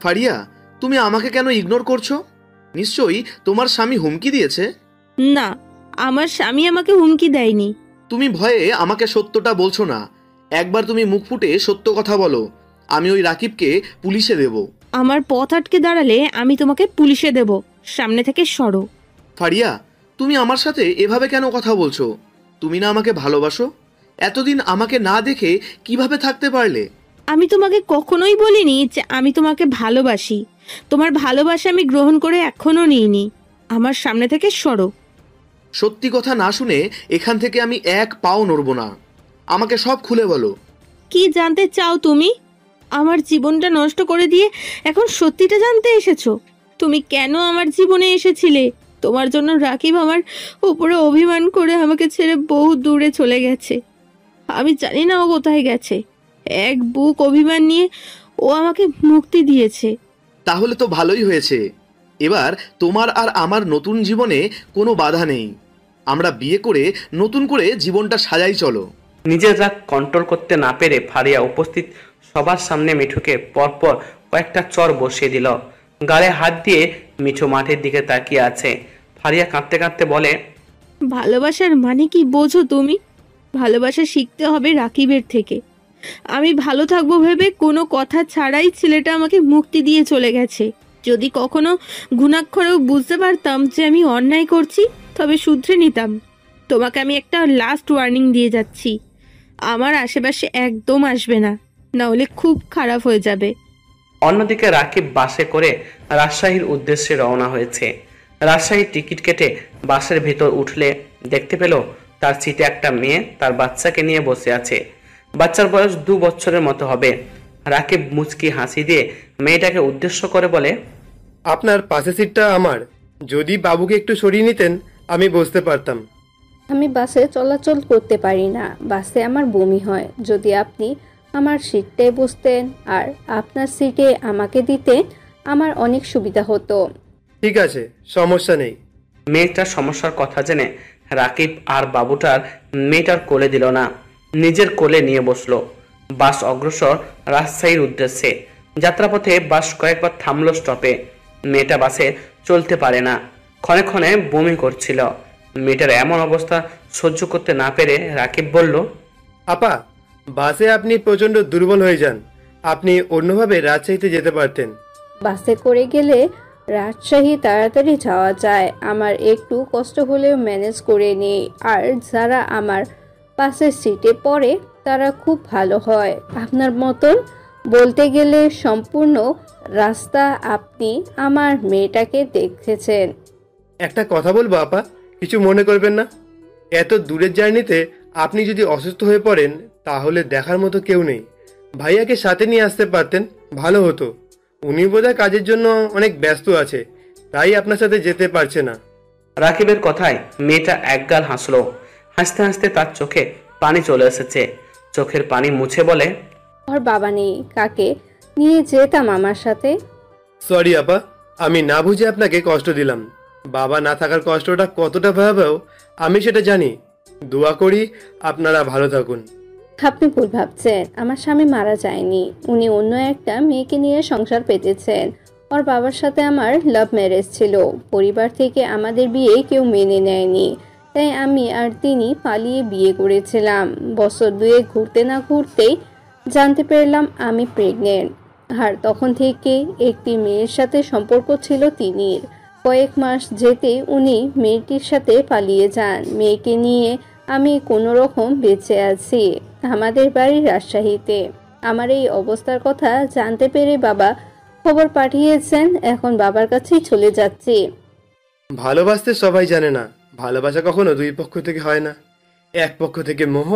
ফারিয়া, তুমি আমাকে কেন ইগনোর করছো? নিশ্চয়ই তোমার স্বামী হুমকি দিয়েছে। না, আমার স্বামী আমাকে হুমকি দেয়নি। তুমি ভয়ে আমাকে সত্যটা বলছো না। একবার তুমি মুখ ফুটে সত্য কথা বলো, আমি ওই রাকিবকে পুলিশে দেব। আমার পথ আটকে দাঁড়ালে আমি তোমাকে পুলিশে দেব। সামনে থেকে সরো। ফারিয়া, তুমি আমার সাথে এভাবে কেন কথা বলছো? তুমি না আমাকে ভালোবাসো? এতদিন আমাকে না দেখে কিভাবে থাকতে পারলে? আমি তোমাকে কখনোই বলিনি যে আমি তোমাকে ভালোবাসি। তোমার ভালোবাসা আমি গ্রহণ করে এখনো নিইনি। আমার সামনে থেকে সরো। সত্যি কথা না শুনে এখান থেকে আমি এক পাও নড়ব না। আমাকে সব খুলে বলো। কি জানতে চাও তুমি? আমার জীবনটা নষ্ট করে দিয়ে এখন সত্যিটা জানতে এসেছো? তুমি কেন আমার জীবনে এসেছিলে? তোমার জন্য রাকিব আমার উপরে অভিমান করে আমাকে ছেড়ে বহু দূরে চলে গেছে। আমি জানি না ও কোথায় গেছে। এক বুক অভিমান নিয়ে ও আমাকে মুক্তি দিয়েছে। তাহলে তো ভালোই হয়েছে। এবার তোমার আর আমার নতুন জীবনে কোনো বাধা নেই। আমরা বিয়ে করে নতুন করে জীবনটা সাজাই চলো। নিজের রাগ কন্ট্রোল করতে না পেরে ফারিয়া উপস্থিত সবার সামনে মিঠুকে পরপর কয়েকটা চর বসিয়ে দিল। গালে হাত দিয়ে মিঠু মাঠের দিকে তাকিয়ে আছে। ফারিয়া কাঁদতে কাঁদতে বলে, ভালোবাসার মানে কি বোঝো তুমি? ভালোবাসা শিখতে হবে রাকিবের থেকে। আমি ভালো থাকবো ভেবে কোনো কথা ছাড়াই ছেলেটা আমাকে মুক্তি দিয়ে চলে গেছে। যদি কখনো ঘুণাক্ষরেও বুঝতে পারতাম যে আমি অন্যায় করছি তবে শুধরে নিতাম। তোমাকে আমি একটা লাস্ট ওয়ার্নিং দিয়ে যাচ্ছি, আমার আশেপাশে একদম আসবে না, না হলে খুব খারাপ হয়ে যাবে। অন্যদিকে রাকিব বাসে করে রাজশাহীর উদ্দেশ্যে রওনা হয়েছে। রাজশাহীর টিকিট কেটে বাসের ভেতর উঠলে দেখতে পেল তার সিটে একটা মেয়ে তার বাচ্চাকে নিয়ে বসে আছে। বাচ্চার বয়স 2 বছরের মতো হবে। রাকিব মুচকি হাসি দিয়ে মেয়েটাকে উদ্দেশ্য করে বলে, আপনার পাশে সিটটা আমার, যদি বাবুকে একটু সরিয়ে নিতেন আমি বসতে পারতাম। আমি বাসে চলাচল করতে পারি না, বাসে আমার বমি হয়। যদি আপনি আমার সিটটায় বসতেন আর আপনার সিটে আমাকে দিতেন আমার অনেক সুবিধা হতো। ঠিক আছে, সমস্যা নেই। মেয়েটার সমস্যার কথা জেনে রাকিব আর বাবুটার মেয়েটার কোলে দিল না, নিজের কোলে নিয়ে বসলো। বাস অগ্রসর রাজশাহীর উদ্দেশ্যে। যাত্রাপথে বাস কয়েকবার থামলো স্টপে। মেয়েটা বাসে চলতে পারে না, ক্ষণে ক্ষণে বমি করছিল। মেয়েটার এমন অবস্থা সহ্য করতে না পেরে রাকিব বলল, আপা, বাসে আপনি প্রচন্ড দুর্বল হয়ে যান, আপনি অন্যভাবে রাজশাহীতে যেতে পারতেন। বাসে করে গেলে রাজশাহী তাড়াতাড়ি যাওয়া যায়, আমার একটু কষ্ট হলেও ম্যানেজ করে নিই। আর যারা আমার পাশের সিটে পড়ে তারা খুব ভালো হয়। আপনার মতন বলতে গেলে সম্পূর্ণ রাস্তা আপনি আমার মেয়েটাকে দেখেছেন। একটা কথা বলবো আপা, কিছু মনে করবেন না? এত দূরের জার্নিতে আপনি যদি অসুস্থ হয়ে পড়েন তাহলে দেখার মতো কেউ নেই। ভাইয়াকে সাথে নিয়ে আসতে পারতেন, ভালো হতো। উনি বোধহয় কাজের জন্য অনেক ব্যস্ত আছে, তাই আপনার সাথে যেতে পারছে না। রাকিবের কথায় মেয়েটা একগাল হাসলো। হাসতে হাসতে তার চোখে পানি চলে এসেছে। চোখের পানি মুছে বলে, ওর বাবা নেই, কাকে নিয়ে যেতাম আমার সাথে। সরি আপা, আমি না বুঝে আপনাকে কষ্ট দিলাম। বাবা না থাকার কষ্টটা কতটা ভয়াবহ আমি সেটা জানি। দোয়া করি আপনারা ভালো থাকুন। আপনি ভুল ভাবছেন, আমার স্বামী মারা যায়নি, উনি অন্য একটা মেয়েকে নিয়ে সংসার পেতেছেন। ওর বাবার সাথে আমার লাভ ম্যারেজ ছিল। পরিবার থেকে আমাদের বিয়ে কেউ মেনে নেয়নি, তাই আমি আর তিনি পালিয়ে বিয়ে করেছিলাম। বছর 2 ঘুরতে না ঘুরতেই জানতে পারলাম আমি প্রেগনেন্ট। আর তখন থেকে একটি মেয়ের সাথে সম্পর্ক ছিল তিনির। কয়েক মাস যেতে উনি মেয়েটির সাথে পালিয়ে যান। মেয়েকে নিয়ে আমি কোনো রকম বেঁচে আছি। আমাদের বাড়ি রাজশাহীতে। আমার এই অবস্থার কথা জানতে পেরে বাবা খবর পাঠিয়েছেন, এখন বাবার কাছেই চলে যাচ্ছি। ভালোবাসতে সবাই জানে না, ভালোবাসা কখনো 2 পক্ষ থেকে হয় না। এক পক্ষ থেকে মোহ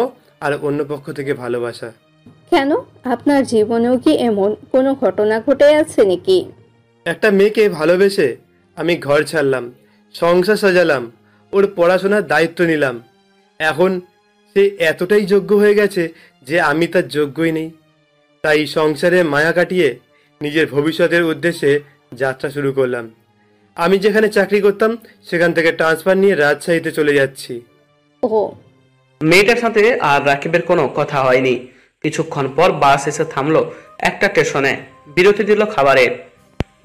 আর অন্য পক্ষ থেকে ভালোবাসা। কেন, আপনার জীবনেও কি এমন কোনো ঘটনা ঘটে আছে নাকি? একটা মেয়েকে ভালোবেসে আমি ঘর ছাড়লাম, সংসার সাজালাম, ওর পড়াশোনার দায়িত্ব নিলাম। এখন সে এতটাই যোগ্য হয়ে গেছে যে আমি তার যোগ্যই নেই। তাই সংসারে মায়া কাটিয়ে নিজের ভবিষ্যতের উদ্দেশ্যে যাত্রা শুরু করলাম। আমি যেখানে চাকরি করতাম সেখান থেকে ট্রান্সফার নিয়ে রাজশাহীতে চলে যাচ্ছি। ও, মেয়েটার সাথে আর রাকিবের কোনো কথা হয়নি। কিছুক্ষণ পর বাস এসে থামলো একটা স্টেশনে। বিরতি দিল খাবারের।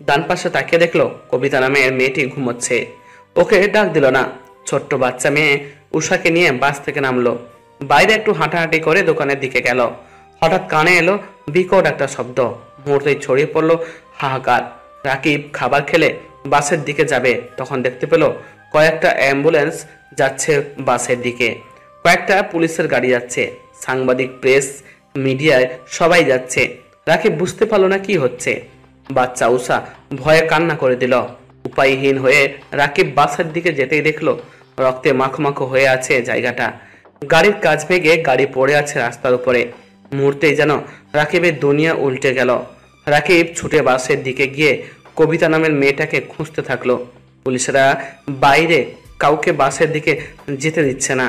ডান পাশে তাকিয়ে দেখলো কবিতা নামের মেয়েটি ঘুমোচ্ছে। ওকে ডাক দিল না। ছোট্ট বাচ্চা মেয়ে উষাকে নিয়ে বাস থেকে নামলো। বাইরে একটু হাঁটাহাঁটি করে দোকানের দিকে গেল। হঠাৎ কানে এলো বিকট একটা শব্দ। মুহূর্তেই ছড়িয়ে পড়লো হাহাকার। রাকিব খাবার খেলে বাসের দিকে যাবে, তখন দেখতে পেল কয়েকটা অ্যাম্বুলেন্স যাচ্ছে বাসের দিকে। কয়েকটা পুলিশের গাড়ি যাচ্ছে, সাংবাদিক, প্রেস, মিডিয়ায় সবাই যাচ্ছে। রাকিব বুঝতে পারলো না কি হচ্ছে। বাচ্চা উষা ভয়ে কান্না করে দিল। উপায়হীন হয়ে রাকিব বাসের দিকে যেতেই দেখলো রক্তে মাখো হয়ে আছে জায়গাটা। গাড়ির কাজ ভেঙে গাড়ি পড়ে আছে রাস্তার উপরে। মুহূর্তেই যেন রাকিবের দুনিয়া উল্টে গেল। রাকিব ছুটে বাসের দিকে গিয়ে কবিতা নামের মেয়েটাকে খুঁজতে থাকলো। পুলিশরা বাইরে কাউকে বাসের দিকে যেতে দিচ্ছে না।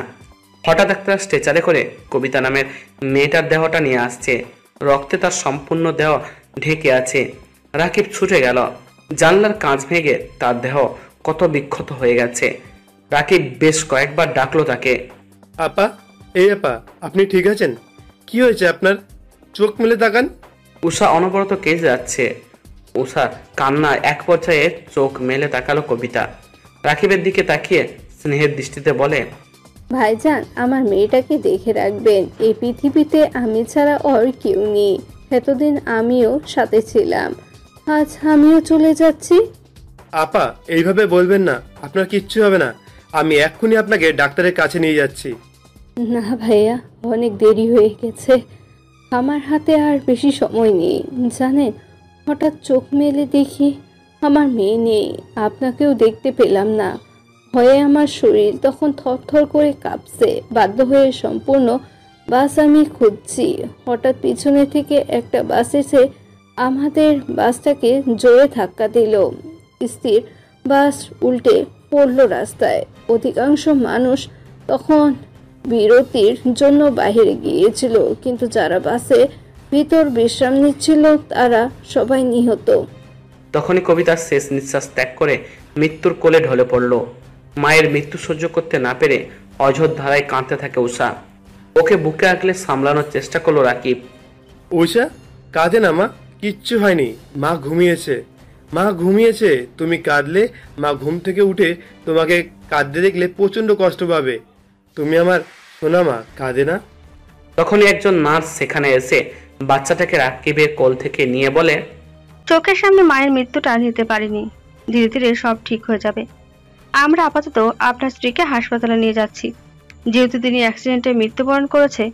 হঠাৎ একটা স্ট্রেচারে করে কবিতা নামের মেয়েটার দেহটা নিয়ে আসছে। রক্তে তার সম্পূর্ণ দেহ ঢেকে আছে। রাকিব ছুটে গেল। জানলার কাঁচ ভেঙে তার দেহ কত বিক্ষত হয়ে গেছে। রাকিব বেশ কয়েকবার ডাকলো তাকে। আপা, এই আপা, আপনি ঠিক আছেন? কি হয়েছে আপনার? চোখ মেলে তাকান। উষা অনবরত কেঁদে যাচ্ছে। উষা কান্না এক পর্যায়ে চোখ মেলে তাকালো কবিতা। রাকিবের দিকে তাকিয়ে স্নেহের দৃষ্টিতে বলে, ভাইজান, আমার মেয়েটাকে দেখে রাখবেন। এই পৃথিবীতে আমি ছাড়া ওর কেউ নেই। এতদিন আমিও সাথে ছিলাম, আজ আমিও চলে যাচ্ছি। আপা, এইভাবে বলবেন না, আপনার কিচ্ছু হবে না। আমি এক্ষুনি আপনাকে ডাক্তারের কাছে নিয়ে যাচ্ছি। না ভাইয়া, অনেক দেরি হয়ে গেছে। আমার হাতে আর বেশি সময় নেই জানেন। হঠাৎ চোখ মেলে দেখি আমার মেয়ে নেই, আপনাকেও দেখতে পেলাম না। ভয়ে আমার শরীর তখন থরথর করে কাঁপছে। বাধ্য হয়ে সম্পূর্ণ বাস আমি খুঁজছি। হঠাৎ পিছনে থেকে একটা বাস এসে আমাদের বাসটাকে জোরে ধাক্কা দিল। স্থির বাস উল্টে পড়ল রাস্তায়। অধিকাংশ মানুষ তখন বিরতির জন্য বাইরে গিয়েছিল, কিন্তু যারা বাসে ভিতর বিশ্রাম নিচ্ছিল তারা সবাই নিহত। তখনই কবিতার শেষ নিঃশ্বাস ত্যাগ করে মৃত্যুর কোলে ঢলে পড়ল। মায়ের মৃত্যু সহ্য করতে না পেরে অঝোর ধারায় কাঁদতে থাকে উষা। ওকে বুকে আঁকলে সামলানোর চেষ্টা করলো রাকিব। উষা, কাঁদে না মা, কিচ্ছু হয়নি। মা ঘুমিয়েছে, মা ঘুমিয়েছে। তুমি কাঁদলে মা ঘুম থেকে উঠে তোমাকে কাঁদতে দেখলে প্রচণ্ড কষ্ট পাবে। তুমি আমার সোনা মা, কাঁদে না। তখনই একজন নার্স সেখানে এসে বাচ্চাটাকে রাকিবের কোল থেকে নিয়ে বলে, চোখের সামনে মায়ের মৃত্যুটা নিতে পারিনি, ধীরে ধীরে সব ঠিক হয়ে যাবে। আমরা আপাতত আপনার স্ত্রীকে হাসপাতালে নিয়ে যাচ্ছি। যেহেতু তিনি অ্যাক্সিডেন্টে মৃত্যুবরণ করেছে,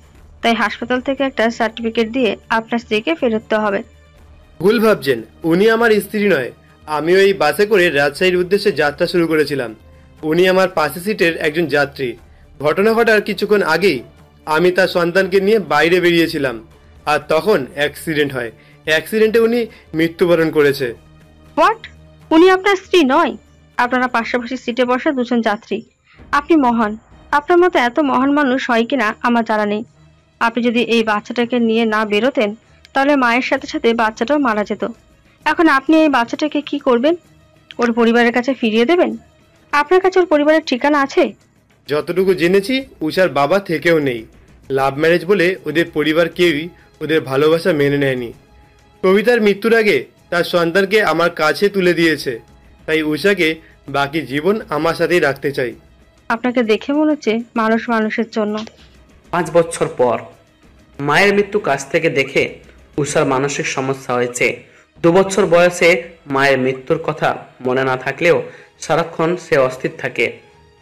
তাই হাসপাতাল থেকে একটা সার্টিফিকেট দিয়ে আপনার স্ত্রীকে ফেরত দেওয়া হবে। ভুল ভাবছেন, উনি আমার স্ত্রী নয়। আমিও এই বাসে করে রাজশাহীর উদ্দেশ্যে যাত্রা শুরু করেছিলাম। উনি আমার পাশে সিটের একজন যাত্রী। ঘটনা ঘটার কিছুক্ষণ আগেই আমি তার সন্তানকে নিয়ে বাইরে বেরিয়েছিলাম, আর তখন অ্যাক্সিডেন্ট হয়। অ্যাক্সিডেন্টে উনি মৃত্যুবরণ করেছে। হোয়াট? উনি আপনার স্ত্রী নয়? আপনারা পাশাপাশি সিটে বসা দুজন যাত্রী। আপনি মহান। আপনার মতো এত মহান মানুষ হয় কিনা আমার জানা নেই। আপনি যদি এই বাচ্চাটাকে নিয়ে না বেরোতেন, তাহলে মায়ের সাথে সাথে বাচ্চাটাও মারা যেত। এখন আপনি এই বাচ্চাটাকে কি করবেন? ওর পরিবারের কাছে ফিরিয়ে দেবেন? আপনার কাছে ওর পরিবারের ঠিকানা আছে? যতটুকু জেনেছি, উষার বাবা থেকেও নেই। লাভ ম্যারেজ বলে ওদের পরিবার কেউই ওদের ভালোবাসা মেনে নেয়নি। কবিতার মৃত্যুর আগে তার সন্তানকে আমার কাছে তুলে দিয়েছে, তাই উষাকে বাকি জীবন আমার সাথেই রাখতে চাই। আপনাকে দেখে মনে হচ্ছে মানুষ মানুষের জন্য। 5 বছর পর মায়ের মৃত্যু কাছ থেকে দেখে উষার মানসিক সমস্যা হয়েছে। 2 বছর বয়সে মায়ের মৃত্যুর কথা মনে না থাকলেও সারাক্ষণ সে অস্থির থাকে।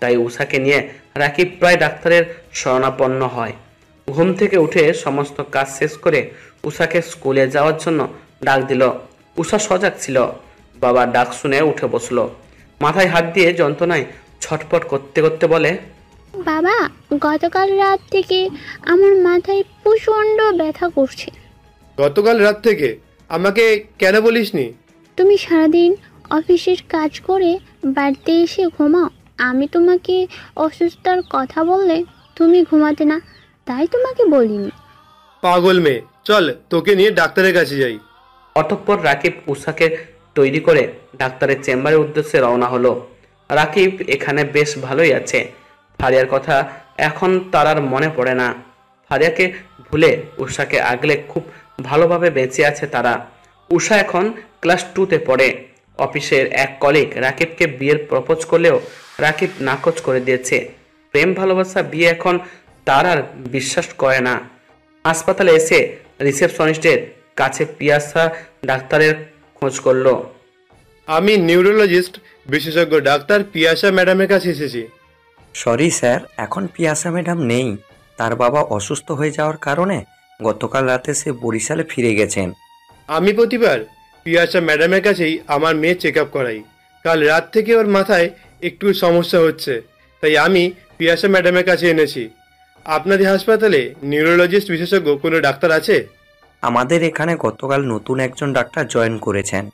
তাই উষাকে নিয়ে রাকিব প্রায় ডাক্তারের শরণাপন্ন হয়। ঘুম থেকে উঠে সমস্ত কাজ শেষ করে উষাকে স্কুলে যাওয়ার জন্য ডাক দিল। উষা সজাগ ছিল। বাবার ডাক শুনে উঠে বসলো। মাথায় হাত দিয়ে যন্ত্রণায় ছটপট করতে করতে বলে, বাবা, গতকাল রাত থেকে আমার মাথায় প্রচণ্ড ব্যথা করছে। গতকাল রাত থেকে? আমাকে কেন বলিসনি? তুমি সারাদিন অফিসের কাজ করে বাড়িতে এসে ঘুমাও। আমি তোমাকে অসুস্থতার কথা বললে তুমি ঘুমাতে না, তাই তোমাকে বলিনি। পাগল মেয়ে, চল তোকে নিয়ে ডাক্তারের কাছে যাই। অতঃপর রাকিব উষাকে তৈরি করে ডাক্তারের চেম্বারের উদ্দেশ্যে রওনা হলো। রাকিব এখানে বেশ ভালোই আছে। ফারিয়ার কথা এখন তার আর মনে পড়ে না। ফারিয়াকে ভুলে উষাকে আগলে খুব ভালোভাবে বেঁচে আছে তারা। উষা এখন ক্লাস 2তে পড়ে। অফিসের এক কলিগ রাকিবকে বিয়ের প্রপোজ করলেও রাকিব নাকচ করে দিয়েছে। প্রেম ভালোবাসা বিয়ে এখন তার আর বিশ্বাস করে না। হাসপাতালে এসে রিসেপশনিস্টের কাছে পিয়াসা ডাক্তারের খোঁজ করলো। আমি নিউরোলজিস্ট বিশেষজ্ঞ ডাক্তার পিয়াসা ম্যাডামের কাছে এসেছি। সরি স্যার, এখন পিয়াসা ম্যাডাম নেই। তার বাবা অসুস্থ হয়ে যাওয়ার কারণে গতকাল রাতে সে বরিশালে ফিরে গেছেন। আমি প্রতিবার পিয়াসা ম্যাডামের কাছেই আমার মেয়ে চেক আপ করাই। কাল রাত থেকে ওর মাথায় একটু সমস্যা হচ্ছে, তাই আমি পিয়াসা ম্যাডামের কাছে এনেছি। আপনাদের হাসপাতালে নিউরোলজিস্ট বিশেষজ্ঞ কোনো ডাক্তার আছে? আমাদের এখানে গতকাল নতুন একজন ডাক্তার জয়েন করেছেন।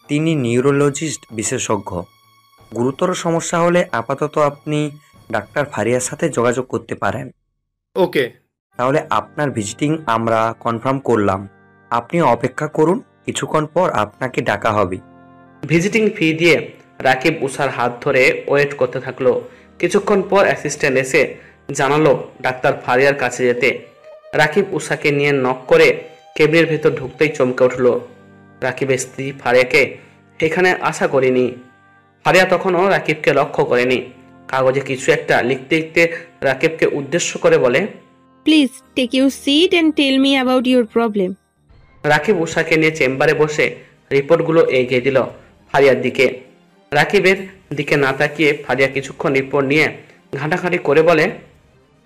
তিনি নিউরোলজিস্ট বিশেষজ্ঞ। গুরুতর সমস্যা হলে আপাতত আপনি ডাক্তার ফারিয়ার সাথে যোগাযোগ করতে পারেন। ওকে, তাহলে আপনার ভিজিটিং আমরা কনফার্ম করলাম। আপনি অপেক্ষা করুন, কিছুক্ষণ পর আপনাকে ডাকা হবে। ভিজিটিং ফি দিয়ে রাকিব উষার হাত ধরে ওয়েট করতে থাকলো। কিছুক্ষণ পর অ্যাসিস্ট্যান্ট এসে জানালো ডাক্তার ফারিয়ার কাছে যেতে। রাকিব উষাকে নিয়ে নক করে কেবিনের ভেতর ঢুকতেই চমকে উঠল। রাকিবের স্ত্রী ফারিয়াকে এখানে আশা করিনি। ফারিয়া তখনও রাকিবকে লক্ষ্য করেনি। কাগজে কিছু একটা লিখতে লিখতে রাকিবকে উদ্দেশ্য করে বলে, please take your seat and tell me about your problem. Rakib উষাকে নিয়ে চেম্বারে বসে রিপোর্টগুলো এগিয়ে দিল ফারিয়ার দিকে। রাকিবের দিকে না তাকিয়ে ফারিয়া কিছুক্ষণ রিপোর্ট নিয়ে ঘাঁটাঘাঁটি করে বলে,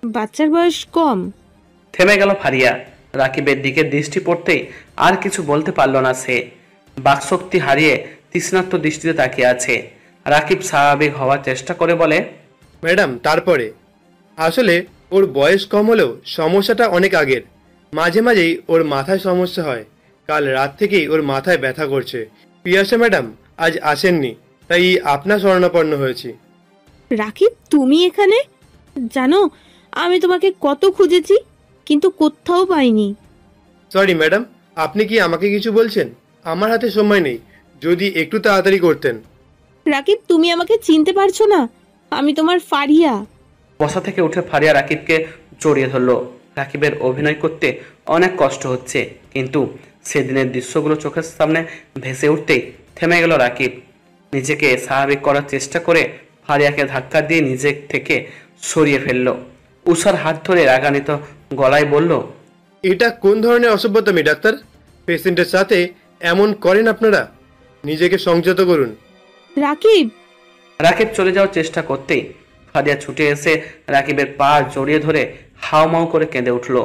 বাচ্চার বয়স কম। থেমে গেল ফারিয়া। রাকিবের দিকে দৃষ্টি পড়তেই আর কিছু বলতে পারল না সে। বাকশক্তি হারিয়ে তৃষ্ণার্ত দৃষ্টিতে তাকিয়ে আছে। রাকিব স্বাভাবিক হওয়ার চেষ্টা করে বলে, ম্যাডাম তারপরে আসলে ওর বয়স কম হলেও সমস্যাটা অনেক আগের। মাঝে মাঝেই ওর মাথায় সমস্যা হয়। কাল রাত থেকেই ওর মাথায় ব্যথা করছে। পিয়াসা ম্যাডাম আজ আসেননি, তাই আপনার শরণাপন্ন হয়েছি। রাকিব, তুমি এখানে? জানো আমি তোমাকে কত খুঁজেছি, কিন্তু কোথাও পাইনি। সরি ম্যাডাম, আপনি কি আমাকে কিছু বলছেন? আমার হাতে সময় নেই, যদি একটু তাড়াতাড়ি করতেন। রাকিব, তুমি আমাকে চিনতে পারছো না? আমি তোমার ফারিয়া। বসা থেকে উঠে ফারিয়া রাকিবকে জড়িয়ে ধরল। রাকিবের অভিনয় করতে অনেক কষ্ট হচ্ছে, কিন্তু সেদিনের দৃশ্যগুলো চোখের সামনে ভেসে উঠতেই থেমে গেল রাকিব। নিজেকে স্বাভাবিক করার চেষ্টা করে ফারিয়াকে ধাক্কা দিয়ে নিজে থেকে সরিয়ে ফেলল। উষার হাত ধরে রাগান্বিত গলায় বলল, এটা কোন ধরনের অসভ্যতামি ডাক্তার? পেশেন্টের সাথে এমন করেন আপনারা? নিজেকে সংযত করুন। রাকিব রাকিব চলে যাওয়ার চেষ্টা করতেই ফারিয়া ছুটে এসে রাকিবের পা জড়িয়ে ধরে হাওমাও করে কেঁদে উঠল।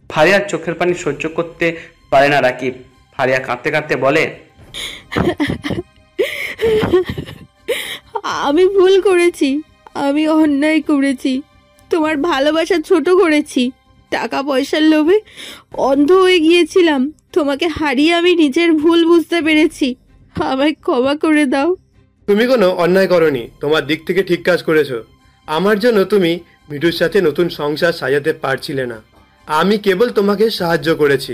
ফারিয়ার চোখের পানি সহ্য করতে পারে না রাকিব। ফারিয়া কাঁদতে কাঁদতে বলে, আমি ভুল করেছি, আমি অন্যায় করেছি, তোমার ভালোবাসা ছোট করেছি, টাকা পয়সার লোভে অন্ধ হয়ে গিয়েছিলাম। তোমাকে হারিয়ে আমি নিজের ভুল বুঝতে পেরেছি, আমায় ক্ষমা করে দাও। তুমি কোনো অন্যায় করনি, তোমার দিক থেকে ঠিক কাজ করেছো। আমার জন্য তুমি মিঠুর সাথে নতুন সংসার সাজাতে পারছিলে না, আমি কেবল তোমাকে সাহায্য করেছি।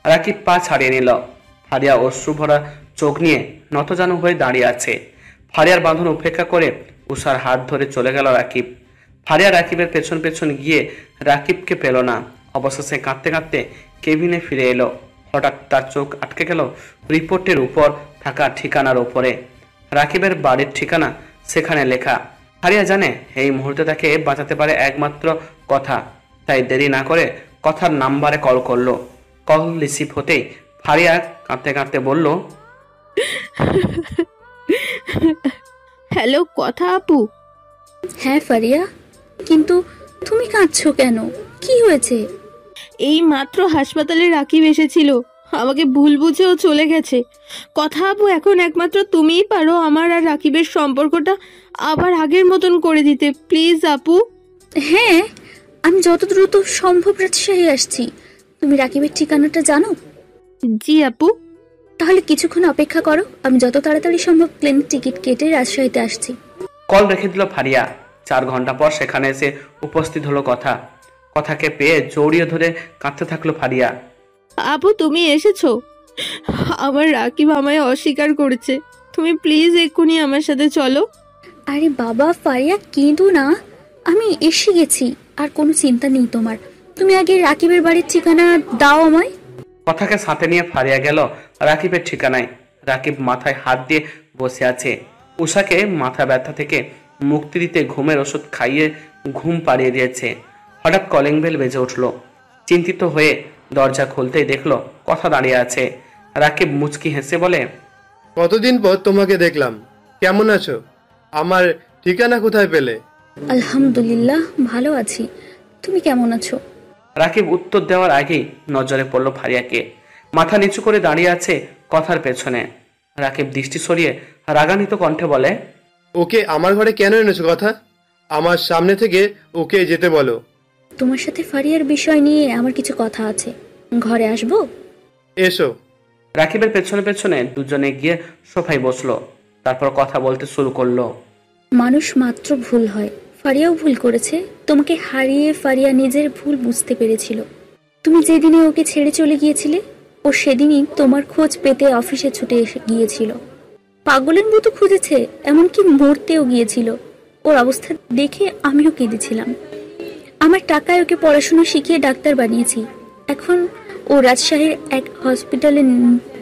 রাকিব পা ছাড়িয়ে নিল। ফারিয়া অশ্রু ভরা চোখ নিয়ে নতজানু হয়ে দাঁড়িয়ে আছে। ফারিয়ার বাঁধন উপেক্ষা করে উষার হাত ধরে চলে গেল রাকিব। ফারিয়া রাকিবের পেছন পেছন গিয়ে রাকিবকে পেল না। অবশেষে কাঁদতে কাঁদতে কেবিনে ফিরে এলো। হঠাৎ তার চোখ আটকে গেল রিপোর্টের উপর থাকা ঠিকানার ওপরে। রাকিবের বাড়ির ঠিকানা সেখানে লেখা। ফারিয়া জানে এই মুহূর্তে তাকে বাঁচাতে পারে একমাত্র কথা, তাই দেরি না করে কথার নাম্বারে কল করলো। কল রিসিভ হতেই ফারিয়া কাঁদতে কাঁদতে বলল, হ্যালো, কথা আপু? হ্যাঁ ফারিয়া, কিন্তু তুমি কাঁদছো কেন? কি হয়েছে? এই মাত্র হাসপাতালে রাকিব এসেছিল, আমাকে ভুল বুঝেও চলে গেছে। কথা আপু, এখন একমাত্র তুমিই পারো আমার আর রাকিবের সম্পর্কটা আবার আগের মতন করে দিতে। প্লিজ আপু। হ্যাঁ, আমি যত দ্রুত সম্ভব রাজশাহী আসছি। তুমি রাকিবের ঠিকানাটা জানো? জি আপু। তাহলে কিছুক্ষণ অপেক্ষা করো, আমি যত তাড়াতাড়ি সম্ভব প্লেন টিকিট কেটে রাজশাহীতে আসছি। কল রেখে দিল ফারিয়া। 4 ঘন্টা পর সেখানে এসে উপস্থিত হলো কথা। কথাকে পেয়ে জড়িয়ে ধরে কাঁদতে থাকলো ফারিয়া। আপু, তুমি এসেছো? আমার রাকিব আমায় অস্বীকার করেছে, তুমি প্লিজ এক্ষুনি আমার সাথে চলো। আরে বাবা ফারিয়া, কেঁদো না, আমি এসে গেছি, আর কোনো চিন্তা নেই তোমার। তুমি আগে রাকিবের বাড়ির ঠিকানা দাও আমায়। কথাকে সাথে নিয়ে ফারিয়া গেল রাকিবের ঠিকানায়। রাকিব মাথায় হাত দিয়ে বসে আছে। উষাকে মাথা ব্যথা থেকে মুক্তি দিতে ঘুমের ওষুধ খাইয়ে ঘুম পাড়িয়ে দিয়েছে। হঠাৎ কলিং বেল বেজে উঠল। চিন্তিত হয়ে দরজা খুলতেই দেখলো কথা দাঁড়িয়ে আছে। রাকিব মুচকি হেসে বলে, কতদিন পর তোমাকে দেখলাম, কেমন আছো? আমার ঠিকানা কোথায় পেলে? আলহামদুলিল্লাহ, ভালো আছি। তুমি কেমন আছো? রাকিব উত্তর দেওয়ার আগেই নজরে পড়ল ফারিয়াকে। মাথা নিচু করে দাঁড়িয়ে আছে কথার পেছনে। রাকিব দৃষ্টি সরিয়ে রাগান্বিত কণ্ঠে বলে, ওকে আমার ঘরে কেন এনেছো? কথা আমার সামনে থেকে ওকে যেতে বলো। তোমার সাথে ফারিয়ার বিষয় নিয়ে আমার কিছু কথা আছে, ঘরে আসবো? এসো। রাকিবের পেছনে পেছনে দুজনে গিয়ে সোফায় বসলো। তারপর কথা বলতে শুরু করলো। মানুষ মাত্র ভুল হয়, ফারিয়াও ভুল করেছে। তোমাকে হারিয়ে ফারিয়া নিজের ভুল বুঝতে পেরেছিল। তুমি যেদিনে ওকে ছেড়ে চলে গিয়েছিলে, ও সেদিনই তোমার খোঁজ পেতে অফিসে ছুটে এসে গিয়েছিল। পাগলের মতো খুঁজেছে, এমনকি মরতেও গিয়েছিল। ওর অবস্থা দেখে আমিও কেঁদেছিলাম। আমার টাকায় ওকে পড়াশোনা শিখিয়ে ডাক্তার বানিয়েছি। এখন ও রাজশাহীর এক হসপিটালে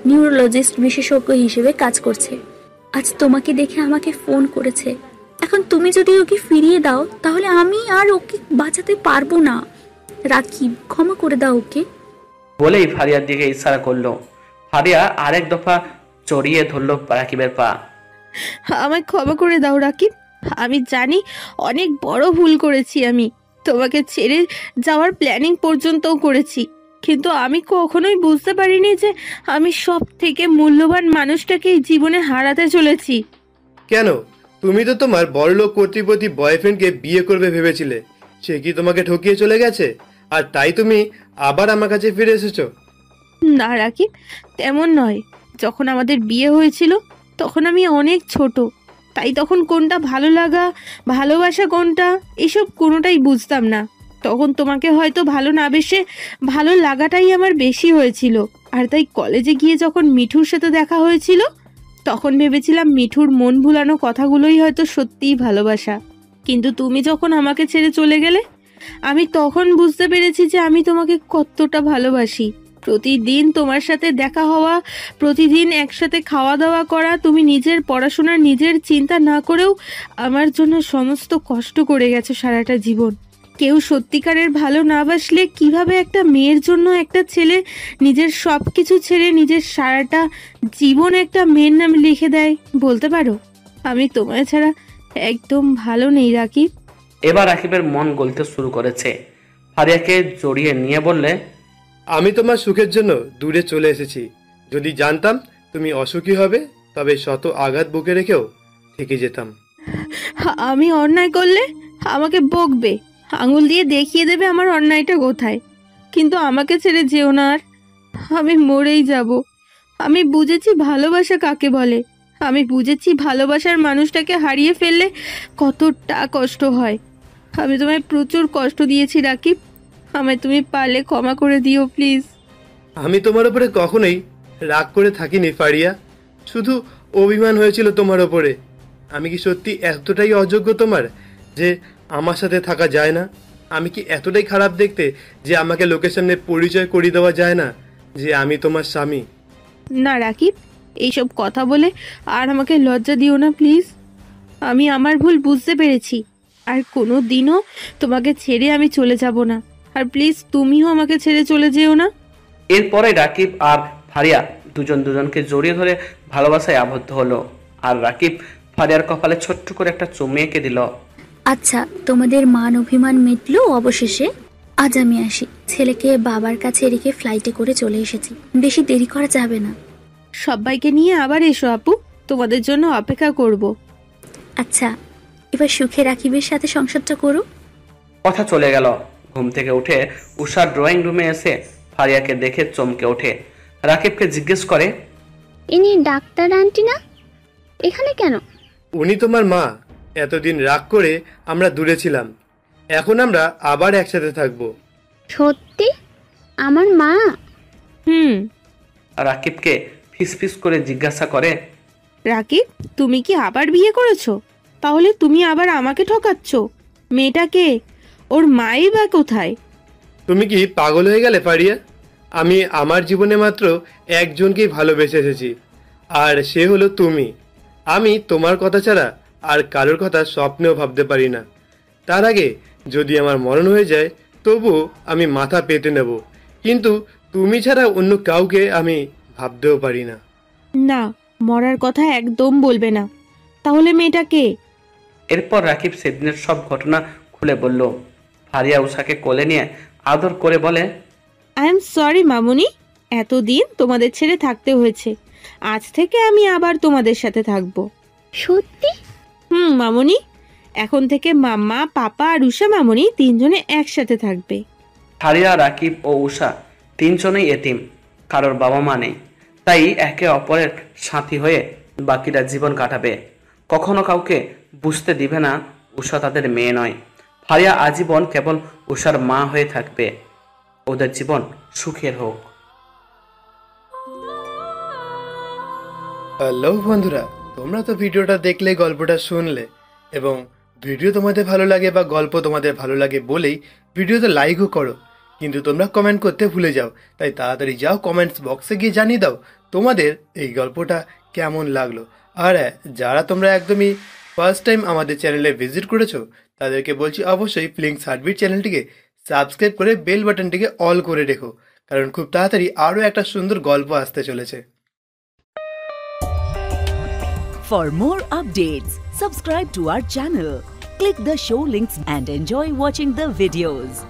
নিউরোলজিস্ট বিশেষজ্ঞ হিসেবে কাজ করছে। আজ তোমাকে দেখে আমাকে ফোন করেছে। এখন তুমি যদি ওকে ফিরিয়ে দাও, তাহলে আমি আর ওকে বাঁচাতে পারবো না। রাকিব, ক্ষমা করে দাও ওকে। বলেই ফারিয়ার দিকে ইশারা করলো। ফারিয়া আরেক দফা জড়িয়ে ধরল রাকিবের পা। আমায় ক্ষমা করে দাও রাকিব, আমি জানি অনেক বড় ভুল করেছি আমি। তোমাকে ছেড়ে যাওয়ার প্ল্যানিং পর্যন্তও করেছি, কিন্তু আমি কখনোই বুঝতে পারিনি যে আমি সব থেকে মূল্যবান মানুষটাকে এই জীবনে হারাতে চলেছি। কেন? তুমি তো তোমার বড়লোক কর্তৃপতি বয়ফ্রেন্ডকে বিয়ে করবে ভেবেছিলে, সে কি তোমাকে ঠকিয়ে চলে গেছে আর তাই তুমি আবার আমার কাছে ফিরে এসেছো? না রাকিব, তেমন নয়। যখন আমাদের বিয়ে হয়েছিল তখন আমি অনেক ছোট, তাই তখন কোনটা ভালো লাগা, ভালোবাসা কোনটা, এসব কোনোটাই বুঝতাম না। তখন তোমাকে হয়তো ভালো না বেশে ভালো লাগাটাই আমার বেশি হয়েছিল। আর তাই কলেজে গিয়ে যখন মিঠুর সাথে দেখা হয়েছিল তখন ভেবেছিলাম মিঠুর মন ভুলানো কথাগুলোই হয়তো সত্যিই ভালোবাসা। কিন্তু তুমি যখন আমাকে ছেড়ে চলে গেলে আমি তখন বুঝতে পেরেছি যে আমি তোমাকে কতটা ভালোবাসি। প্রতিদিন তোমার সাথে দেখা হওয়া, প্রতিদিন একসাথে খাওয়া দাওয়া করা, তুমি নিজের পড়াশোনার নিজের চিন্তা না করেও আমার জন্য সমস্ত কষ্ট করে গেছো সারাটা জীবন। কেউ সত্যিকারের ভালো না বাসলে কিভাবে একটা মেয়ের জন্য একটা ছেলে নিজের সব কিছু ছেড়ে নিজের সারাটা জীবন একটা মেয়ের নামে লিখে দেয় বলতে পারো? আমি তোমায় ছাড়া একদম ভালো নেই রাকিব। এবার রাকিবের মন গলতে শুরু করেছে। ফারিয়াকে জড়িয়ে নিয়ে বললে, আমি তোমার সুখের জন্য দূরে চলে এসেছি। যদি জানতাম তুমি অসুখী হবে তবে শত আঘাত বুকে রেখেও থেকে যেতাম। আমি অন্যায় করলে আমাকে বকবে, আঙুল দিয়ে দেখিয়ে দেবে আমার অন্যায়টা কোথায়, কিন্তু আমাকে ছেড়ে যেও না আর। আমি মরেই যাব। আমি বুঝেছি ভালোবাসা কাকে বলে, আমি বুঝেছি ভালোবাসার মানুষটাকে হারিয়ে ফেললে কতটা কষ্ট হয়। আমি তোমায় প্রচুর কষ্ট দিয়েছি রাকিব, আমায় তুমি পারলে ক্ষমা করে দিও প্লিজ। আমি তোমার উপরে কখনোই রাগ করে থাকিনি ফারিয়া, শুধু অভিমান হয়েছিল তোমার ওপরে। আমি কি সত্যি এতটাই অযোগ্য তোমার যে আমার সাথে থাকা যায় না? আমি কি এতটাই খারাপ দেখতে যে আমাকে লোকের সামনে পরিচয় করিয়ে দেওয়া যায় না যে আমি তোমার স্বামী? না রাকিব, এইসব কথা বলে আর আমাকে লজ্জা দিও না প্লিজ। আমি আমার ভুল বুঝতে পেরেছি, আর কোনো দিনও তোমাকে ছেড়ে আমি চলে যাব না। আর প্লিজ তুমিও আমাকে ছেড়ে চলে যেও না। এরপরে রাকিব আর ফারিয়া দুজন দুজনকে জড়িয়ে ধরে ভালোবাসায় আবদ্ধ হলো। আর রাকিব ফারিয়ার কপালে ছোট্ট করে একটা চুমু এঁকে দিল। আচ্ছা, তোমাদের মান অভিমান মিটলো অবশেষে। আজ আমি আসি। ছেলেকে বাবার কাছে রেখে ফ্লাইটে করে চলে এসেছি, বেশি দেরি করা যাবে না। সবাইকে নিয়ে আবার এসো আপু, তোমাদের জন্য অপেক্ষা করব। আচ্ছা, এবার সুখে রাকিবের সাথে সংসারটা করো। কথা চলে গেল। ঘুম থেকে উঠে উষা ড্রয়িং রুমে এসে ফারিয়াকে দেখে চমকে ওঠে। রাকিবকে জিজ্ঞেস করে, ইনি ডাক্তার আন্টি না? এখানে কেন? উনি তোমার মা। এতদিন রাগ করে আমরা দূরে ছিলাম, এখন আমরা আবার একসাথে থাকবো। সত্যি? আমার মা? রাকিবকে ফিসফিস করে জিজ্ঞাসা করে, রাকিব তুমি কি আবার বিয়ে করেছো? তাহলে তুমি আবার আমাকে ঠকাচ্ছ। মেয়েটাকে, ওর মাই বা কোথায়? তুমি কি পাগল হয়ে গেলে ফারিয়া? আমি আমার জীবনে মাত্র একজনকেই ভালোবেসে এসেছি, আর সে হলো তুমি। আমি তোমার কথা ছাড়া আর কারোর কথা স্বপ্নেও ভাবতে পারি না। তার আগে যদি আমার মরণ হয়ে যায় তবু আমি মাথা পেতে নেব, কিন্তু তুমি ছাড়া অন্য কাউকে আমি ভাবতেও পারি না। না, মরার কথা একদম বলবে না। তাহলে মেয়েটা কে? এরপর রাকিব সেদিনের সব ঘটনা খুলে বলল। ফারিয়া উষাকে কোলে নিয়ে আদর করে বলে, আই এম সরি মামুনি, এতদিন তোমাদের ছেড়ে থাকতে হয়েছে। আজ থেকে আমি আবার তোমাদের সাথে থাকবো। সত্যি? মামুনি, এখন থেকে মাম্মা, পাপা আর উষা মামুনি তিনজনে একসাথে থাকবে। ফারিয়া, রাকিব ও উষা তিনজনেই এতিম, কারোর বাবা মা নেই। তাই একে অপরের সাথী হয়ে বাকিটা জীবন কাটাবে। কখনো কাউকে বুঝতে দিবে না উষা তাদের মেয়ে নয়। ফারিয়া আজীবন কেবল উষার মা হয়ে থাকবে। ওদের জীবন সুখের হোক। হ্যালো বন্ধুরা, তোমরা তো ভিডিওটা দেখলে, গল্পটা শুনলে, এবং ভিডিও তোমাদের ভালো লাগে বা গল্প তোমাদের ভালো লাগে বলেই ভিডিওতে লাইকও করো, কিন্তু তোমরা কমেন্ট করতে ভুলে যাও। তাই তাড়াতাড়ি যাও কমেন্টস বক্সে গিয়ে জানিয়ে দাও তোমাদের এই গল্পটা কেমন লাগলো। আর যারা তোমরা একদমই ফার্স্ট টাইম আমাদের চ্যানেলে ভিজিট করেছো তাদেরকে বলছি অবশ্যই ফিলিংস হার্টবিট চ্যানেলটিকে সাবস্ক্রাইব করে বেল বাটনটিকে অল করে রেখো, কারণ খুব তাড়াতাড়ি আরও একটা সুন্দর গল্প আসতে চলেছে। For more updates, subscribe to our channel, Click the show links and enjoy watching the videos.